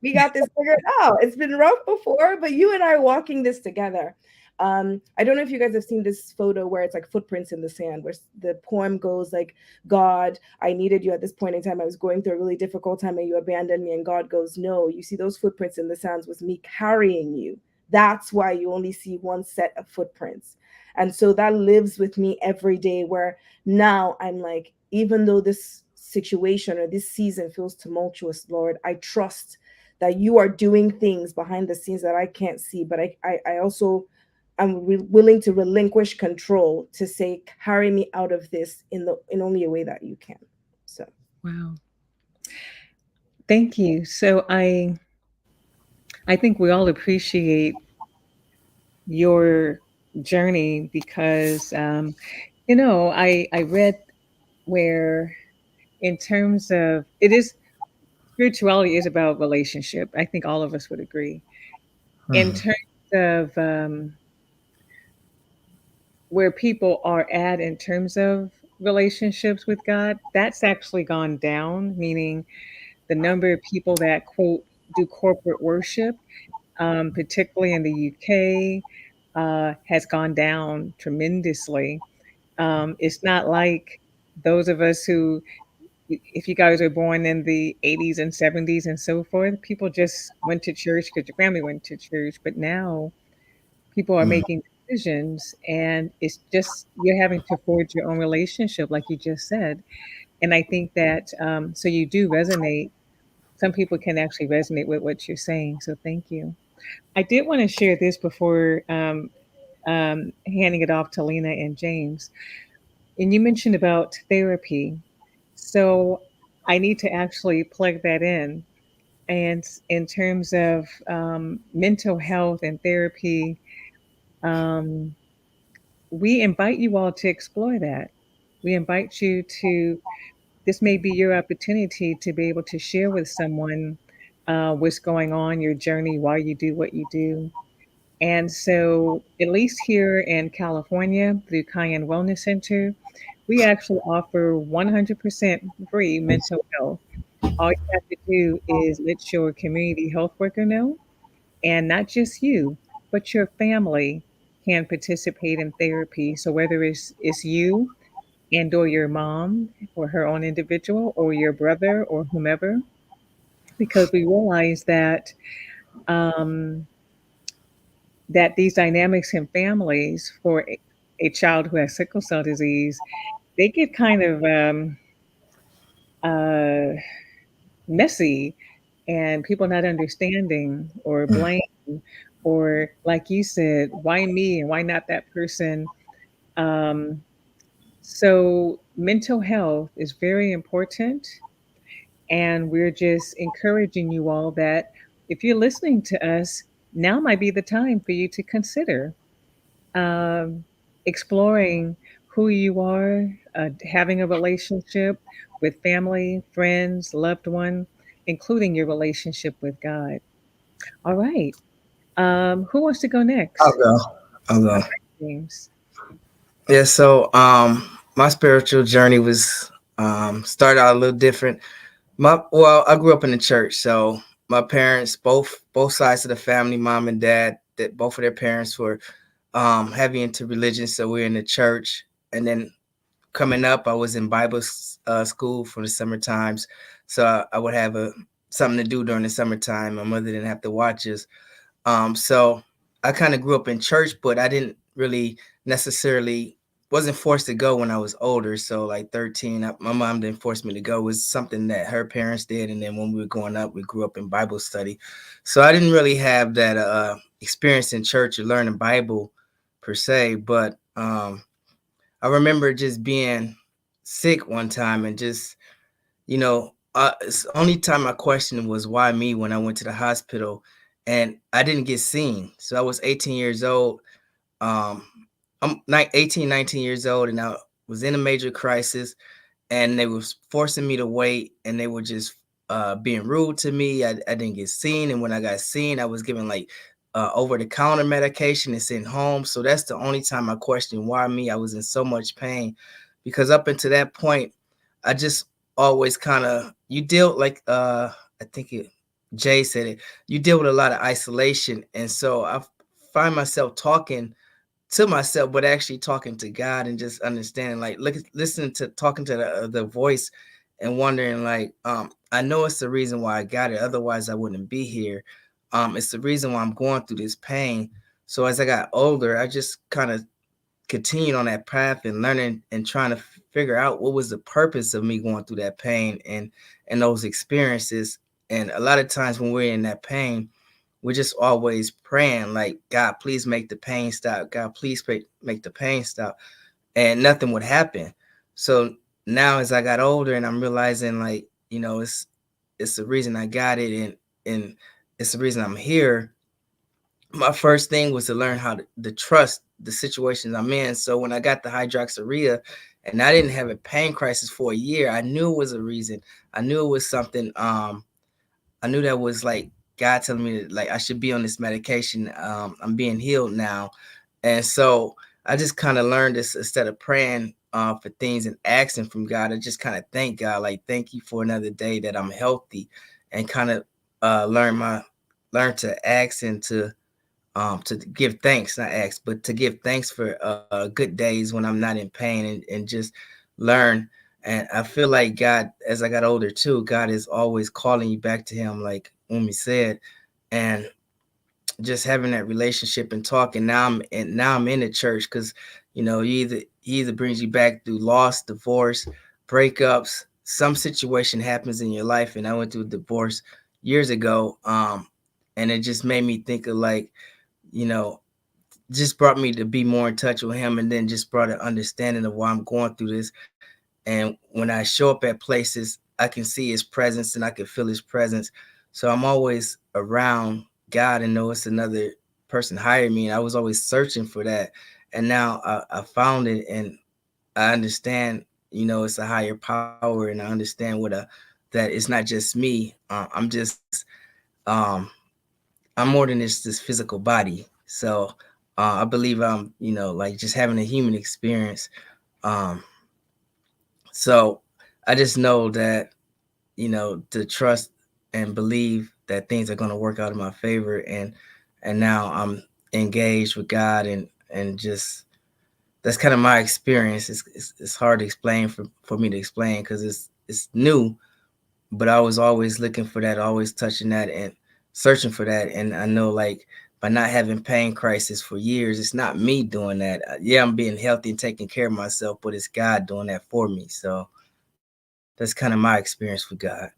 Speaker 4: we got this figured out. It's been rough before, but you and I are walking this together. I don't know if you guys have seen this photo where it's like footprints in the sand, where the poem goes like, God, I needed you at this point in time. I was going through a really difficult time and you abandoned me. And God goes, no, you see those footprints in the sands was me carrying you. That's why you only see one set of footprints. And so that lives with me every day, where now I'm like, even though this situation or this season feels tumultuous, Lord, I trust that you are doing things behind the scenes that I can't see. But I also I'm willing to relinquish control to say, carry me out of this in only a way that you can. So
Speaker 1: Wow. Thank you. So I think we all appreciate your journey because I read where in terms of it is spirituality is about relationship. I think all of us would agree. In
Speaker 2: Mhm.
Speaker 1: terms of where people are at in terms of relationships with God, that's actually gone down, meaning the number of people that quote do corporate worship, particularly in the UK, has gone down tremendously. It's not like those of us who, if you guys were born in the 80s and 70s and so forth, people just went to church because your family went to church. But now people are
Speaker 2: Mhm.
Speaker 1: making decisions, and it's just you're having to forge your own relationship, like you just said. And I think that so you do resonate. Some people can actually resonate with what you're saying. So thank you. I did want to share this before handing it off to Lena and James. And you mentioned about therapy. So I need to actually plug that in. And in terms of mental health and therapy, um, we invite you all to explore that. We invite you to, this may be your opportunity to be able to share with someone what's going on, your journey, why you do what you do. And so, at least here in California, through Cayenne Wellness Center, we actually offer 100% free mental health. All you have to do is let your community health worker know, and not just you, but your family can participate in therapy. So whether it's you and or your mom or her own individual or your brother or whomever, because we realize um, that these dynamics in families for a child who has sickle cell disease, they get kind of uh, messy, and people not understanding or blame, or like you said, why me and why not that person? Um, so mental health is very important, and we're just encouraging you all that if you're listening to us, now might be the time for you to consider um, exploring who you are, having a relationship with family, friends, loved one, including your relationship with God. All right. Who wants to go
Speaker 2: I'll
Speaker 1: next?
Speaker 2: go. I'll
Speaker 1: All
Speaker 2: go.
Speaker 1: right, James.
Speaker 2: Yeah. So, my spiritual journey was started out a little different. I grew up in the church, so my parents, both sides of the family, mom and dad, that both of their parents were heavy into religion. So we're in the church, and then coming up, I was in Bible school for the summer times. So I would have something to do during the summertime. My mother didn't have to watch us. So I kind of grew up in church, but I didn't really necessarily wasn't forced to go when I was older. So like 13, my mom didn't force me to go. It was something that her parents did. And then when we were growing up, we grew up in Bible study. So I didn't really have that experience in church or learning Bible per se. But I remember just being sick one time and just, it's the only time I questioned was why me when I went to the hospital and I didn't get seen. So I was 18 years old. Um, I'm 18, 19 years old, and I was in a major crisis, and they was forcing me to wait, and they were just being rude to me. I didn't get seen, and when I got seen, I was given like over the counter medication and sent home. So that's the only time I questioned why me. I was in so much pain because up until that point, I just always kind of you deal like I think Jay said it. You deal with a lot of isolation, and so I find myself talking to myself, but actually talking to God and just understanding, like, listening to talking to the voice and wondering, like, I know it's the reason why I got it. Otherwise, I wouldn't be here. It's the reason why I'm going through this pain. So as I got older, I just kind of continued on that path and learning and trying to figure out what was the purpose of me going through that pain and those experiences. And a lot of times when we're in that pain, we're just always praying like, God, please make the pain stop. God, please make the pain stop. And nothing would happen. So now as I got older and I'm realizing, like, it's the reason I got it, and it's the reason I'm here. My first thing was to learn how to trust the situations I'm in. So when I got the hydroxyurea and I didn't have a pain crisis for a year, I knew it was a reason. I knew it was something. I knew that was like God telling me that, like, I should be on this medication. I'm being healed now. And so I just kind of learned this instead of praying for things and asking from God. I just kind of thank God, like, thank you for another day that I'm healthy, and kind of learn to ask and to give thanks, not ask, but to give thanks for good days when I'm not in pain, and just learn. And I feel like God, as I got older too, God is always calling you back to Him, like Umi said, and just having that relationship and talking. Now I'm in the church because he either brings you back through loss, divorce, breakups. Some situation happens in your life, and I went through a divorce years ago, and it just made me think of, like, you know, just brought me to be more in touch with Him, and then just brought an understanding of why I'm going through this. And when I show up at places, I can see His presence and I can feel His presence. So I'm always around God and know it's another person hired me. And I was always searching for that. And now I found it, and I understand, it's a higher power, and I understand that it's not just me. Um, I'm more than this physical body. So I believe I'm, like, just having a human experience. Um, so I just know that, to trust and believe that things are going to work out in my favor. And now I'm engaged with God, and just, that's kind of my experience. It's hard to explain for me to explain because it's new, but I was always looking for that, always touching that and searching for that. And I know, like, by not having pain crisis for years, it's not me doing that. Yeah, I'm being healthy and taking care of myself, but it's God doing that for me. So that's kind of my experience with God.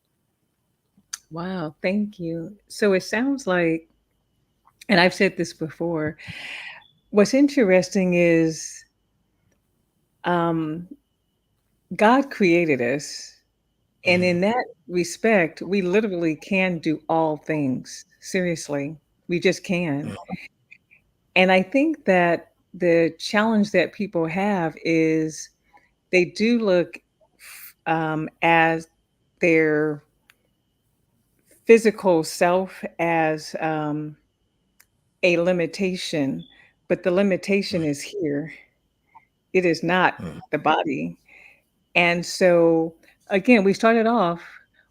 Speaker 1: Wow, thank you. So it sounds like, and I've said this before, what's interesting is um, God created us. And
Speaker 2: Mm,
Speaker 1: in that respect, we literally can do all things. Seriously, we just can.
Speaker 2: mm,
Speaker 1: And I think that the challenge that people have is they do look as their physical self as a limitation, but the limitation
Speaker 2: mm,
Speaker 1: is here. It is not
Speaker 2: mm,
Speaker 1: the body. And so, again, we started off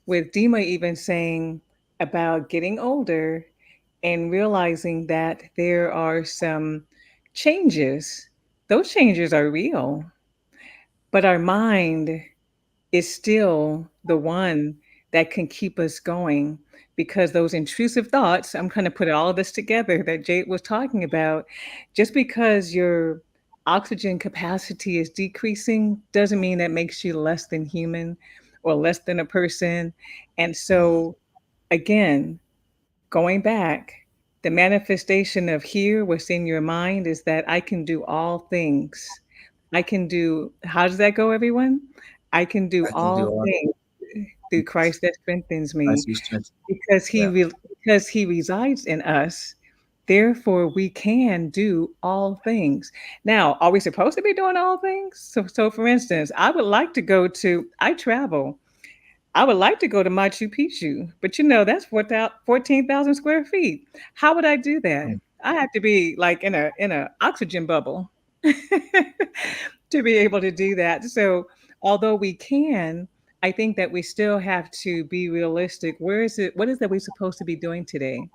Speaker 1: with Dima even saying about getting older and realizing that there are some changes. Those changes are real, but our mind is still the one that can keep us going because those intrusive thoughts, I'm going to put all of this together that Jade was talking about, just because your oxygen capacity is decreasing doesn't mean that makes you less than human or less than a person. And
Speaker 2: mm.
Speaker 1: so, again, going back, the manifestation of here, what's in your mind, is that I can do all things. I can do, how does that go, everyone? I can do
Speaker 2: I can do
Speaker 1: all
Speaker 2: all
Speaker 1: things through Christ that strengthens
Speaker 2: Christ
Speaker 1: me
Speaker 2: who strengthens.
Speaker 1: because
Speaker 2: Yeah.
Speaker 1: because he resides in us. Therefore, we can do all things. Now, are we supposed to be doing all things? So for instance, I would like to go to, I travel. I would like to go to Machu Picchu, but that's 14,000 square feet. How would I do that? I have to be like in a oxygen bubble to be able to do that. So, although we can, I think that we still have to be realistic. Where is it? What is that we're supposed to be doing today?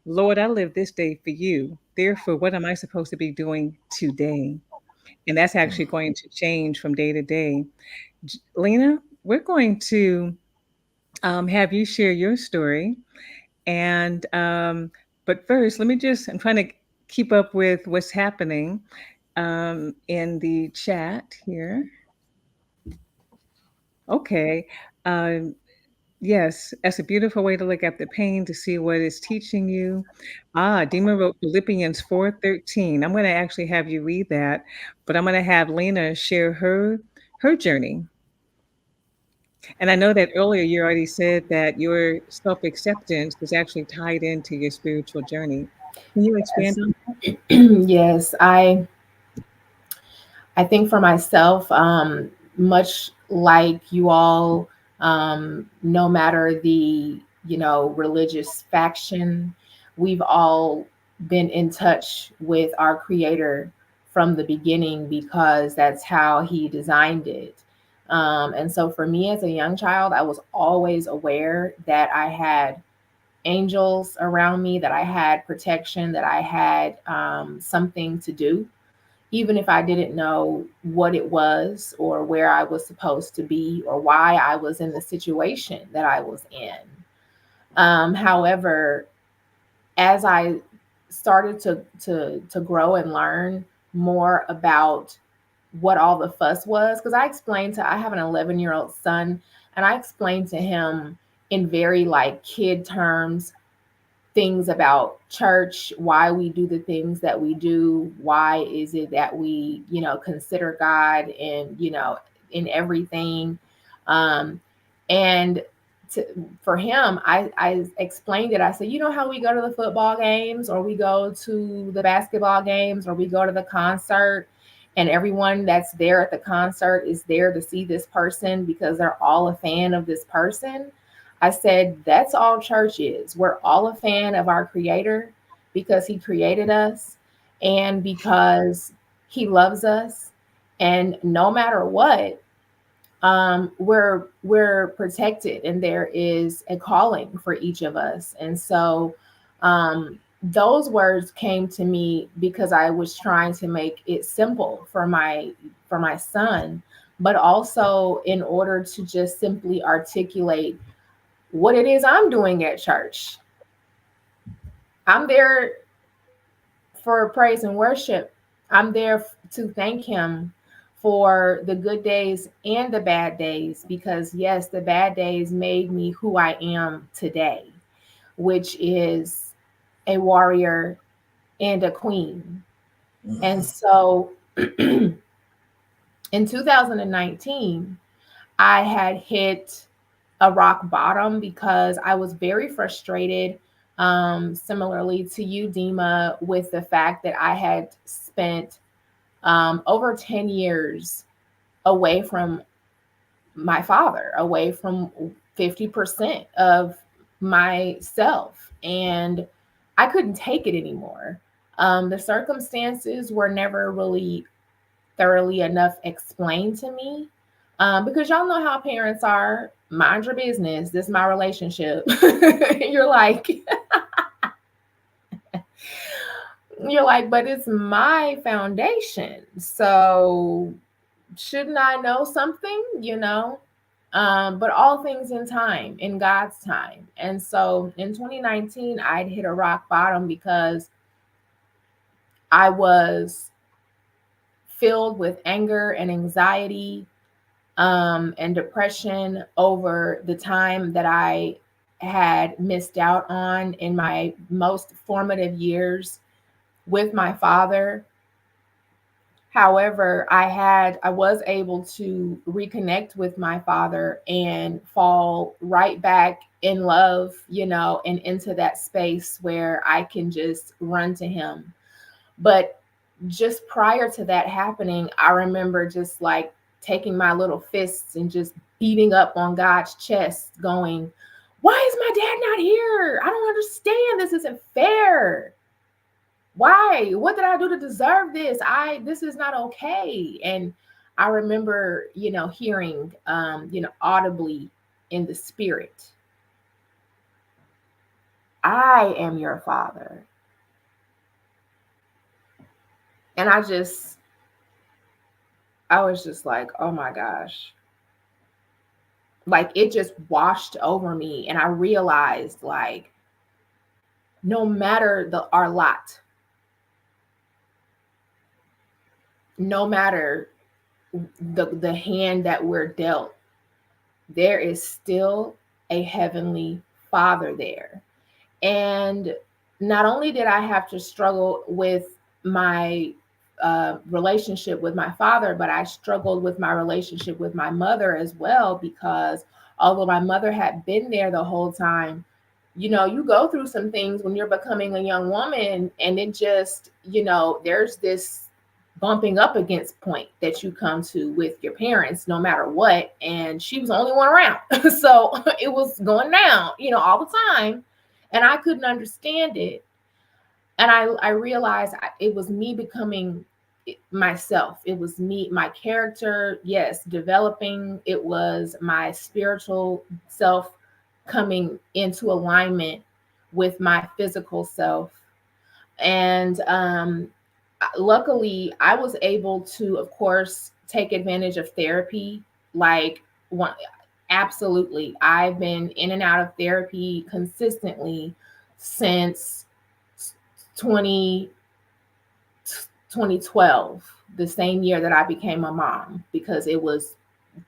Speaker 1: Lord, I live this day for you. Therefore, what am I supposed to be doing today? And that's actually going to change from day to day. Lena, we're going to have you share your story. And but first, let me just, I'm trying to keep up with what's happening in the chat here. Okay. Um, yes, that's a beautiful way to look at the pain to see what it's teaching you. Dima wrote Philippians 4:13. I'm going to actually have you read that, but I'm going to have Lena share her journey. And I know that earlier you already said that your self acceptance was actually tied into your spiritual journey. Can you expand on that?
Speaker 6: Yes, I think for myself, much like you all, no matter the religious faction, we've all been in touch with our Creator from the beginning because that's how He designed it. And so for me as a young child, I was always aware that I had angels around me, that I had protection, that I had something to do even if I didn't know what it was or where I was supposed to be or why I was in the situation that I was in. However, as I started to grow and learn more about what all the fuss was, because I have an 11-year-old son, and I explained to him in very like kid terms things about church, why we do the things that we do, why is it that we, consider God and, in everything. Um, and to, for him, I explained it. I said, you know how we go to the football games or we go to the basketball games or we go to the concert and everyone that's there at the concert is there to see this person because they're all a fan of this person. I said, that's all church is. We're all a fan of our Creator because He created us and because He loves us. And no matter what, we're protected, and there is a calling for each of us. And so, those words came to me because I was trying to make it simple for my son, but also in order to just simply articulate what it is I'm doing at church. I'm there for praise and worship. I'm there to thank Him for the good days and the bad days because, yes, the bad days made me who I am today, which is a warrior and a queen. And so in 2019, I had hit a rock bottom because I was very frustrated, similarly to you, Dima, with the fact that I had spent over 10 years away from my father, away from 50% of myself. And I couldn't take it anymore. The circumstances were never really thoroughly enough explained to me because y'all know how parents are. Mind your business. This is my relationship. you're like, you're like, but it's my foundation. So shouldn't I know something? But all things in time, in God's time. And so in 2019, I'd hit a rock bottom because I was filled with anger and anxiety and depression over the time that I had missed out on in my most formative years with my father. However, I was able to reconnect with my father and fall right back in love, and into that space where I can just run to him. But just prior to that happening, I remember just like taking my little fists and just beating up on God's chest, going, "Why is my dad not here? I don't understand. This isn't fair. Why? What did I do to deserve this? This is not okay." And I remember, hearing, audibly in the spirit, "I am your father." And I was just like, oh my gosh. Like it just washed over me. And I realized, like, no matter our lot, no matter the hand that we're dealt, there is still a heavenly father there. And not only did I have to struggle with my relationship with my father, but I struggled with my relationship with my mother as well, because although my mother had been there the whole time, you go through some things when you're becoming a young woman, and it just, there's this bumping up against point that you come to with your parents no matter what. And she was the only one around. So it was going down, all the time. And I couldn't understand it. And I realized it was me becoming myself. It was me, my character, yes, developing. It was my spiritual self coming into alignment with my physical self. And luckily, I was able to, of course, take advantage of therapy. Like, one, absolutely. I've been in and out of therapy consistently since 20 2012, the same year that I became a mom, because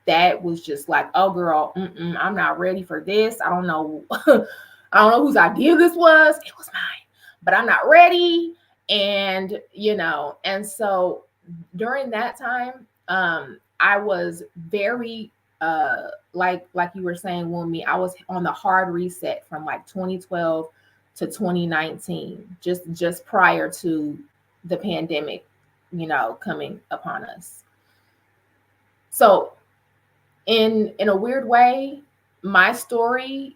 Speaker 6: that was just like, oh girl, I'm not ready for this. I don't know. I don't know whose idea this was. It was mine, but I'm not ready. And, and so during that time, I was very, like you were saying, Wumi, I was on the hard reset from like 2012 to 2019, just prior to the pandemic, coming upon us. So in a weird way, my story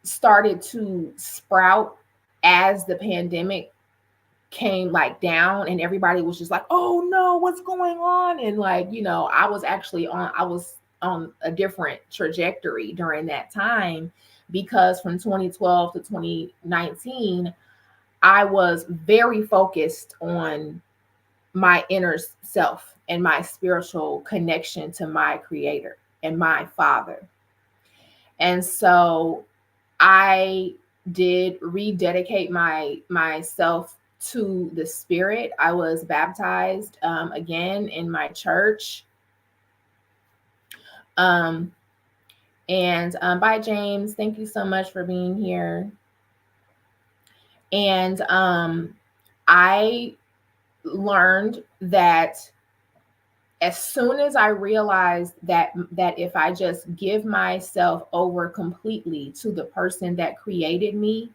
Speaker 6: started to sprout as the pandemic came like down, and everybody was just like, "Oh no, what's going on?" And like, I was on a different trajectory during that time, because from 2012 to 2019, I was very focused on my inner self and my spiritual connection to my creator and my father. And so I did rededicate myself to the spirit. I was baptized again in my church. Um, and Bye, James. Thank you so much for being here. And I learned that as soon as I realized that if I just give myself over completely to the person that created me,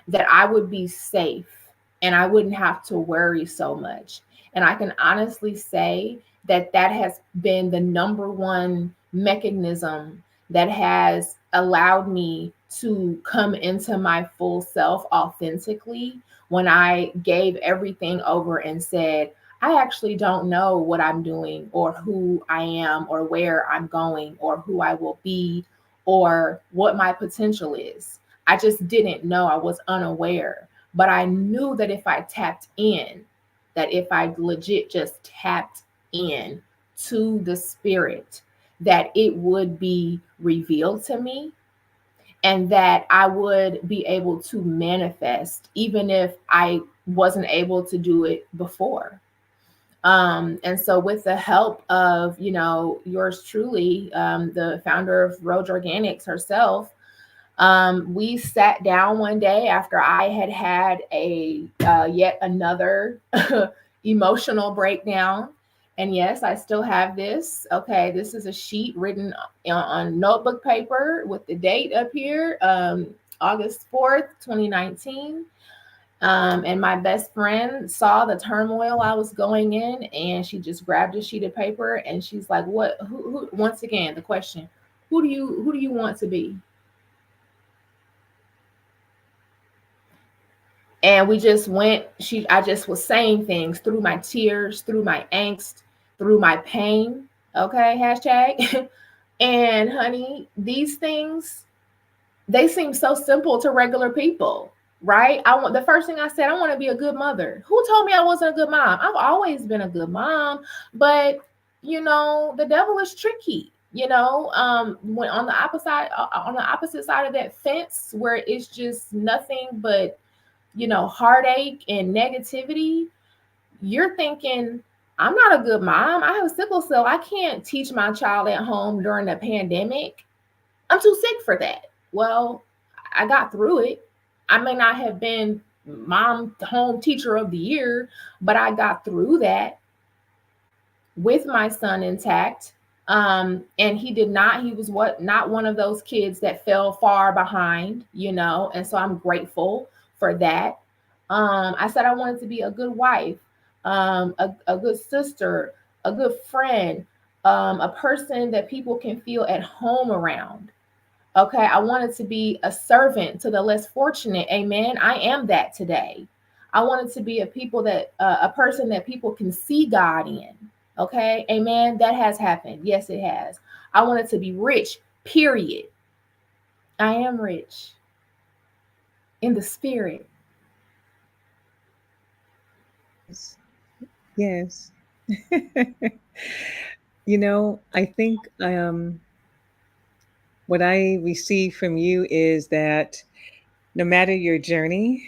Speaker 6: that I would be safe and I wouldn't have to worry so much. And I can honestly say that has been the number one mechanism that has allowed me to come into my full self authentically, when I gave everything over and said, I actually don't know what I'm doing or who I am or where I'm going or who I will be or what my potential is. I just didn't know. I was unaware. But I knew that if I tapped in, that if I legit just tapped in to the spirit, that it would be revealed to me, and that I would be able to manifest, even if I wasn't able to do it before. And so with the help of, yours truly, the founder of Road Organics herself, we sat down one day after I had a yet another emotional breakdown, And yes, I still have this. Okay, this is a sheet written on notebook paper with the date up here, August 4th, 2019. And my best friend saw the turmoil I was going in, and she just grabbed a sheet of paper and she's like, "What? Who?" Once again, the question: Who do you want to be? And we just went. I just was saying things through my tears, through my angst, through my pain. Okay, hashtag. And honey, these things, they seem so simple to regular people, right? The first thing I said, I want to be a good mother. Who told me I wasn't a good mom? I've always been a good mom, but the devil is tricky. When on the opposite side of that fence, where it's just nothing but heartache and negativity, you're thinking, I'm not a good mom. I have sickle cell. I can't teach my child at home during the pandemic. I'm too sick for that. Well, I got through it. I may not have been mom home teacher of the year, but I got through that with my son intact. And he was not one of those kids that fell far behind, and so I'm grateful for that. I said I wanted to be a good wife, a good sister, a good friend, a person that people can feel at home around. Okay, I wanted to be a servant to the less fortunate. Amen. I am that today. I wanted to be a person that people can see God in. Okay, amen. That has happened. Yes, it has. I wanted to be rich. Period. I am rich in the spirit.
Speaker 1: Yes. Yes. I think what I receive from you is that no matter your journey,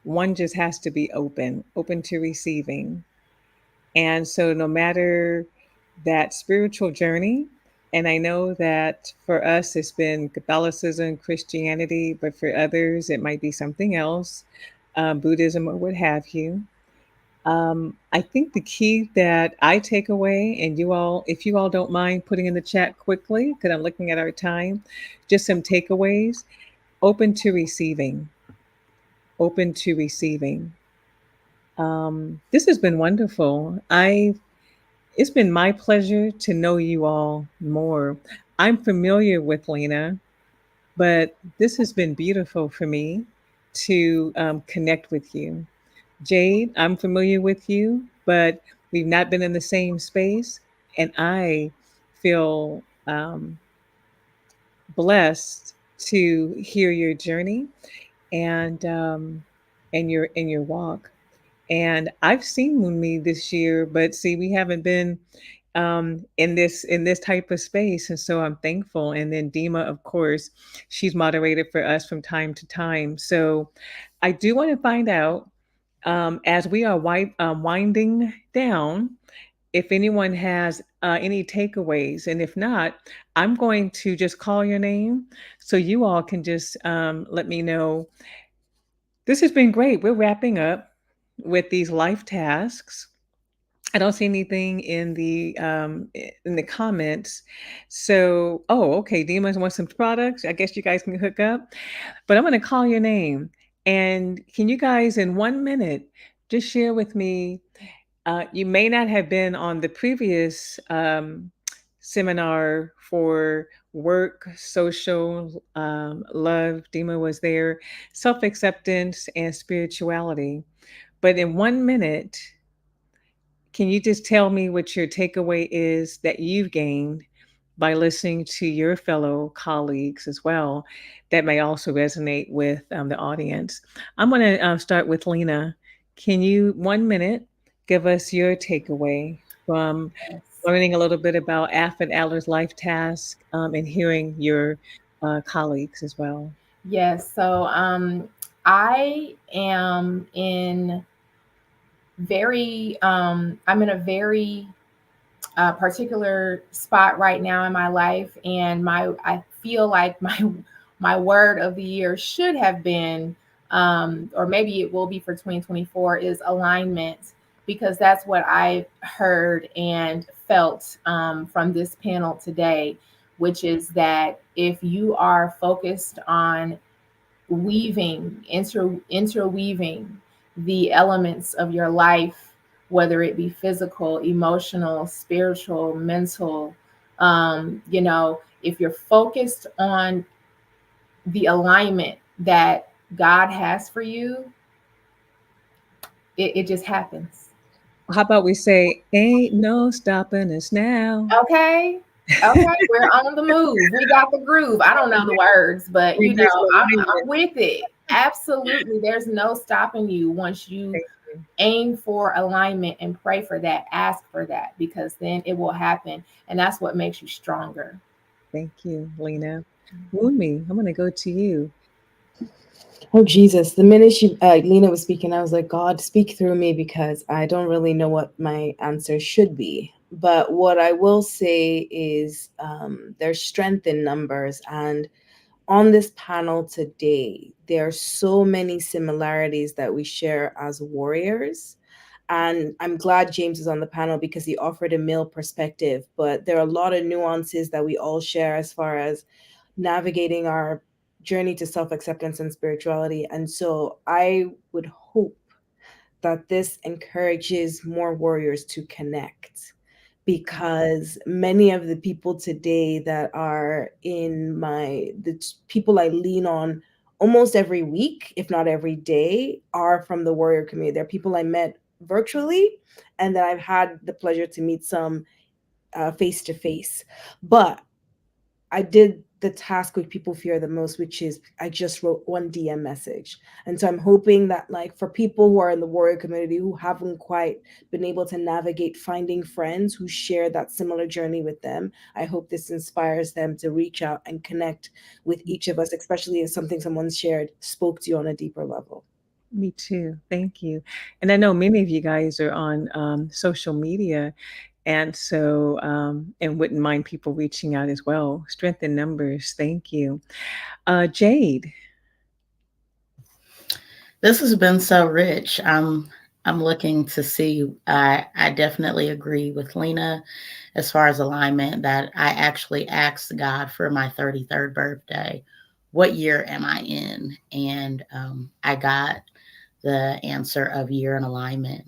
Speaker 1: one just has to be open to receiving. And so, no matter that spiritual journey, and I know that for us, it's been Catholicism, Christianity, but for others, it might be something else, Buddhism, or what have you. I think the key that I take away, and you all, if you all don't mind putting in the chat quickly, because I'm looking at our time, just some takeaways: open to receiving, open to receiving. This has been wonderful. It's been my pleasure to know you all more. I'm familiar with Lena, but this has been beautiful for me to connect with you. Jade, I'm familiar with you, but we've not been in the same space, and I feel blessed to hear your journey and your walk. And I've seen Moonme this year, but see, we haven't been in this type of space, and so I'm thankful. And then Dima, of course, she's moderated for us from time to time. So I do want to find out, as we are winding down, if anyone has any takeaways, and if not, I'm going to just call your name so you all can just let me know. This has been great. We're wrapping up with these life tasks. I don't see anything in the comments. So, oh, okay. Demons want some products. I guess you guys can hook up. But I'm going to call your name, and can you guys, in 1 minute, just share with me? You may not have been on the previous seminar for work, social, love. Dima was there, self acceptance, and spirituality. But in 1 minute, can you just tell me what your takeaway is that you've gained by listening to your fellow colleagues as well, that may also resonate with the audience? I'm going to start with Lena. Can you, 1 minute, give us your takeaway from
Speaker 6: Yes.
Speaker 1: learning a little bit about Alfred Adler's life task, and hearing your colleagues as well?
Speaker 6: Yes. So I am in I'm in a very particular spot right now in my life, and I feel like my word of the year should have been, or maybe it will be for 2024, is alignment. because that's what I heard and felt from this panel today, which is that if you are focused on interweaving the elements of your life, whether it be physical, emotional, spiritual, mental, if you're focused on the alignment that God has for you, it just happens.
Speaker 1: How about we say, "Ain't no stopping us now."
Speaker 6: Okay. Okay, we're on the move. We got the groove. I don't know the words, but
Speaker 1: We just
Speaker 6: I'm with it. Absolutely. There's no stopping you once you
Speaker 1: Thank you.
Speaker 6: aim for alignment and pray for that, ask for that, because then it will happen. And that's what makes you stronger.
Speaker 1: Thank you, Lena. Wumi, I'm going to go to you.
Speaker 4: Oh Jesus! The minute Lena was speaking, I was like, God, speak through me because I don't really know what my answer should be. But what I will say is, there's strength in numbers, and on this panel today, there are so many similarities that we share as warriors. And I'm glad James is on the panel because he offered a male perspective. But there are a lot of nuances that we all share as far as navigating our journey to self acceptance and spirituality. And so I would hope that this encourages more warriors to connect, because many of the people today that are the people I lean on almost every week, if not every day, are from the warrior community. They're people I met virtually, and that I've had the pleasure to meet some face to face. But I did the task which people fear the most, which is I just wrote one DM message. And so I'm hoping that, like, for people who are in the warrior community who haven't quite been able to navigate finding friends who share that similar journey with them, I hope this inspires them to reach out and connect with each of us, especially if something someone shared spoke to you on a deeper level.
Speaker 1: Me too. Thank you. And I know many of you guys are on social media, and so and wouldn't mind people reaching out as well. Strength in numbers. Thank you, Jade.
Speaker 5: This has been so rich. I'm looking to see. I definitely agree with Lena as far as alignment. That I actually asked God for my 33rd birthday, what year am I in? And I got the answer of year in alignment.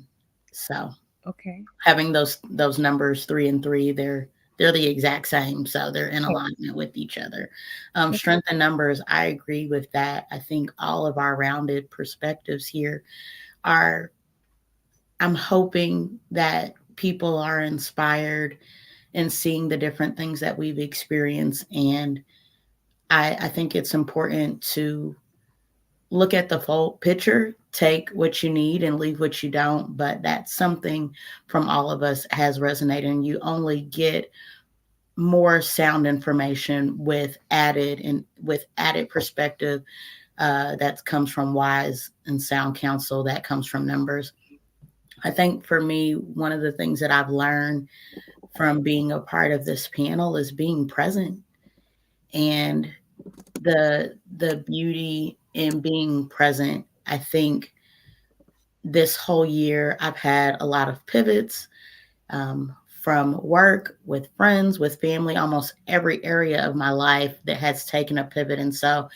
Speaker 5: So
Speaker 1: Okay.
Speaker 5: having those numbers 3 and 3, they're the exact same, so they're in alignment with each other. Strength in numbers, I agree with that. I think all of our rounded perspectives here are. I'm hoping that people are inspired in seeing the different things that we've experienced, and I think it's important to look at the full picture, take what you need and leave what you don't. But that's something from all of us has resonated, and you only get more sound information with added perspective that comes from wise and sound counsel that comes from numbers. I think for me, one of the things that I've learned from being a part of this panel is being present, and the beauty in being present. I think this whole year I've had a lot of pivots, from work, with friends, with family, almost every area of my life that has taken a pivot. And so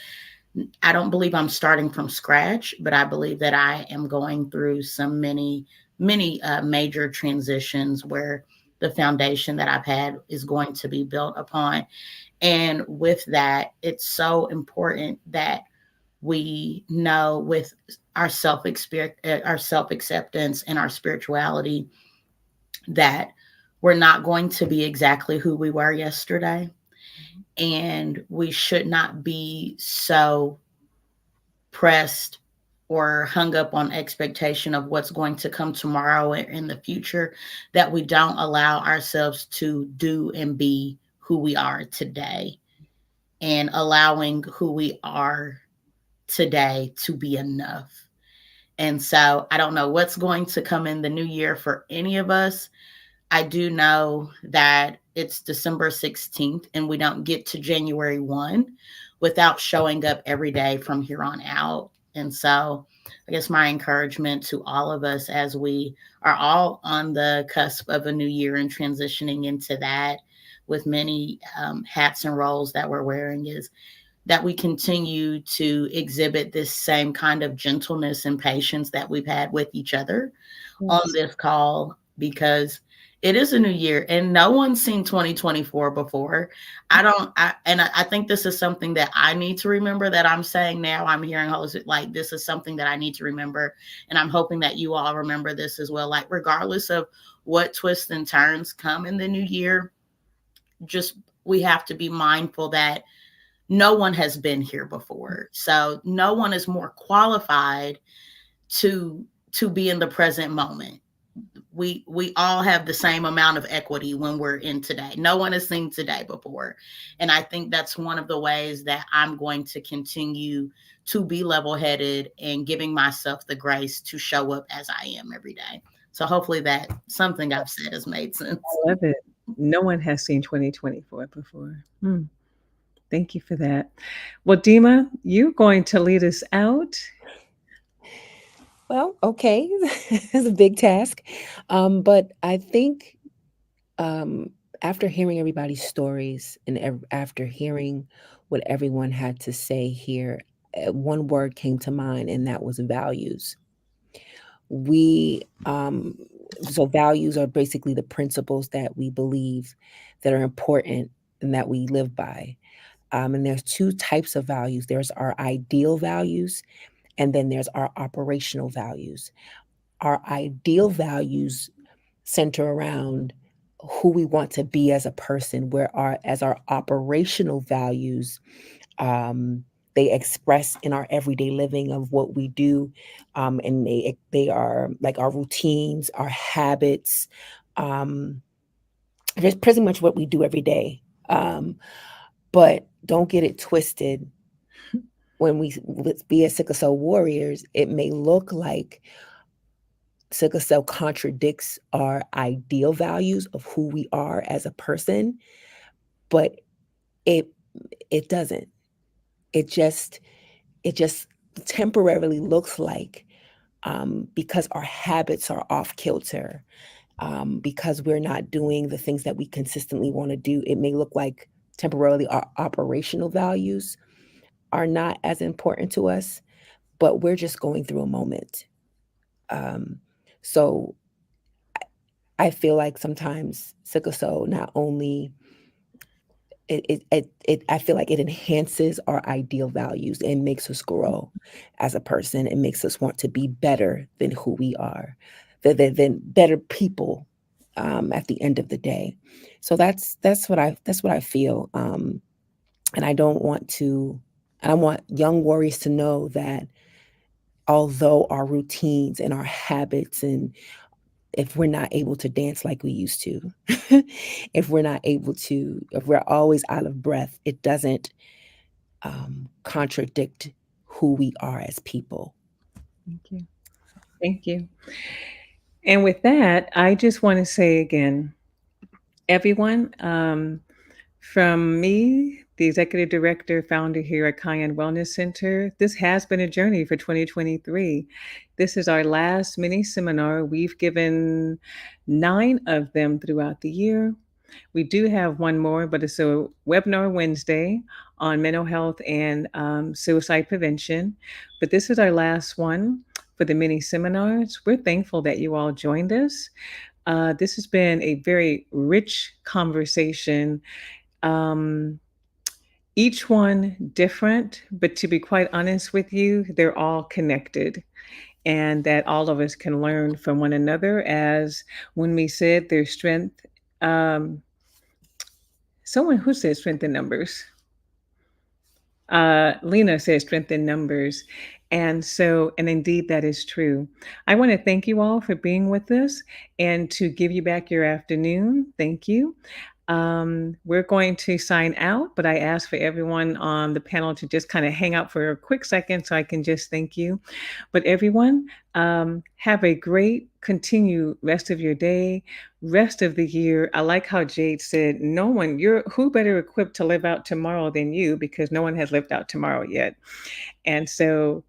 Speaker 5: I don't believe I'm starting from scratch, but I believe that I am going through some many major transitions where the foundation that I've had is going to be built upon. And with that, it's so important that we know with our our self acceptance and our spirituality that we're not going to be exactly who we were yesterday, and we should not be so pressed or hung up on expectation of what's going to come tomorrow or in the future, that we don't allow ourselves to do and be who we are today, and allowing who we are today to be enough. And so I don't know what's going to come in the new year for any of us. I do know that it's December 16th and we don't get to January 1 without showing up every day from here on out And so I guess my encouragement to all of us as we are all on the cusp of a new year and transitioning into that with many hats and roles that we're wearing is that we continue to exhibit this same kind of gentleness and patience that we've had with each other on
Speaker 1: Yes.
Speaker 5: this call, because it is a new year and no one's seen 2024 before. I think this is something that I need to remember, that I'm saying now. I'm hearing hosts like, this is something that I need to remember. And I'm hoping that you all remember this as well. Like, regardless of what twists and turns come in the new year, just we have to be mindful that no one has been here before. So no one is more qualified to be in the present moment. We all have the same amount of equity when we're in today. No one has seen today before. And I think that's one of the ways that I'm going to continue to be level-headed and giving myself the grace to show up as I am every day. So hopefully that something I've said has made sense.
Speaker 1: I love it. No one has seen 2024 before. Thank you for that. Well, Dima, you're going to lead us out.
Speaker 3: Well, okay, it's a big task, but I think um, after hearing everybody's stories and after hearing what everyone had to say here, one word came to mind, and that was values. We so values are basically the principles that we believe that are important and that we live by. And there's two types of values. There's our ideal values, and then there's our operational values. Our ideal values center around who we want to be as a person, where our operational values, um, they express in our everyday living of what we do, and they are like our routines, our habits, um, just pretty much what we do every day. But don't get it twisted. When we be as sickle cell warriors, it may look like sickle cell contradicts our ideal values of who we are as a person, but it it doesn't. It just temporarily looks like, because our habits are off kilter, because we're not doing the things that we consistently want to do. It may look like temporarily our operational values are not as important to us, but we're just going through a moment. Um, so I feel like sometimes sickle cell not only I feel like it enhances our ideal values and makes us grow as a person. It makes us want to be better than who we are, than better people, at the end of the day. So that's what I feel. And I don't want to. I want young warriors to know that although our routines and our habits, and if we're not able to dance like we used to, if we're always out of breath, it doesn't contradict who we are as people.
Speaker 1: Thank you. Thank you. And with that, I just want to say again, everyone, from me, the executive director, founder here at Cayenne Wellness Center, this has been a journey for 2023. This is our last mini seminar. We've given 9 of them throughout the year. We do have one more, but it's a webinar Wednesday on mental health and suicide prevention. But this is our last one for the mini seminars. We're thankful that you all joined us. This has been a very rich conversation. Um, each one different, but to be quite honest with you, they're all connected, and that all of us can learn from one another. As when we said there's strength, um, someone who said strength in numbers. Lena says strength in numbers. And so, and indeed, that is true. I want to thank you all for being with us and to give you back your afternoon. Thank you. We're going to sign out, but I ask for everyone on the panel to just kind of hang out for a quick second so I can just thank you. But everyone, have a great continue rest of your day, rest of the year. I like how Jade said, no one, you're who better equipped to live out tomorrow than you, because no one has lived out tomorrow yet. And so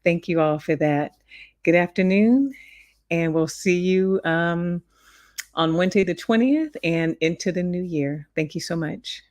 Speaker 1: Thank you all for that. Good afternoon, and we'll see you on Wednesday the 20th and into the new year. Thank you so much.